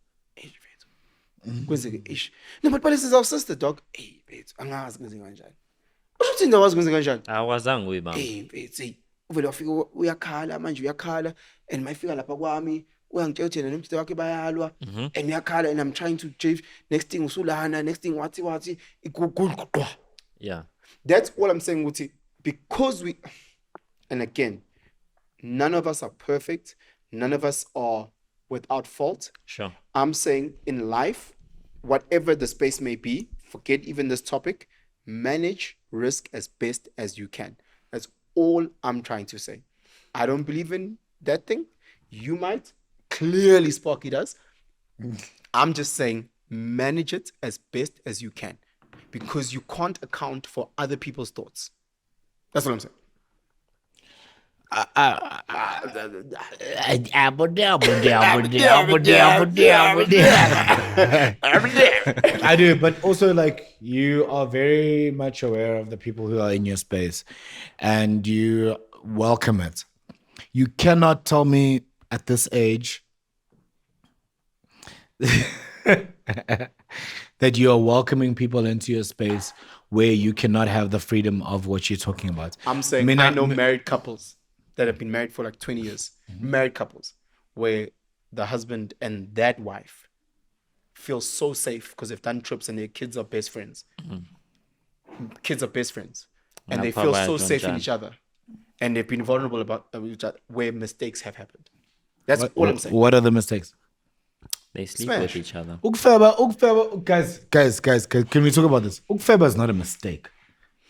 No, but Palace is our sister, dog. Hey, bitch, angazi kwenze kanjani. Usho uthini awazi kwenze kanjani? Awazange uyibamba. Hey, mfethu, uvele wafika uyakhala manje uyakhala and mayifika lapha kwami uyangitshela ukuthi yena nomthetho wakhe bayalwa and uyakhala and I'm trying to change next thing usulana next thing wathi igugulqwa. Yeah. That's all I'm saying, Uti, because we, and again, none of us are perfect, none of us are without fault. Sure. I'm saying in life, whatever the space may be, forget even this topic, manage risk as best as you can. That's all I'm trying to say. I don't believe in that thing. You might. Clearly Sparky does. I'm just saying manage it as best as you can, because you can't account for other people's thoughts. That's what I'm saying. I do, but also like you are very much aware of the people who are in your space and you welcome it. You cannot tell me at this age that you are welcoming people into your space where you cannot have the freedom of what you're talking about. I'm saying I know married couples that have been married for like 20 years. Married couples where the husband and that wife feel so safe because they've done trips and their kids are best friends. Kids are best friends. And they feel so safe in each other. And they've been vulnerable about each other where mistakes have happened. That's all I'm saying. What are the mistakes? They sleep Smash. with each other. Ukfeba, guys, can we talk about this? Ukfeba is not a mistake.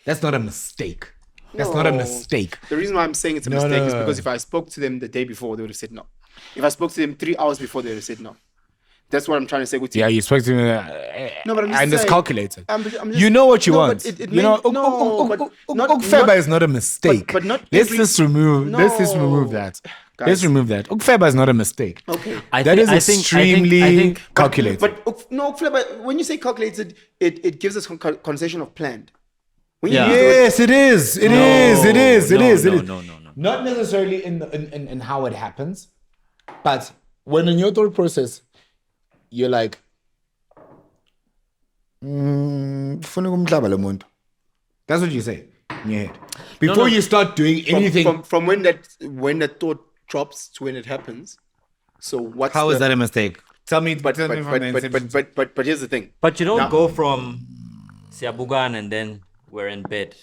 That's not a mistake. That's not a No. mistake. The reason why I'm saying it's a mistake is because if I spoke to them the day before, they would have said no. If I spoke to them 3 hours before, they would have said no. That's what I'm trying to say with you. Yeah, you spoke to me. No, but I'm just and it's saying, calculated. I'm just- you know what you no, want. but it you know, no, but not- Ukfeba not- is not a mistake. but not let's every- just remove. Let's just remove No. that. Guys. Let's remove that. Ukfeba is not a mistake. Okay. That is extremely I think calculated. But no, but when you say calculated, it gives us connotation of planned. When Yeah. you use the word- Yes, it is. It is. It is. It No, is. It no, is. no. Not necessarily in how it happens, but when in your thought process, you're like, "Funa ukumhlaba lo muntu." That's what you say in your head before you start doing anything. from when that thought drops to when it happens. So what's How the, is that a mistake? Tell me. But tell me from the inception. but here's the thing. But you don't Now- go from Siabugan and then we're in bed.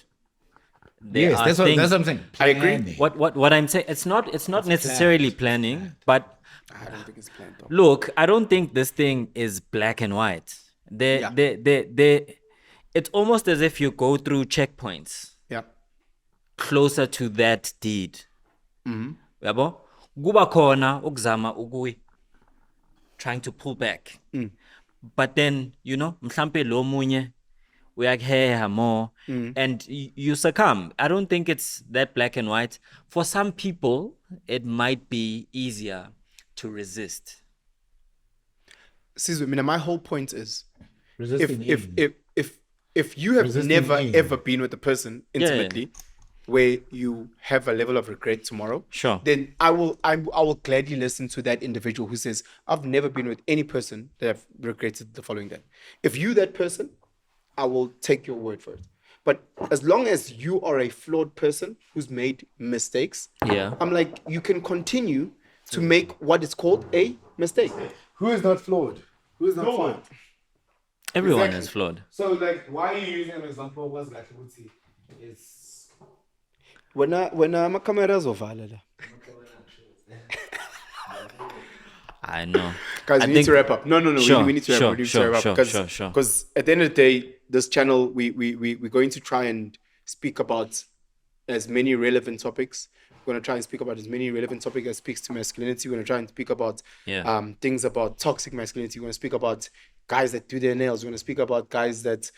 There Yes, are that's what things- I'm saying. I agree. Planning. What I'm saying, it's not necessarily planning, but I don't think it's planned though. look, I don't think this thing is black and white. It's almost as if you go through checkpoints Yeah. closer to that deed. Yabo? Kuba khona ukuzama ukuyi trying to pull back. But then, mhlampe lo munye uyakheha more and you succumb. I don't think it's that black and white. For some people, it might be easier to resist. Sizwe, my whole point is Resisting if you have Resisting never aim. ever been with a person Yeah. intimately where you have a level of regret tomorrow, Sure. then I will gladly listen to that individual who says, I've never been with any person that I've regretted the following day. If you that person, I will take your word for it. But as long as you are a flawed person who's made mistakes, Yeah. I'm like, you can continue to make what is called a mistake. Who is not flawed? Who is not flawed? Everyone Exactly. is flawed. So, like, why are you using an example? Was like, it's When my cameras are I know. Guys, I we need think- to wrap up. No, Sure, we need to wrap sure, up. We need sure, to wrap sure, up because sure, sure. at the end of the day, this channel we're going to try and speak about as many relevant topics. We're going to try and speak about as many relevant topics as speaks to masculinity. We're going to try and speak about Yeah. things about toxic masculinity. We're going to speak about guys that do their nails. We're going to speak about guys that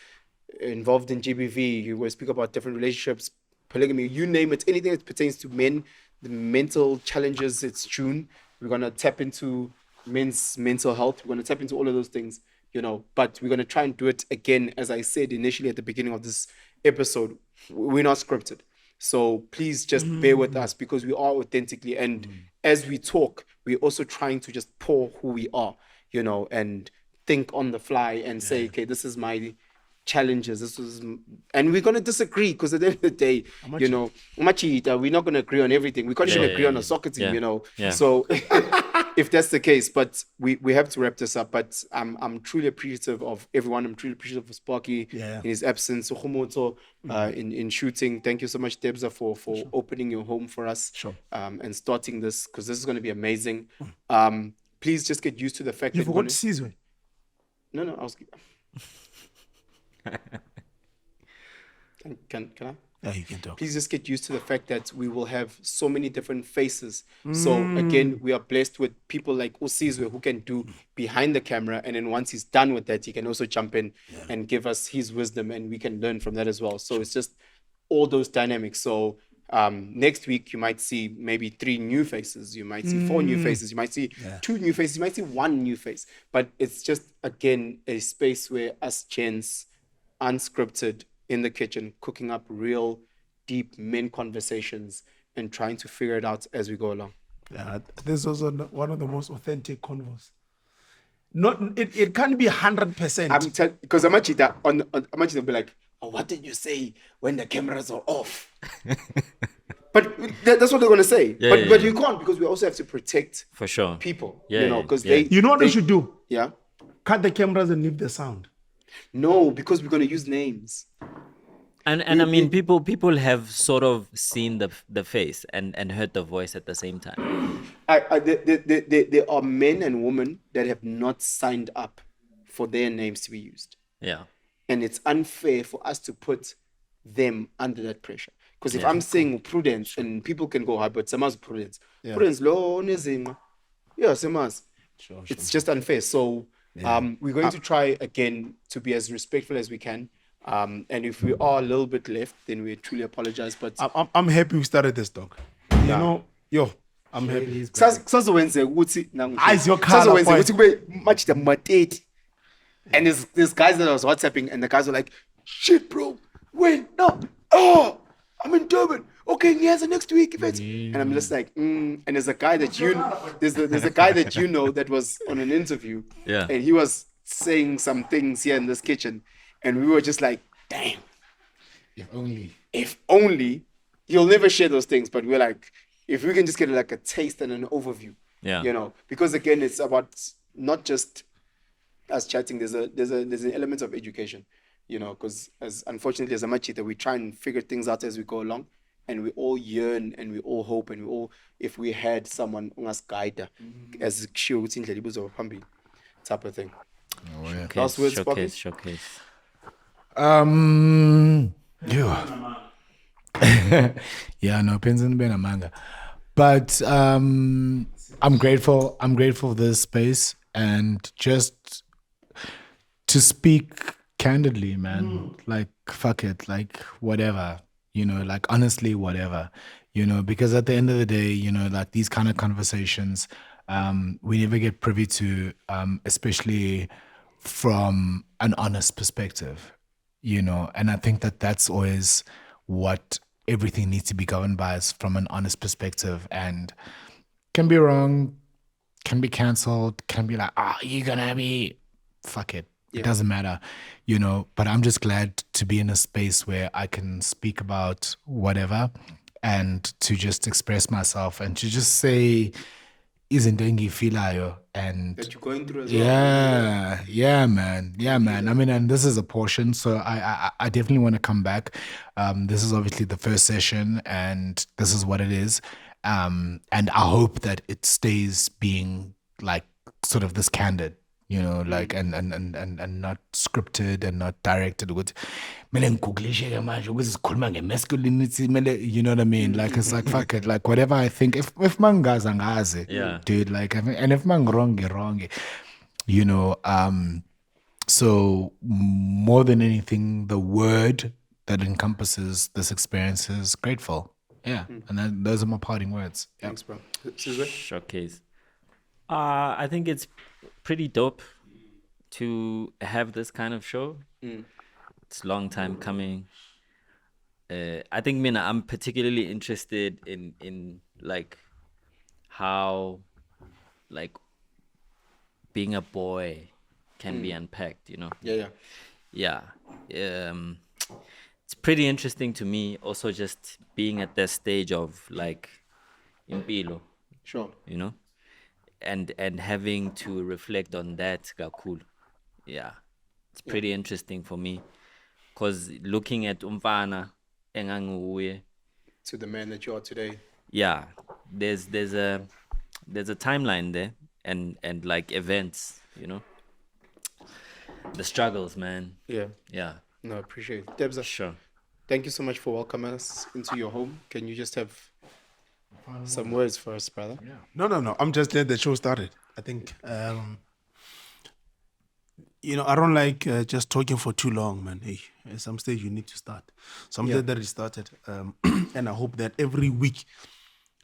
are involved in GBV. We're going to speak about different relationships, polygamy, you name it, anything that pertains to men, the mental challenges. It's June. We're going to tap into men's mental health. We're going to tap into all of those things, but we're going to try and do it again. As I said initially at the beginning of this episode, we're not scripted. So please just bear with us because we are authentically. And as we talk, we're also trying to just pour who we are, and think on the fly and say, okay, this is my challenges. And we're going to disagree because at the end of the day, Machita, we're not going to agree on everything. We can't even agree on a soccer team, Yeah. So if that's the case, but we have to wrap this up. But I'm truly appreciative of everyone. I'm truly appreciative of Sparky in his absence. Sohumoto in shooting. Thank you so much, Debza, for opening your home for us. And starting this because this is going to be amazing. Please just get used to the fact You that forgot Sizwe. No, I was. Can I? Yeah, you can talk. Please just get used to the fact that we will have so many different faces. So again, we are blessed with people like Usizwe who can do behind the camera, and then once he's done with that, he can also jump in and give us his wisdom, and we can learn from that as well. So it's just all those dynamics. So next week you might see maybe 3 new faces, you might see 4 new faces, you might see 2 new faces, you might see 1 new face. But it's just again a space where us gents, unscripted, in the kitchen, cooking up real deep men conversations and trying to figure it out as we go along. Yeah, this was one of the most authentic convos. It can't be 100%. Because Amachita will be like, oh, what did you say when the cameras are off? But that's what they're going to say. But you can't, because we also have to protect For sure. people. Yeah, because yeah. You know what we should do? Yeah. Cut the cameras and leave the sound. No, because we're going to use names. And I mean, people have sort of seen the face and heard the voice at the same time. There are men and women that have not signed up for their names to be used. Yeah. And it's unfair for us to put them under that pressure. Because if I'm saying Prudence, and people can go high, but Sama's Prudence. Prudence, lo nezima. Yeah, Sama's. It's just unfair. So we're going to try again to be as respectful as we can. And if we are a little bit left, then we truly apologize. But I'm happy we started this, dog. You know, I'm happy. kusazowenze ukuthi Eyes your color, kusazowenze boy. ukuthi kube machida mateti. And there's guys that I was WhatsApping, and the guys were like, "Shit, bro, wait, no, I'm in Durban. Okay, here's the next week event." And I'm just like, And there's a guy that there's a guy that you know that was on an interview, Yeah. and he was saying some things here in this kitchen, and we were just like, "Damn, if only." He'll never share those things, but we're like, if we can just get like a taste and an overview, Yeah. you know, because again, it's about not just us chatting. There's an element of education, you know, because unfortunately as a machita, we try and figure things out as we go along, and we all yearn and we all hope and we all, if we had someone ungas guide as type of thing. Last words, Poppy? Showcase. Yeah, no, Penson been a manga. But I'm grateful for this space, and just to speak candidly, man. Like, fuck it, like whatever, you know, like honestly, whatever, you know, because at the end of the day, you know, like these kind of conversations, we never get privy to, especially from an honest perspective, you know, and I think that that's always what everything needs to be governed by, is from an honest perspective, and can be wrong, can be cancelled, can be like, you're gonna be, fuck it. It doesn't matter, you know, but I'm just glad to be in a space where I can speak about whatever and to just express myself and to just say, isn't engifilayo, and That you're going through as well. yeah, man. I mean, and this is a portion, so I definitely want to come back. This is obviously the first session, and this is what it is. And I hope that it stays being like sort of this candid, you know, like and not scripted and not directed. With masculinity, you know what I mean? Like, it's like, fuck it, like whatever I think. If mangas angazi, Yeah. dude, like, and if man wrong, you know. So more than anything, the word that encompasses this experience is grateful. Yeah, and those are my parting words. Yeah. Thanks, bro. Susan? Showcase. I think it's pretty dope to have this kind of show. It's a long time coming. I think, Mina, I'm particularly interested in like how like being a boy can be unpacked, you know. Yeah. It's pretty interesting to me also, just being at that stage of like impilo, Sure. you know, and having to reflect on that kakhulu. Yeah, it's pretty interesting for me, because looking at umfana enganguye, To the man that you are today. yeah, there's a timeline there, and like events, you know, the struggles, man. Yeah, No, I appreciate it. Debza, sure. thank you so much for welcoming us into your home. Can you just have some words for us, brother? No. I'm just glad the show started. I think, you know, I don't like just talking for too long, man. Hey, at some stage you need to start. Something that is started. And I hope that every week,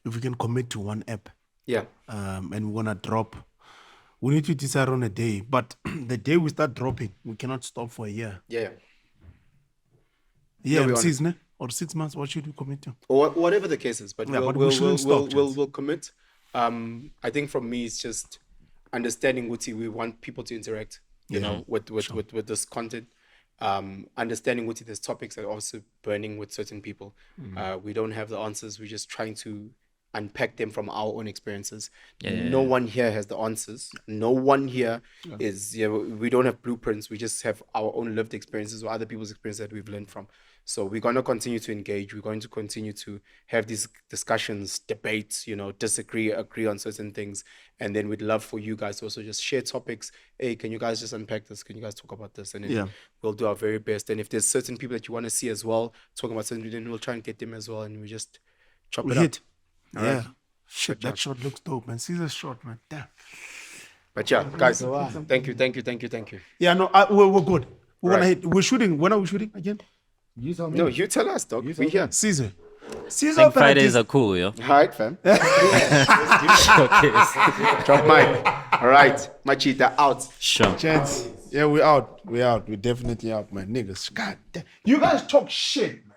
if we can commit to one app, Yeah. and we're going to drop, we need to decide on a day. But the day we start dropping, we cannot stop for a year. Yeah. Yeah, we want season, or 6 months, what should we commit to? Or whatever the case is, but Yeah, we'll, but we we'll, shouldn't we'll, stop, we'll, Jens. we'll commit. I think from me, it's just understanding we want people to interact, you know, with this content. Understanding there's topics that are also burning with certain people. We don't have the answers. We're just trying to unpack them from our own experiences. No one here has the answers. No one here is, we don't have blueprints. We just have our own lived experiences or other people's experiences that we've learned from. So we're going to continue to engage. We're going to continue to have these discussions, debates, you know, disagree, agree on certain things. And then we'd love for you guys to also just share topics. Hey, can you guys just unpack this? Can you guys talk about this? And then we'll do our very best. And if there's certain people that you want to see as well, talking about something, then we'll try and get them as well. And we just chop it up. Yeah. Shit, that shot looks dope, man. Caesar's shot, man. Damn. But yeah, guys, thank you. Yeah, no, we're good. We're gonna hit. We're shooting. When are we shooting again? You tell me. No, you tell us, dog. We here. Caesar. I Caesar think Fridays Penalties. are cool, yo. All right, fam. Showcase. Drop mic. All right, Machita out. Sure. Chance. Yeah, we out. We definitely out, man. Niggas. God damn. You guys talk shit, man.